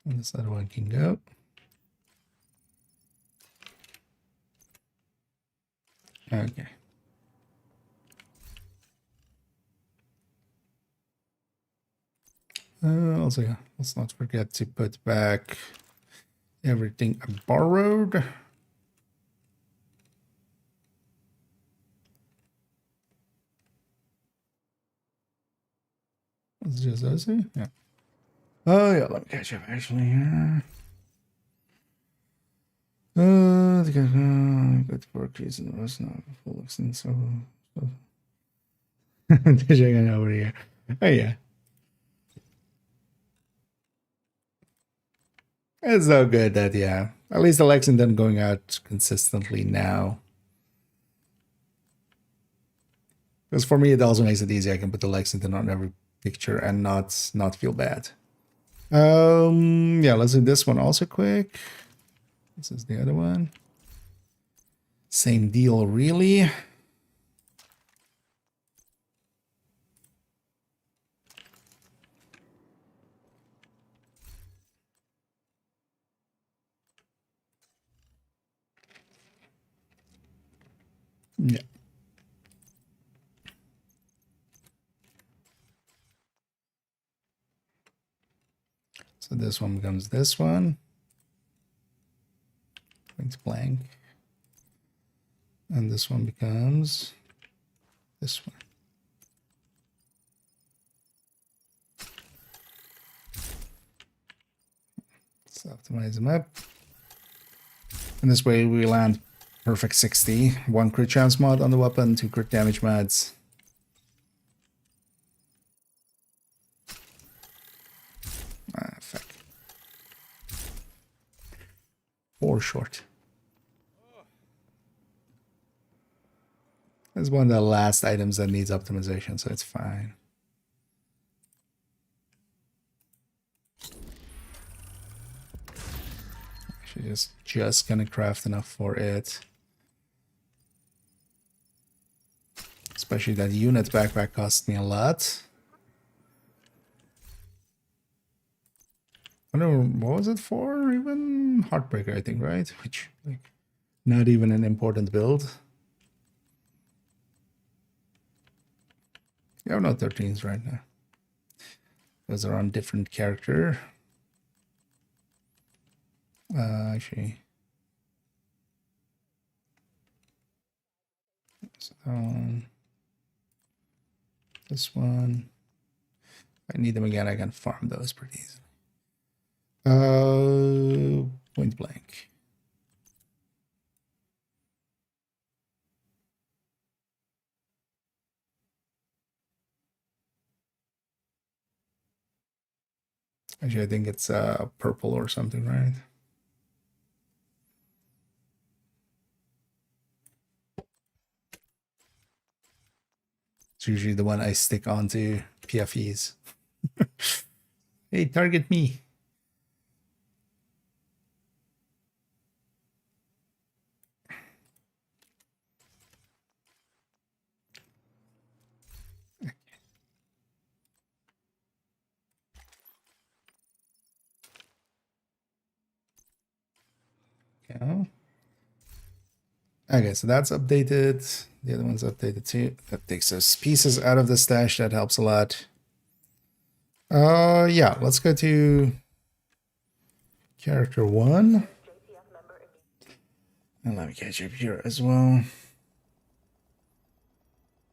And this other one can go. Okay. Also, yeah, let's not forget to put back everything I borrowed. It's just those, yeah. Oh yeah, let me catch up actually here. Good work using the rest not full extent, so checking over here. Oh yeah. It's so good that, yeah, at least the Lexington going out consistently now. Because for me, it also makes it easy. I can put the Lexington on every picture and not feel bad. Yeah, let's do this one also quick. This is the other one. Same deal, really. Yeah. So this one becomes this one. Point blank. And this one becomes this one. Let's optimize them up. And this way we land perfect 60. 1 crit chance mod on the weapon, 2 crit damage mods. Ah, fuck. 4 short. It's one of the last items that needs optimization, so it's fine. Actually, just gonna craft enough for it. Especially that unit backpack cost me a lot. I don't know, what was it for? Even Heartbreaker, I think, right? Which, like, not even an important build. You have no 13s right now. Those are on different character. Actually. So, this one. If I need them again, I can farm those pretty easily. Point blank. Actually, I think it's purple or something, right? It's usually the one I stick onto PFEs. Hey, target me. Yeah. Okay, so that's updated. The other one's updated too. That takes those pieces out of the stash. That helps a lot. Yeah, let's go to character 1. And let me catch up here as well.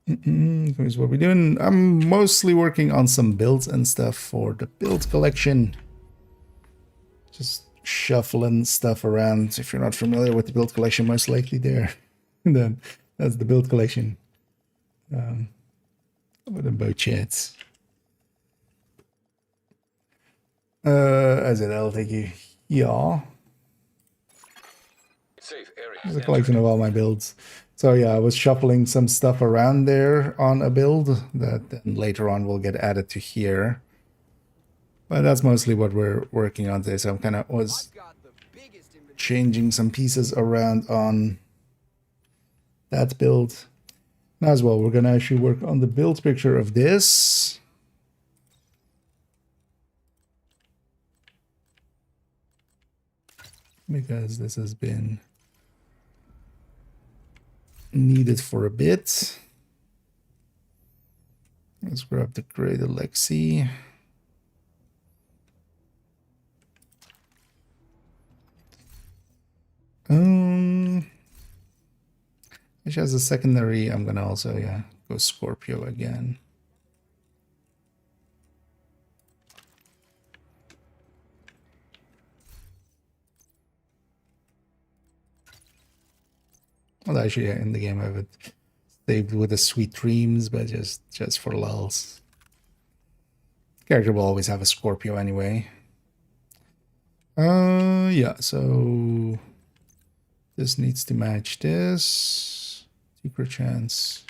Here's what we're doing. I'm mostly working on some builds and stuff for the build collection. Just shuffling stuff around. If you're not familiar with the build collection, most likely there. And then that's the build collection. With the bow chats. As it, I'll take you. Yeah. Safe area. There's a collection of all my builds. So yeah, I was shuffling some stuff around there on a build that then later on will get added to here. But that's mostly what we're working on today. So I'm kind of was changing some pieces around on that build. Now as well, we're going to actually work on the build picture of this. Because this has been needed for a bit. Let's grab the Great Alexi. Which has a secondary. I'm gonna also go Scorpio again. Well, actually, in the game I have it saved with the Sweet Dreams, but just for lulz. Character will always have a Scorpio anyway. Yeah, so this needs to match this. Secret chance.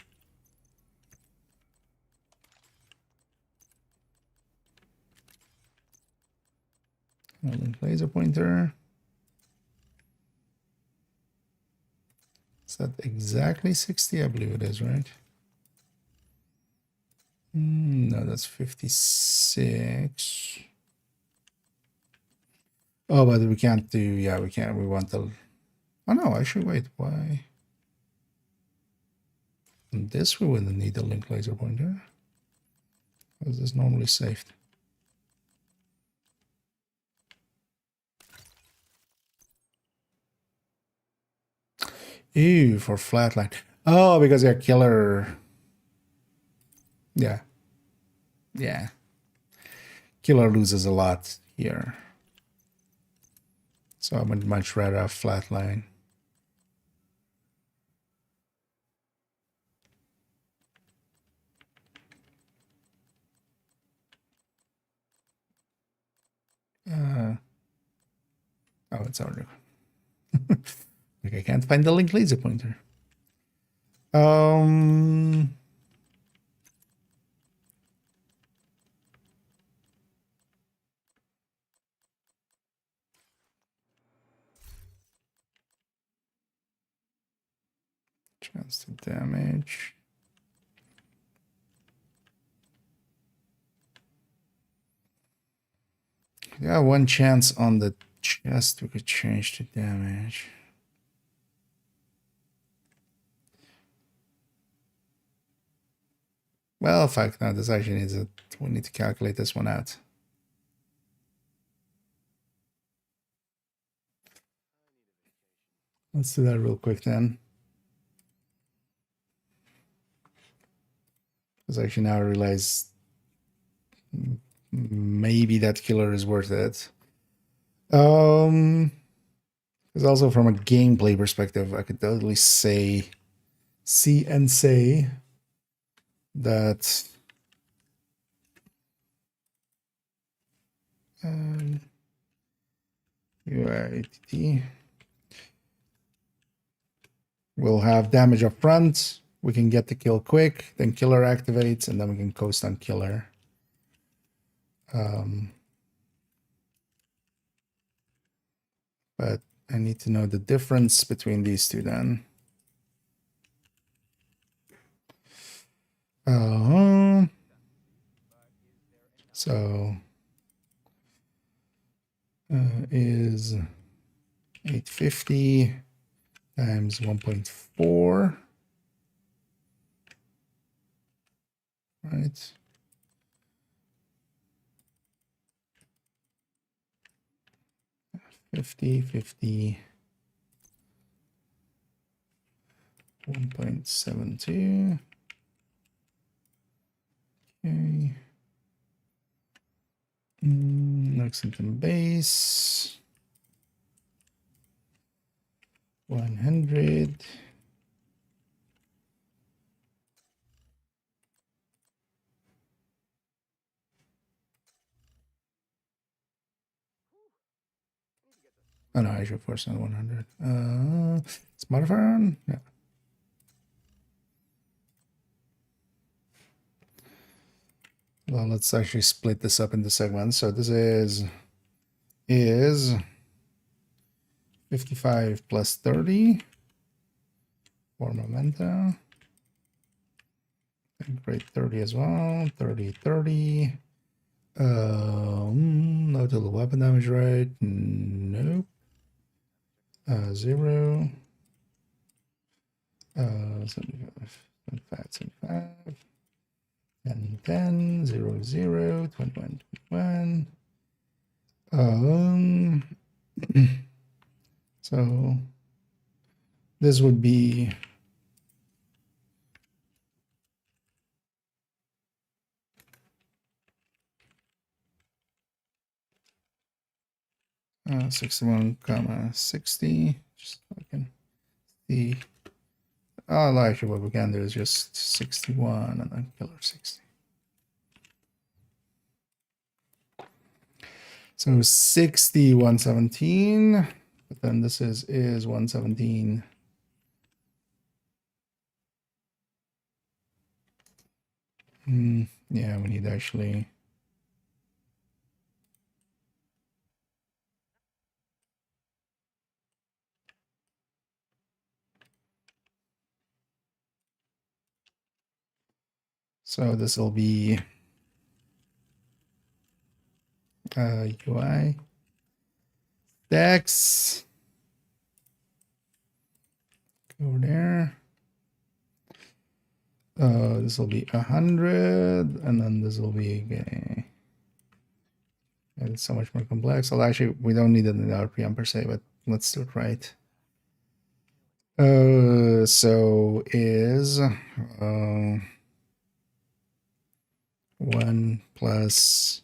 Laser pointer. Is that exactly 60? I believe it is, right? No, that's 56. Oh, but we can't do, yeah, we can't. We want the, oh no, actually, wait, why? And this we wouldn't need the link laser pointer. How is this normally saved? Ew, for flatline. Oh, because they're killer. Yeah. Yeah. Killer loses a lot here. So I would much rather have flatline. Oh, it's already. Like I can't find the link laser pointer. Chance to damage. Yeah, one chance on the chest we could change the damage. Well, fuck, no, this actually needs a, we need to calculate this one out. Let's do that real quick then. Because actually now I realize maybe that killer is worth it. Because also from a gameplay perspective, I could totally say that UITT will have damage up front. We can get the kill quick, then killer activates, and then we can coast on killer. But I need to know the difference between these two then. So is 850 times 1.4, right? $50, 1.72. Okay. Lexington base. 100. Oh no, I should force on 100. Is modifier on? Yeah. Well, let's actually split this up into segments. So this is 55 plus 30 for Memento. And grade 30 as well. 30, 30. No total weapon damage, right? Nope. 0. 75, 75. 10, 10, 0, 0, 21, 21. So this would be uh, 61, 60. Just so I can see. Oh, actually, what we can do is just 61 and then killer 60. So 60, 117, but then this is 117. Yeah, we need actually. So this will be UI Dex. Go there. This will be 100, and then this will be okay. It's so much more complex. Well, actually, we don't need it in the RPM per se, but let's do it right. So is 1 plus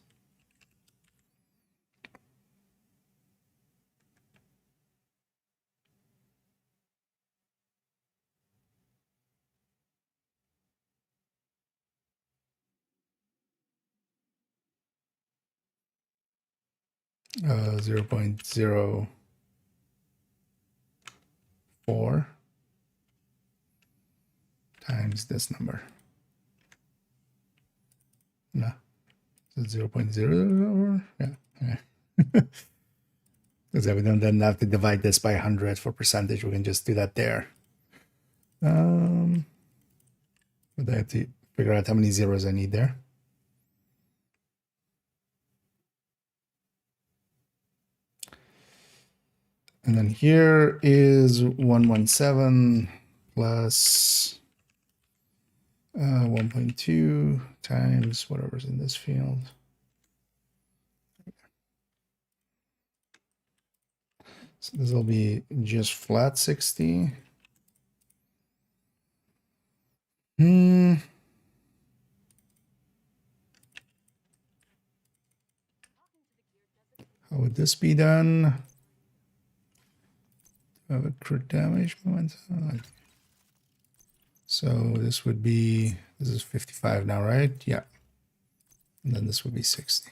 0.04 times this number. No, it's 0.0. Yeah. Because we don't then have to divide this by 100 for percentage. We can just do that there. But I have to figure out how many zeros I need there. And then here is 117 plus 1.2 times whatever's in this field. So this will be just flat 60. How would this be done? Have a crit damage moment. So this would be, this is 55 now, right? Yeah. And then this would be 60.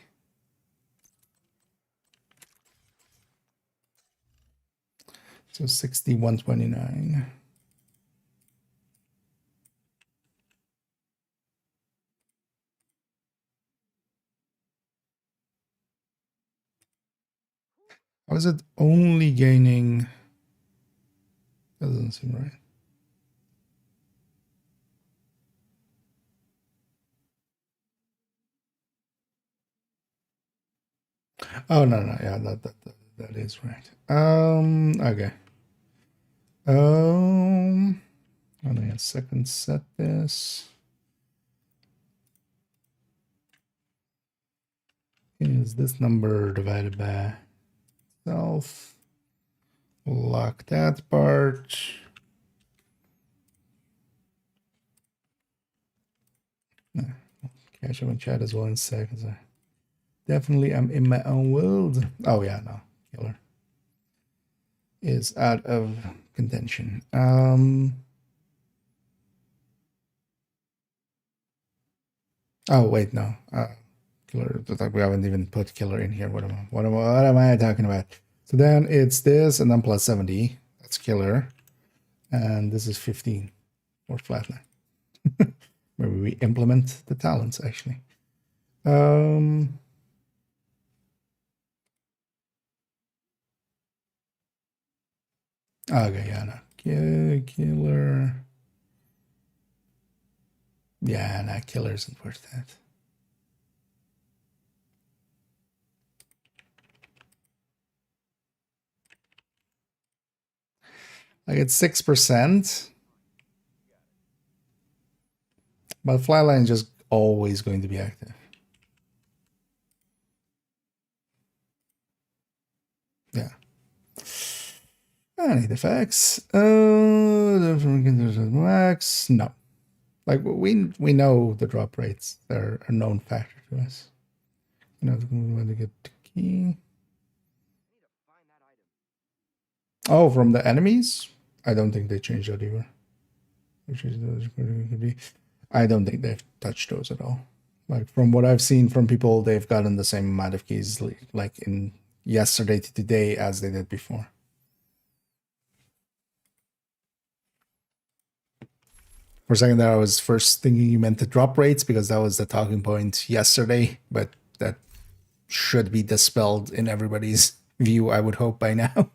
So 60, 129. How is it only gaining? That doesn't seem right. Oh no, yeah, that is right. Okay. Only a second set this. Is this number divided by itself? Lock that part. Catch up in chat as well in seconds. Definitely, I'm in my own world. Oh yeah, no, killer is out of contention. Oh wait, no. Killer. We haven't even put killer in here. What am I talking about? So then it's this, and then plus 70. That's killer, and this is 15 or flatline. Maybe we implement the talents actually. Okay, yeah, no. Killer. Yeah, no, killer isn't worth that. Like it's 6%. But flatline is just always going to be active. Yeah. I need effects. Max. No. Like we know the drop rates. They're a known factor to us. You know, when to get the key. Oh, from the enemies? I don't think they changed that either. Which is I don't think they've touched those at all. Like from what I've seen from people, they've gotten the same amount of keys like in yesterday to today as they did before. For a second there, I was first thinking you meant the drop rates because that was the talking point yesterday, but that should be dispelled in everybody's view, I would hope by now,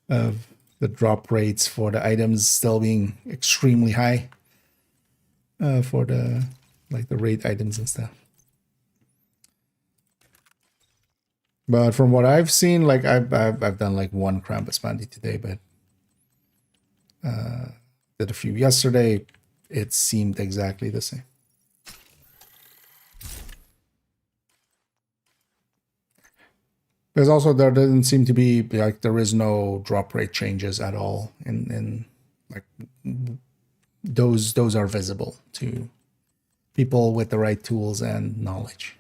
of the drop rates for the items still being extremely high for the like the raid items and stuff. But from what I've seen, like I've done like one Krampus bounty today, but did a few yesterday. It seemed exactly the same. There's also, there doesn't seem to be like, there is no drop rate changes at all in like those are visible to people with the right tools and knowledge.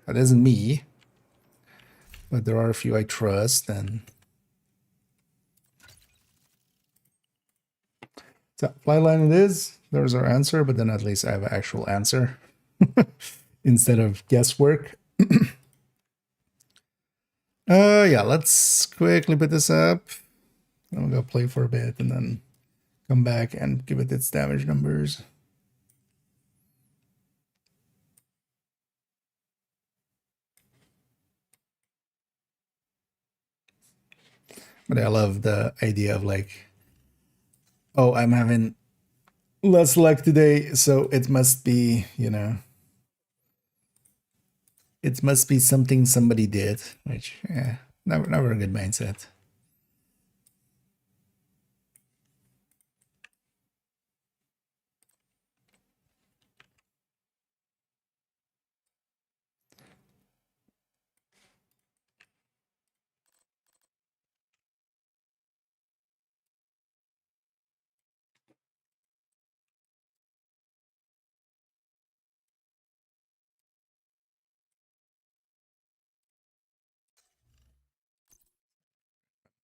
That isn't me, but there are a few I trust. And so flyline it is. There's our answer, but then at least I have an actual answer instead of guesswork. Yeah, let's quickly put this up. I'm gonna play for a bit and then come back and give it its damage numbers. But I love the idea of like, oh, I'm having less luck today, so it must be, you know, it must be something somebody did, which, yeah, never a good mindset.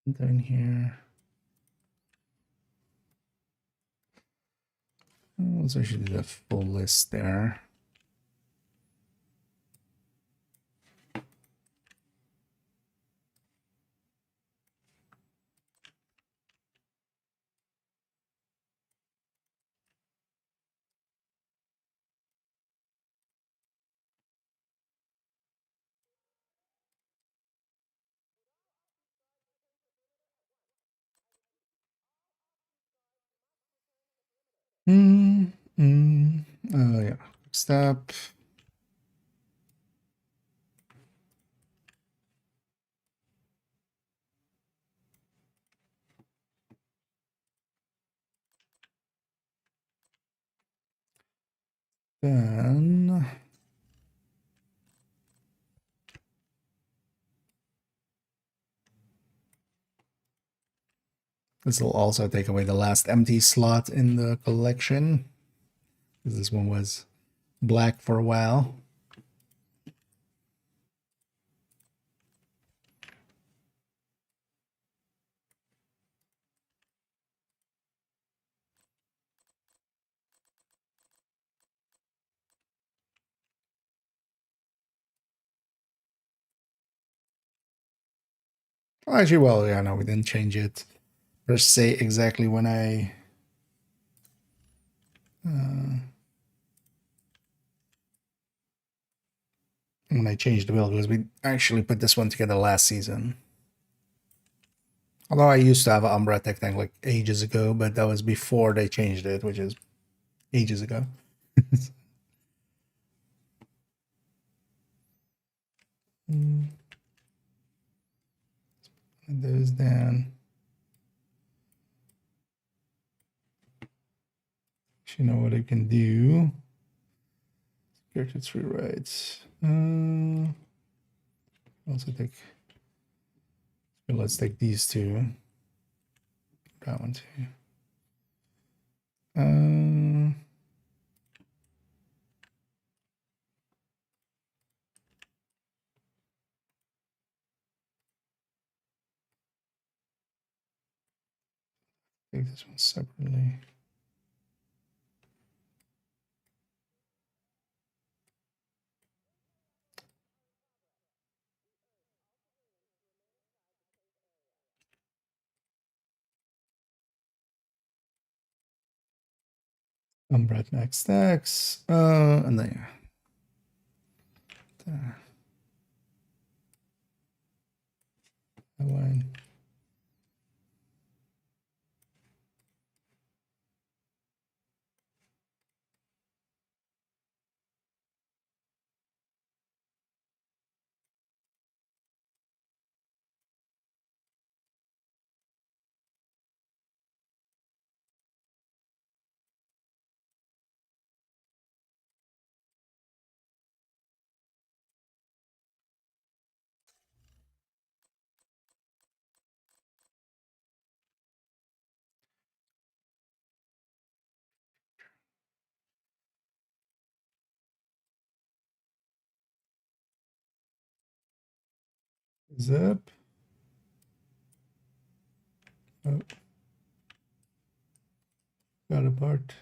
Down here. Oh, so I should do the full list there. Yeah. Stop. Then this will also take away the last empty slot in the collection. This one was black for a while. Actually, well, yeah, no, we didn't change it per se exactly when I changed the build, because we actually put this one together last season. Although I used to have an Umbra Tech tank like ages ago, but that was before they changed it, which is ages ago. Those down. You know what I can do. Character 3 rights. Also take. Let's take these two. That one too. Take this one separately. Umbrat max stacks. And then that one. Zip. Oh. Got a part.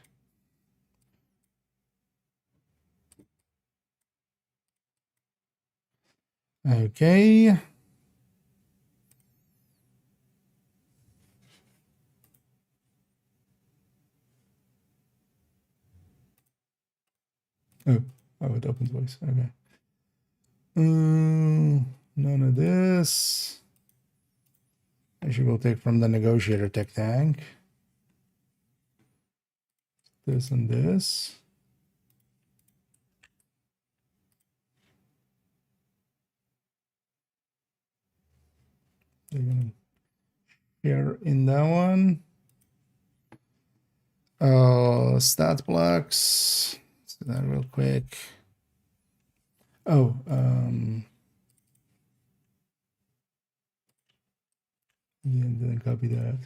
Okay. Oh, it opens voice. Okay. None of this. Actually, we'll take from the negotiator tech tank. This and this. They're gonna share in that one. Stat blocks. Let's do that real quick. Oh, yeah, didn't copy that.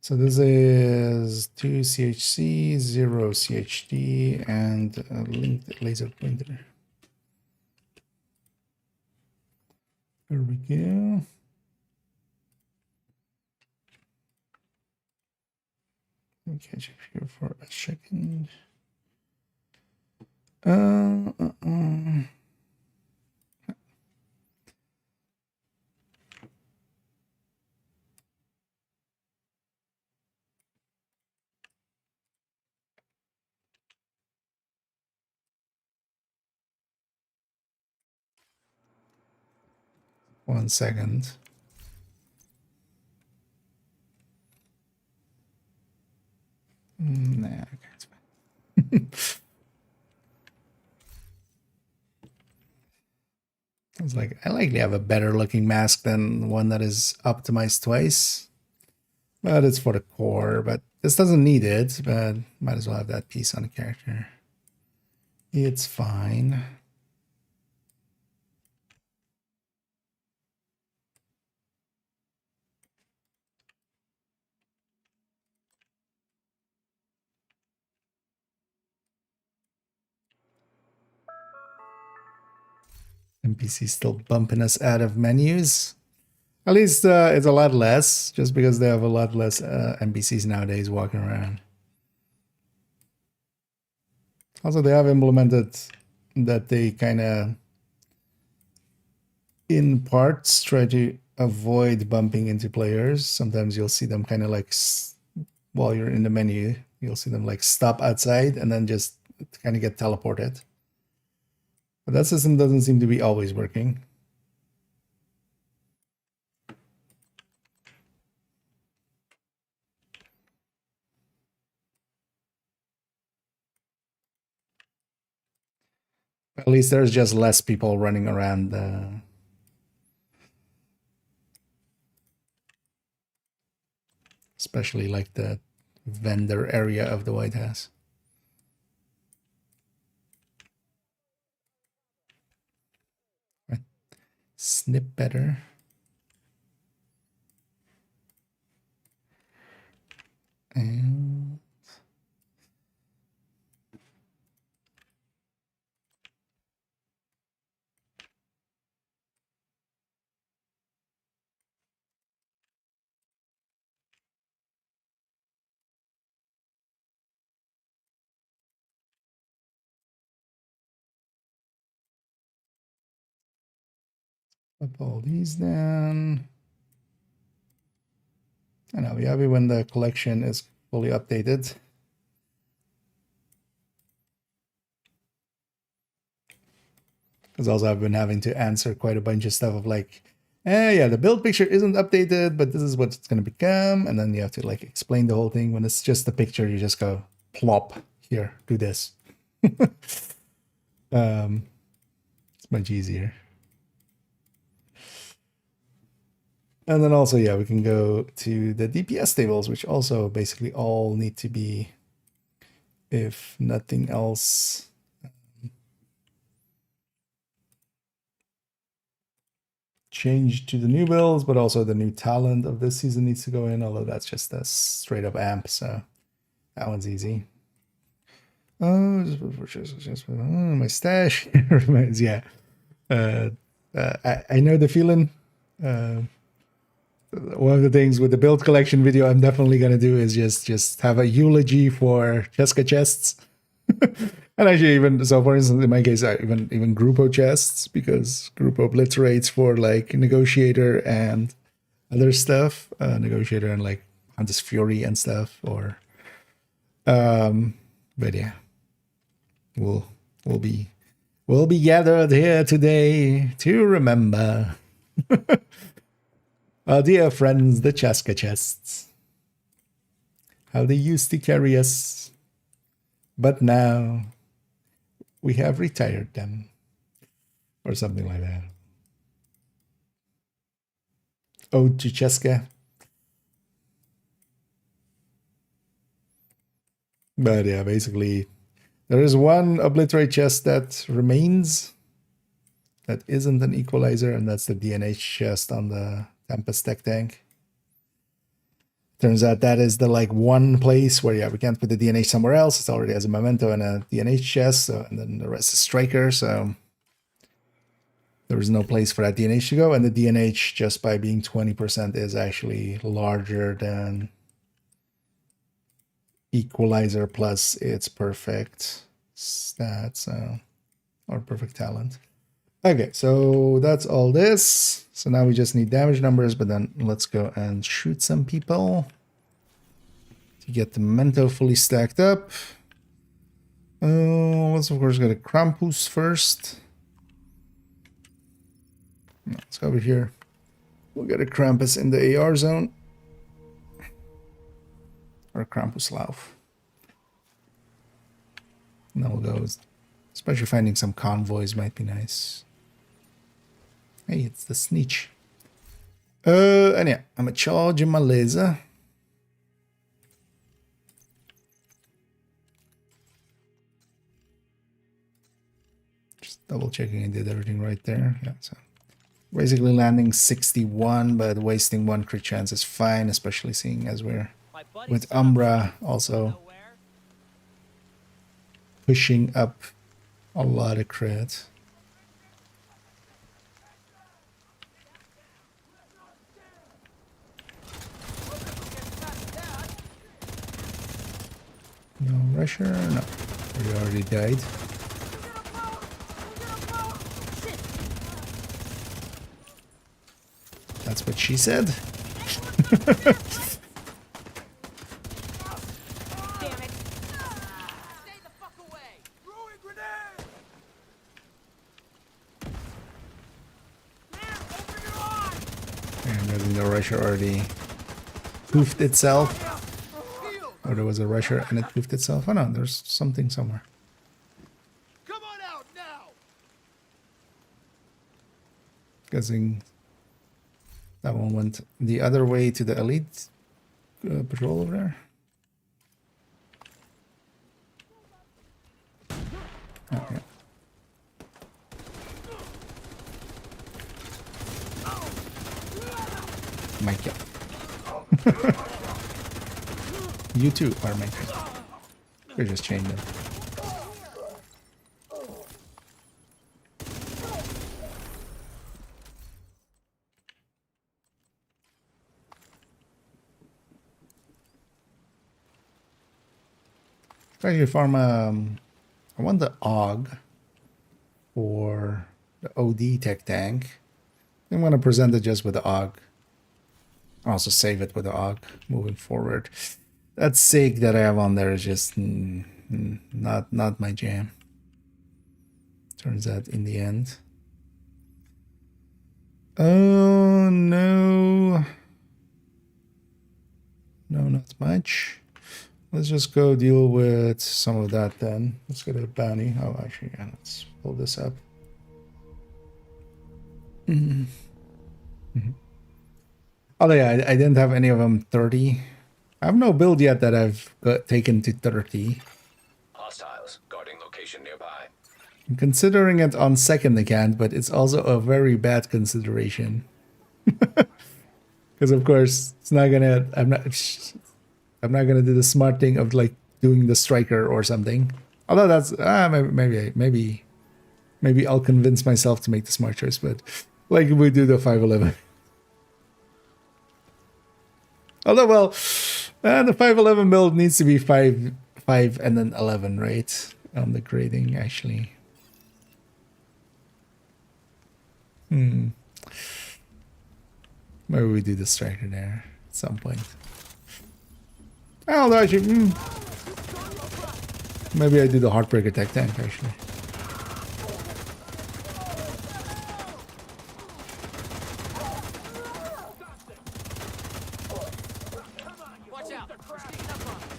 So this is 2 CHC, 0 CHD, and a linked laser pointer. There we go. Let me catch up here for a second. 1 second. Nah, okay, it's fine. It's like, I likely have a better looking mask than one that is optimized twice. But it's for the core, but this doesn't need it, but might as well have that piece on the character. It's fine. NPC still bumping us out of menus. At least it's a lot less, just because they have a lot less NPCs nowadays walking around. Also, they have implemented that they kind of, in parts, try to avoid bumping into players. Sometimes you'll see them kind of like, while you're in the menu, you'll see them like stop outside and then just kind of get teleported. But that system doesn't seem to be always working. At least there's just less people running around. Especially like the vendor area of the White House. Right. Snip better. And put all these down. And I'll be happy when the collection is fully updated. Because also I've been having to answer quite a bunch of stuff of like, yeah, the build picture isn't updated, but this is what it's going to become. And then you have to like explain the whole thing. When it's just the picture, you just go plop, here, do this. It's much easier. And then also, yeah, we can go to the DPS tables, which also basically all need to be, if nothing else, changed to the new builds, but also the new talent of this season needs to go in, although that's just a straight up amp, so that one's easy. Oh, my stash reminds, yeah. I know the feeling. One of the things with the build collection video I'm definitely gonna do is just have a eulogy for Cheska chests. And actually, even so, for instance, in my case, even Grupo chests, because Grupo obliterates for like Negotiator and other stuff, Negotiator and like Hunter's Fury and stuff, or but yeah, we'll be gathered here today to remember our dear friends, the Cheska chests, how they used to carry us, but now we have retired them, or something like that. Ode to Cheska. But yeah, basically, there is one obliterate chest that remains that isn't an equalizer, and that's the DNH chest on the Tempest Tech Tank. Turns out that is the like one place where, yeah, we can't put the DNH somewhere else. It's already has a Memento and a DNH chest, so, and then the rest is Striker, so there is no place for that DNH to go. And the DNH, just by being 20%, is actually larger than Equalizer plus its perfect stats, or perfect talent. Okay, so that's all this. So now we just need damage numbers, but then let's go and shoot some people to get the Memento fully stacked up. Let's of course go to Krampus first. Let's go over here. We'll get a Krampus in the AR zone. Or Krampuslauf. And then we'll go, especially finding some convoys might be nice. Hey, it's the Sneech. And yeah, I'm a charge in my laser. Just double checking I did everything right there. Yeah, so basically landing 61, but wasting 1 crit chance is fine, especially seeing as we're with Umbra also pushing up a lot of crit. No rusher? No. We already died. That's what she said. And I think the rusher already poofed itself. Or there was a rusher and it poofed itself. Oh no, there's something somewhere. Come on out now. Guessing that one went the other way to the elite patrol over there. Oh, yeah. My kill. You too are my kill. We're just chained them. Actually, farm. I want the AUG for the OD tech tank. I'm gonna present it just with the AUG. I'll also save it with the AUG moving forward. That SIG that I have on there is just not my jam. Turns out in the end. Oh, no. No, not much. Let's just go deal with some of that then. Let's get a bounty. Oh, actually, yeah, let's pull this up. Oh, yeah, I didn't have any of them 30. I have no build yet that I've got taken to 30. Hostiles guarding location nearby. I'm considering it on second account, but it's also a very bad consideration. Because of course, it's not gonna. I'm not gonna do the smart thing of like doing the striker or something. Although that's maybe I'll convince myself to make the smart choice. But like we do the 511. Although well, the 511 build needs to be 5, and then 11, right? On the grading actually. Maybe we do the striker there at some point. Although actually, maybe I do the heartbreaker tech tank actually. Watch out. We're sneaking up on them.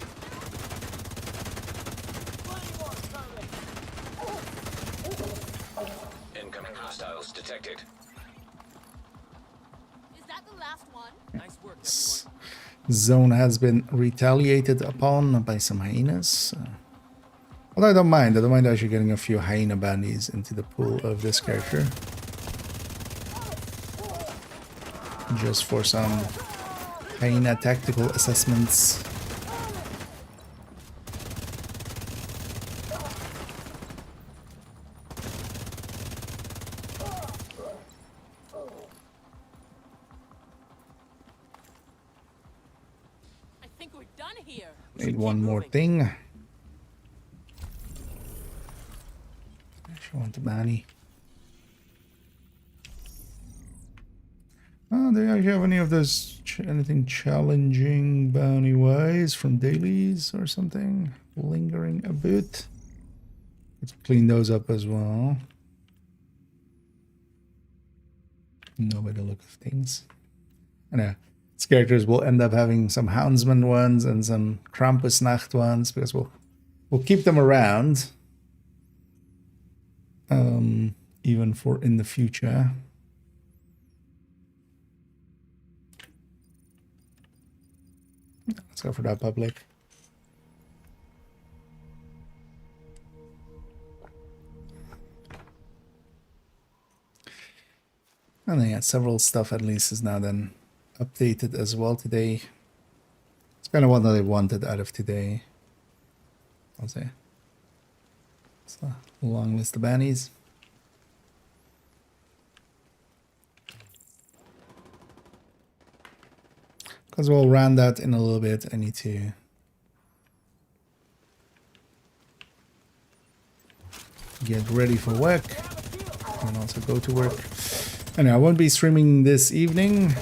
Incoming hostiles detected. Is that the last one? Nice work, everyone. Zone has been retaliated upon by some hyenas. Although I don't mind actually getting a few hyena bounties into the pool of this character. Just for some hyena tactical assessments. I think we're done here. Need one more thing. Actually want the bounty. Oh, do you actually have any of those anything challenging bounty wise from dailies or something lingering a bit? Let's clean those up as well. No, by the look of things. I know these characters will end up having some Houndsman ones and some Krampusnacht ones because we'll keep them around, even for in the future. Let's go for that public. And then yeah, several stuff at least is now then updated as well today. It's kind of what I wanted out of today. I'll say. It's a long list of bannies. Because we'll run that in a little bit. I need to get ready for work and also go to work. Anyway, I won't be streaming this evening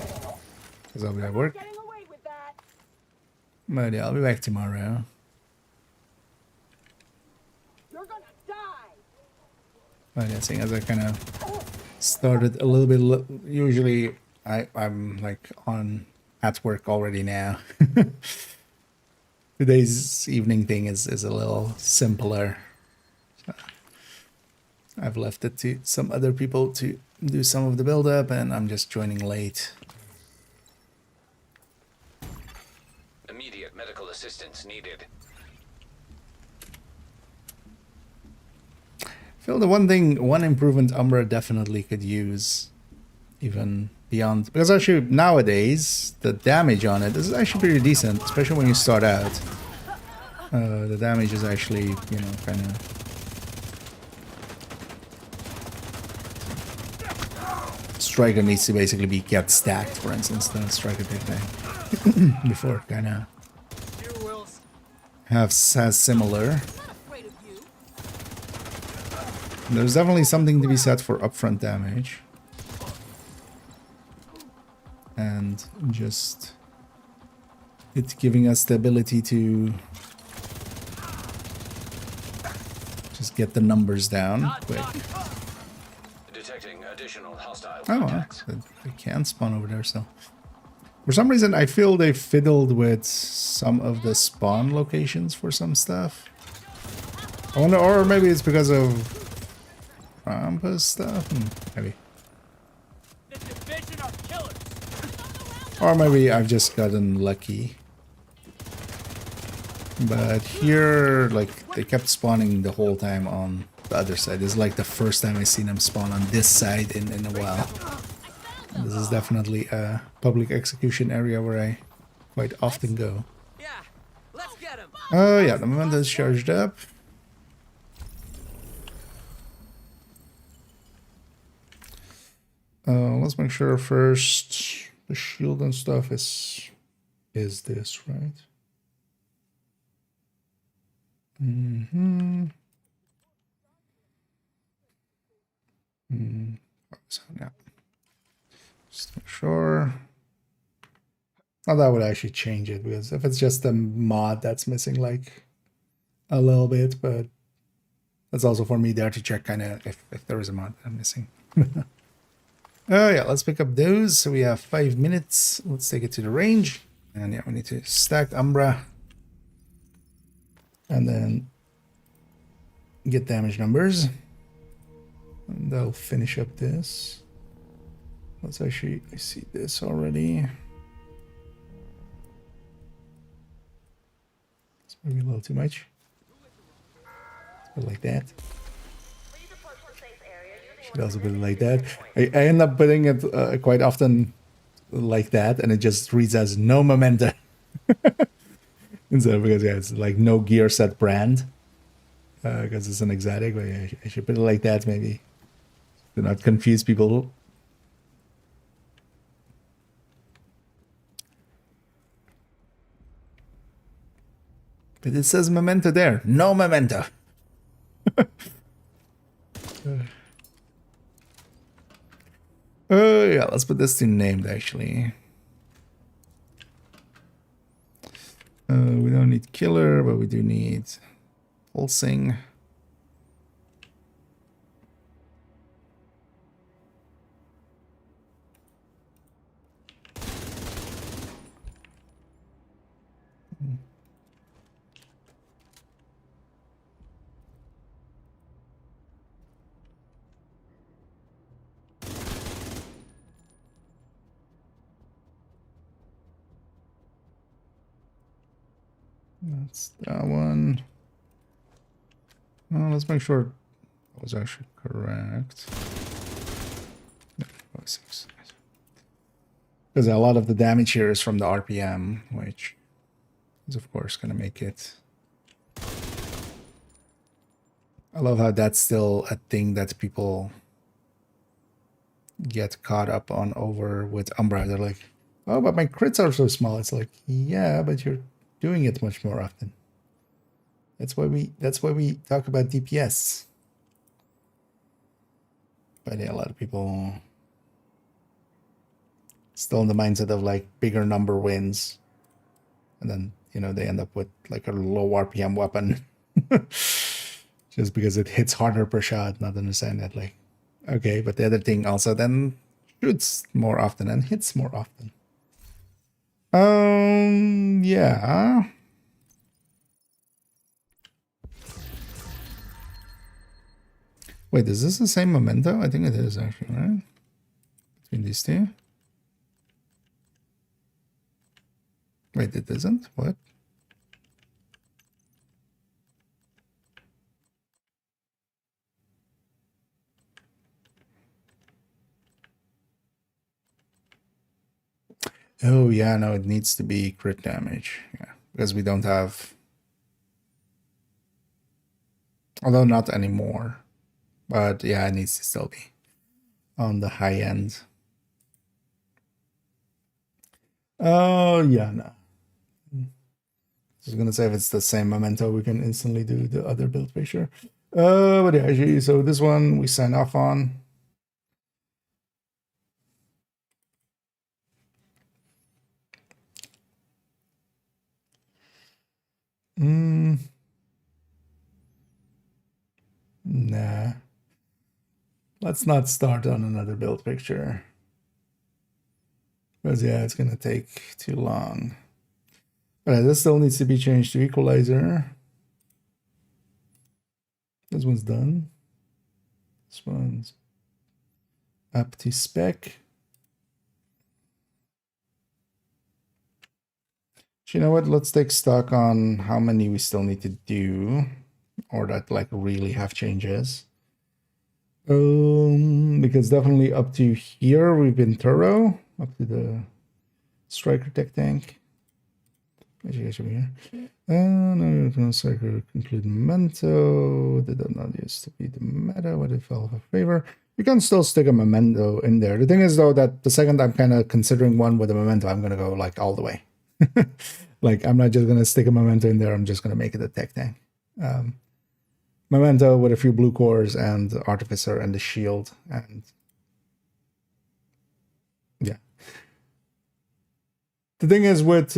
because I'll be at work. Getting away with that. But yeah, I'll be back tomorrow. You're gonna die. But yeah, seeing as I kind of started a little bit, usually I'm like at work already now. Today's evening thing is a little simpler. So I've left it to some other people to do some of the build up and I'm just joining late. Immediate medical assistance needed. I feel the one improvement Umbra definitely could use even beyond, because actually nowadays the damage on it is actually pretty decent, especially when you start out. The damage is actually, you know, kind of striker needs to basically be get stacked, for instance, the striker take before kind of has similar. I'm not afraid of you. There's definitely something to be said for upfront damage. And just it giving us the ability to just get the numbers down quick. Detecting additional hostile Oh, well, contacts. they can spawn over there still. For some reason, I feel they fiddled with some of the spawn locations for some stuff. I wonder, or maybe it's because of Krampus stuff? Maybe. The division are killers. Or maybe I've just gotten lucky. But here, like, they kept spawning the whole time on the other side. This is like the first time I've seen them spawn on this side in a while. And this is definitely a public execution area where I quite often go. Yeah, let's get him. Oh yeah, the Memento is charged up. Let's make sure first the shield and stuff is this, right? So now, just make sure. Oh, that would actually change it, because if it's just a mod that's missing like a little bit, but that's also for me there to check kind of if there is a mod that I'm missing. Oh yeah, let's pick up those. So we have 5 minutes. Let's take it to the range. And yeah, we need to stack Umbra. And then get damage numbers. And that'll finish up this. Let's actually, I see this already. It's maybe a little too much. Let's put it like that. Should also put it like that. I end up putting it quite often like that, and it just reads as no Memento. Instead of, because yeah, it's like no gear set brand. Because it's an exotic, but yeah, I should put it like that maybe. To not confuse people. But it says Memento there. No Memento. Oh yeah, let's put this to named actually. We don't need killer, but we do need pulsing. That's that one. Well, let's make sure that was actually correct. No, 6. Because a lot of the damage here is from the RPM, which is of course going to make it. I love how that's still a thing that people get caught up on over with Umbra. They're like, oh, but my crits are so small. It's like, yeah, but you're doing it much more often. That's why we talk about DPS. But yeah, a lot of people still in the mindset of like bigger number wins, and then they end up with like a low RPM weapon just because it hits harder per shot. Not understand that, like, okay, but the other thing also then shoots more often and hits more often. Yeah. Wait, is this the same Memento? I think it is actually, right? Between these two. Wait, it isn't? What? Oh, yeah, no, it needs to be crit damage. Yeah, because we don't have... Although not anymore. But yeah, it needs to still be on the high end. Oh, yeah, no. I was going to say if it's the same Memento, we can instantly do the other build picture. But yeah, actually, so this one we sign off on. Nah. Let's not start on another build picture. Because yeah, it's gonna take too long. Alright, this still needs to be changed to equalizer. This one's done. This one's up to spec. You know what? Let's take stock on how many we still need to do, or that like really have changes. Because definitely up to here we've been thorough. Up to the striker tech tank. As you guys over here. No, striker include Memento. That not used to be the meta. What if I'll have a favor? You can still stick a Memento in there. The thing is though that the second I'm kind of considering one with a Memento, I'm gonna go like all the way. Like I'm not just gonna stick a Memento in there. I'm just gonna make it a tech tank. Memento with a few blue cores and Artificer and the shield, and yeah. The thing is with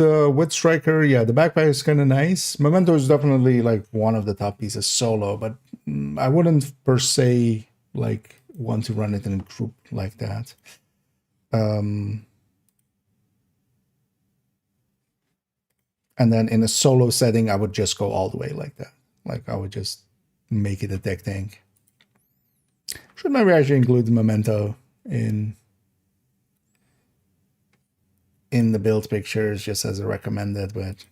Striker, yeah, the backpack is kind of nice. Memento is definitely like one of the top pieces solo, but I wouldn't per se like want to run it in a group like that. And then in a solo setting, I would just go all the way like that. Like I would just make it a tech tank. Should maybe actually include the Memento in the build pictures just as a recommended, but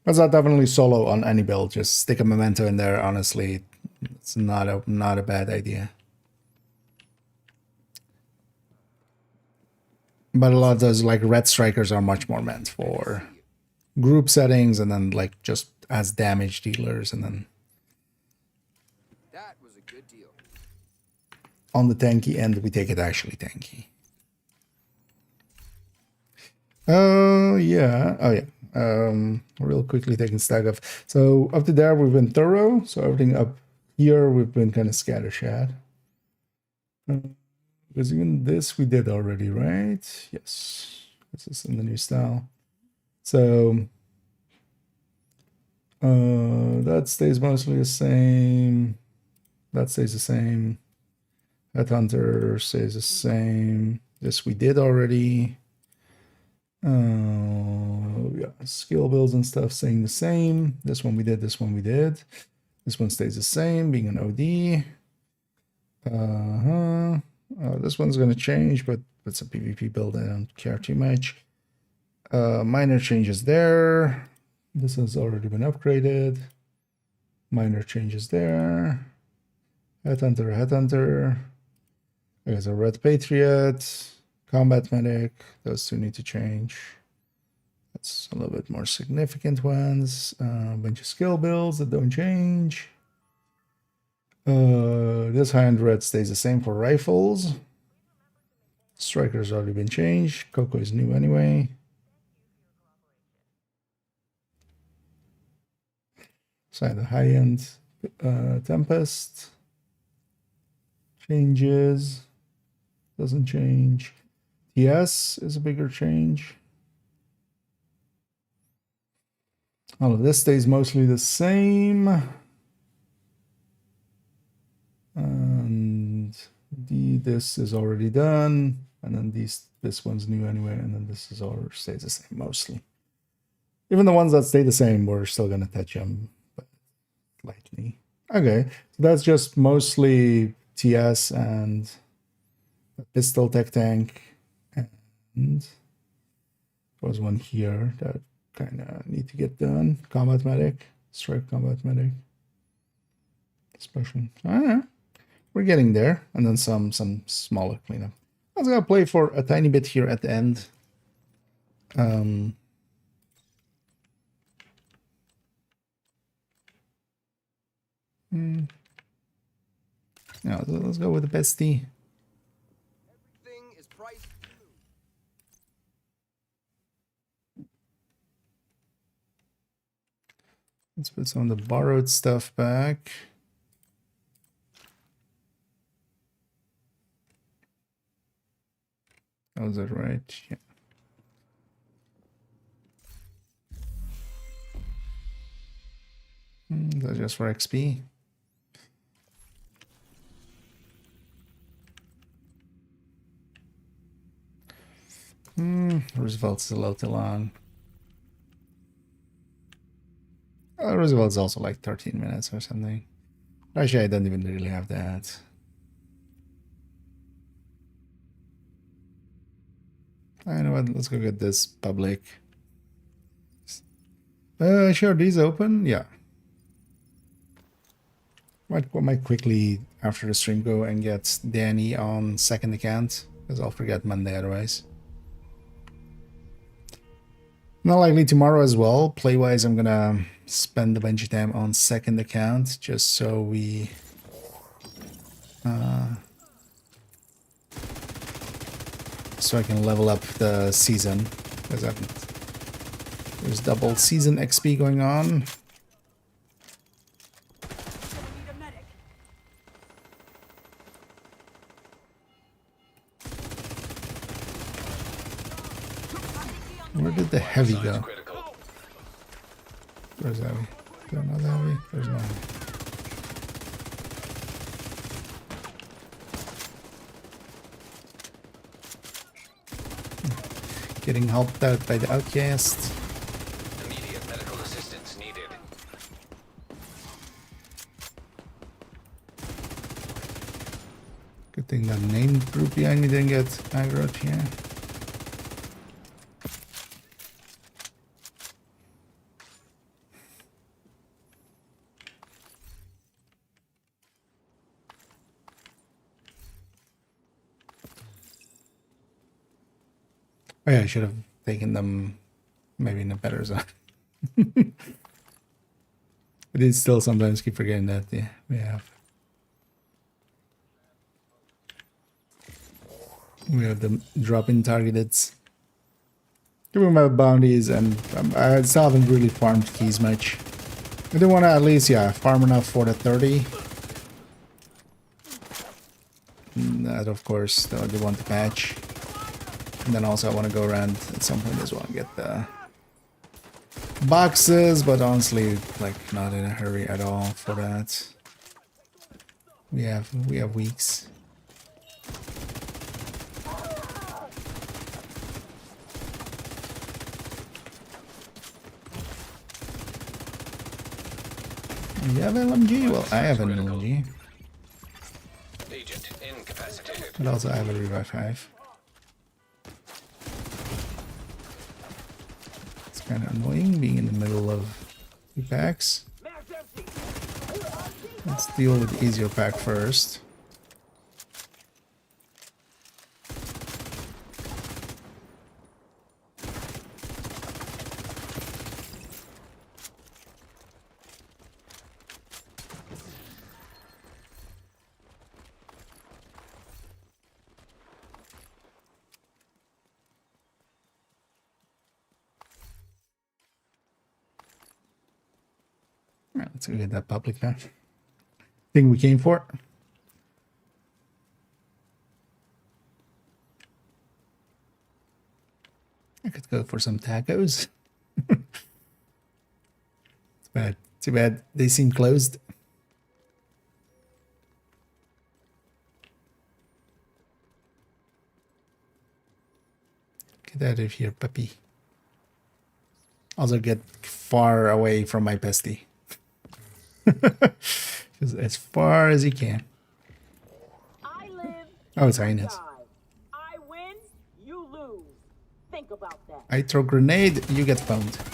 that's not definitely solo on any build. Just stick a Memento in there. Honestly, it's not a bad idea. But a lot of those like red strikers are much more meant for group settings and then like just as damage dealers, and then That was a good deal. on the tanky end we take it actually tanky. Yeah. Oh yeah. Real quickly taking stack of. So up to there we've been thorough. So everything up here we've been kind of scattershot. Because even this we did already, right? Yes. This is in the new style. So that stays mostly the same. That stays the same. Headhunter stays the same. This we did already. Yeah, skill builds and stuff staying the same. This one we did, this one we did. This one stays the same, being an OD. This one's gonna change, but it's a PvP build. I don't care too much. Minor changes there. This has already been upgraded. Minor changes there. Headhunter. There's a Red Patriot. Combat Medic. Those two need to change. That's a little bit more significant ones. A bunch of skill builds that don't change. This high-end red stays the same for rifles. Striker's already been changed. Coco is new anyway. So the high-end Tempest changes. Doesn't change. TS is a bigger change. All of this stays mostly the same. And this is already done. And then this one's new anyway. And then this is all stays the same mostly. Even the ones that stay the same, we're still going to touch them but lightly. Okay, so that's just mostly TS and pistol tech tank. And there was one here that kind of need to get done. Combat medic, strike combat medic, special. We're getting there, and then some smaller cleanup. I was gonna play for a tiny bit here at the end. Yeah, let's go with the bestie. Everything is priced. Let's put some of the borrowed stuff back. Oh, is that right? Yeah. That's just for XP. Roosevelt's a little too long. Roosevelt's also like 13 minutes or something. Actually, I don't even really have that. I know what, let's go get this public. Sure, these open? Yeah. Might quickly, after the stream, go and get Danny on second account, because I'll forget Monday otherwise. Not likely tomorrow as well. Play-wise, I'm gonna spend a bunch of time on second account, just so we... so I can level up the season, because there's double season XP going on. Gonna need a medic. Where did the heavy Sides go? critical. Where's heavy? Is there another heavy? There's no heavy. Getting helped out by the outcast. Immediate medical assistance needed. Good thing that named group behind me didn't get aggroed here. Oh yeah, I should have taken them maybe in a better zone. I did still sometimes keep forgetting that, yeah, we have them drop-in targeted. Giving about bounties, and I still haven't really farmed keys much. I do want to at least, yeah, farm enough for the 30. And that, of course, I do want to patch. And then also I want to go around at some point as well and get the boxes, but honestly, like, not in a hurry at all for that. We have weeks. You have LMG? Well, I have an LMG. Agent incapacitated. But also I have a revive 5. It's kind of annoying being in the middle of 2 packs. Let's deal with the easier pack first. Alright, let's go get that public now. Thing we came for. I could go for some tacos. Too bad they seem closed. Get out of here, puppy. Also get far away from my bestie. Just as far as you can. I live. Oh, it's Highness. I win. You lose. Think about that. I throw grenade, you get pwned.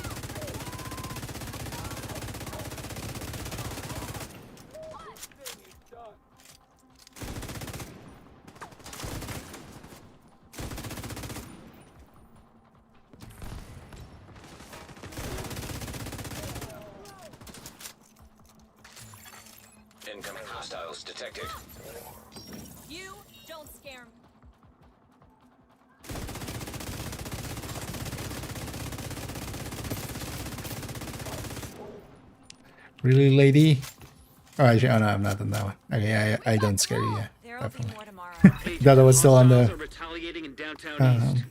Incoming hostiles detected. You don't scare me. Really, lady? Oh, actually, oh no, I'm not on that one. Okay, I don't scare you, yeah. There will be Definitely. more tomorrow. Agent, That was still on the- hostiles are retaliating in downtown East.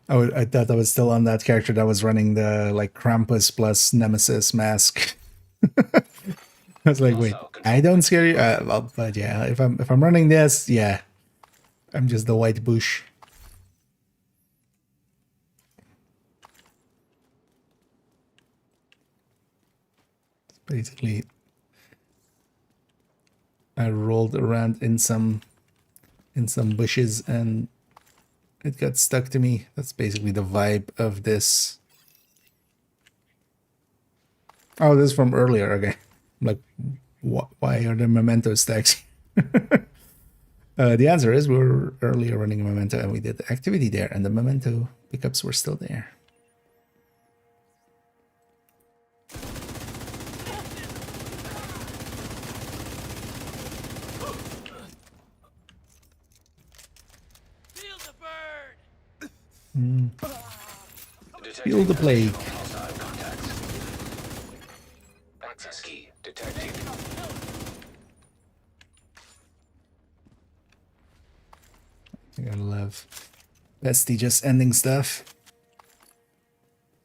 I thought I was still on that character that was running the, like, Krampus plus Nemesis mask. I was like, wait, I don't scare you? Well, but yeah, if I'm running this, yeah. I'm just the white bush. Basically, I rolled around in some bushes and it got stuck to me. That's basically the vibe of this. Oh, this is from earlier. Okay, I'm like, why are there memento stacks? The answer is we were earlier running a memento and we did the activity there, and the memento pickups were still there. Feel the burn. Feel the plague. Hostile contacts. Access key detected. I gotta love Bestie just ending stuff.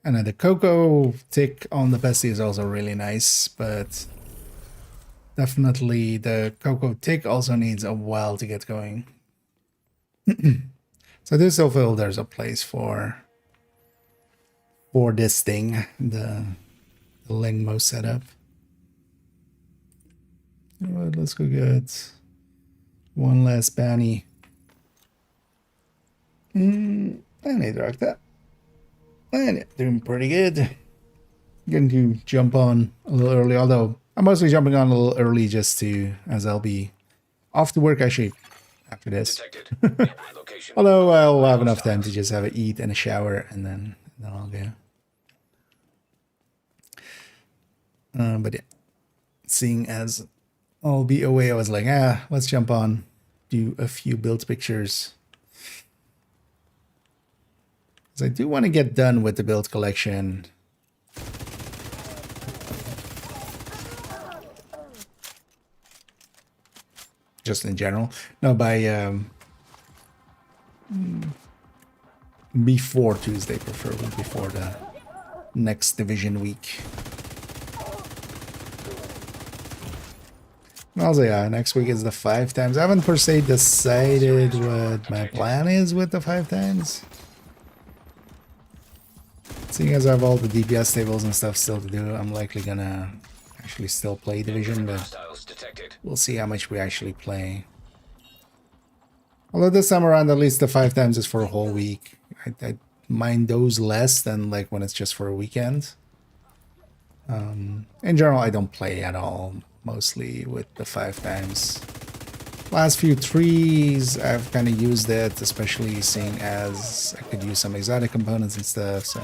And then the cocoa tick on the Bestie is also really nice, but definitely the cocoa tick also needs a while to get going. So I do still feel there's a place for this thing, the Lingmo setup. Alright, let's go get one last bounty. I need to rock that. And doing pretty good. Going to jump on a little early, although I'm mostly jumping on a little early just to, as I'll be off to work actually after this. Detected. Location. Although I'll have enough time to just have a eat and a shower and then I'll go. But yeah, seeing as I'll be away, I was like, let's jump on, do a few build pictures. Because I do want to get done with the build collection. Just in general. No, by before Tuesday, preferably before the next division week. Also, yeah, next week is the 5 times. I haven't per se decided what my plan is with the 5 times. Seeing as I have all the DPS tables and stuff still to do, I'm likely gonna actually still play Division, but Hostiles detected. we'll see how much we actually play. Although this time around, at least the 5 times is for a whole week. I mind those less than like when it's just for a weekend. In general, I don't play at all, mostly with the 5 times. Last few trees, I've kind of used it, especially seeing as I could use some exotic components and stuff, so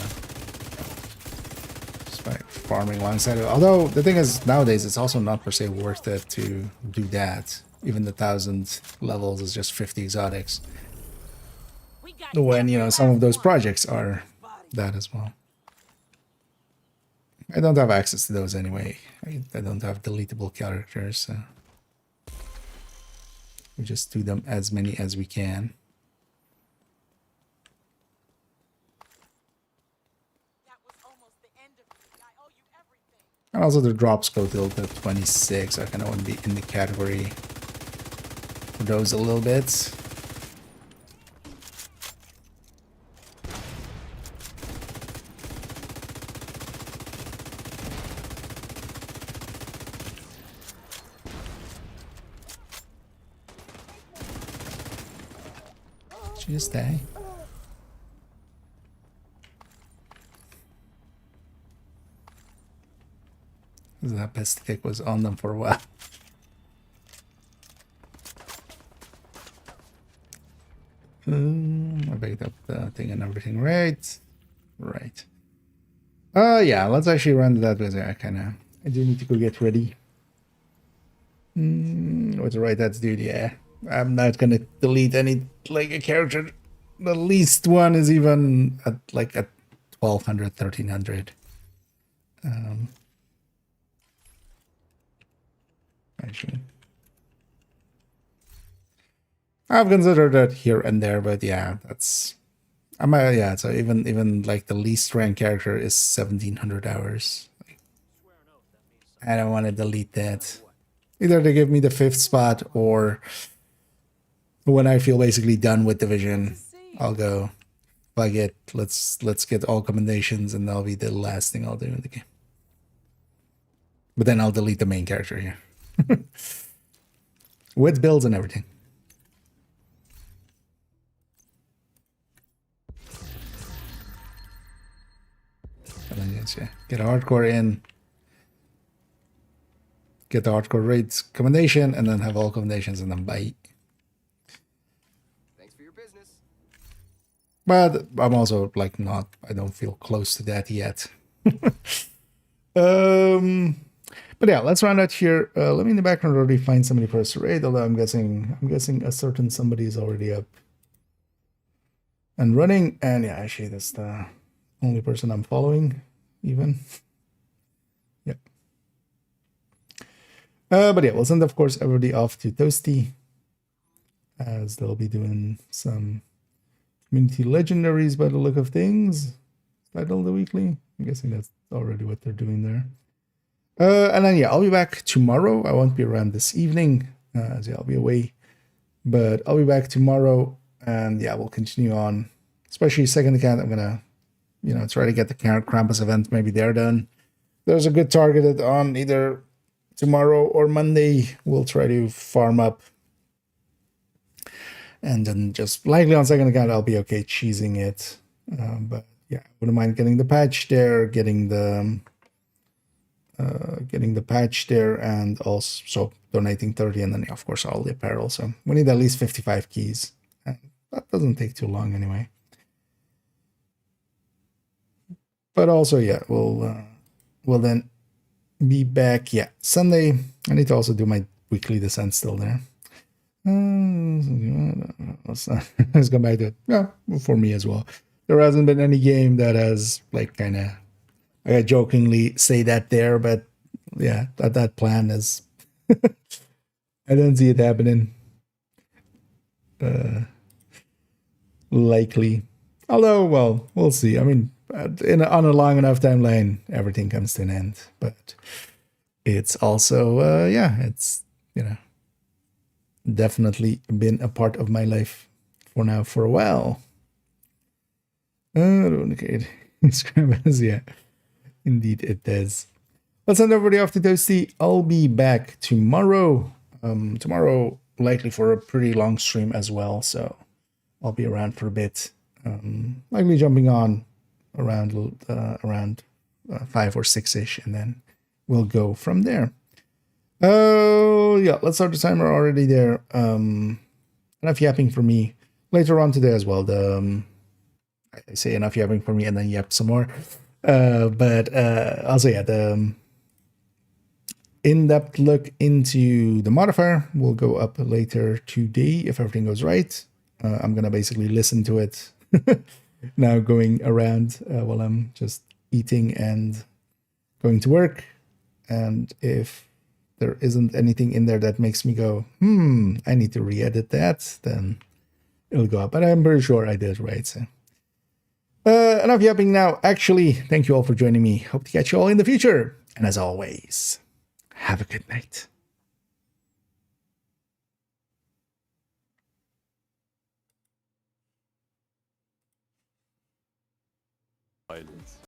just by farming alongside it. Although the thing is, nowadays it's also not per se worth it to do that. Even the 1000 levels is just 50 exotics. When, you know, some of those projects are that as well. I don't have access to those anyway. I don't have deletable characters, so we just do them as many as we can. And also the drops go till the 26. So I kind of want to be in the category for those a little bit. Just die. That pest tick was on them for a while. I picked up the thing and everything, right? Right. Yeah, let's actually run that because I do need to go get ready. What's the right that's dude? Yeah. I'm not gonna delete any like a character. The least one is even at like at 1200, 1300. Actually, I've considered that here and there, but yeah, that's yeah. So even like the least ranked character is 1700 hours. I don't want to delete that. Either they give me the 5th spot, or when I feel basically done with Division, I'll go, fuck it, let's get all commendations, and that'll be the last thing I'll do in the game. But then I'll delete the main character here. With builds and everything. And then yes, yeah, get a hardcore in. Get the hardcore raids commendation, and then have all commendations, and then bye. Thanks for your business. But I'm also like not, I don't feel close to that yet. But yeah, let's round out here. Let me in the background already find somebody for us to raid, although I'm guessing a certain somebody is already up and running. And yeah, actually that's the only person I'm following even. Yeah. But yeah, we'll send of course everybody off to Toasty, as they'll be doing some community legendaries by the look of things. Title the weekly. I'm guessing that's already what they're doing there. And then yeah, I'll be back tomorrow. I won't be around this evening, as yeah, I'll be away. But I'll be back tomorrow, and yeah, we'll continue on. Especially second account, I'm gonna, try to get the Krampus event maybe there done. There's a good targeted on either tomorrow or Monday. We'll try to farm up. And then just likely on second account, I'll be okay cheesing it. But yeah, wouldn't mind getting the patch there, getting the patch there, and also donating 30, and then of course all the apparel. So we need at least 55 keys, and that doesn't take too long anyway. But also yeah, we'll then be back. Yeah, Sunday. I need to also do my weekly descent still there. Let's go back to it. Yeah, for me as well. There hasn't been any game that has like kind of, I jokingly say that there, but yeah, that plan is I don't see it happening. Likely. Although, well, we'll see. I mean, on a long enough timeline, everything comes to an end. But it's also, yeah, it's, definitely been a part of my life for a while. Okay. Yeah, indeed it does. Let's send everybody off to Toasty. I'll be back tomorrow. Tomorrow likely for a pretty long stream as well, so I'll be around for a bit. Likely jumping on around 5 or 6-ish, and then we'll go from there. Oh yeah, let's start the timer already there. Enough yapping for me. Later on today as well. I say enough yapping for me and then yap some more. But also yeah, the in-depth look into the modifier will go up later today if everything goes right. I'm gonna basically listen to it now going around while I'm just eating and going to work. And if there isn't anything in there that makes me go, I need to re-edit that, then it'll go up. But I'm pretty sure I did right. So enough yapping now. Actually, thank you all for joining me. Hope to catch you all in the future. And as always, have a good night.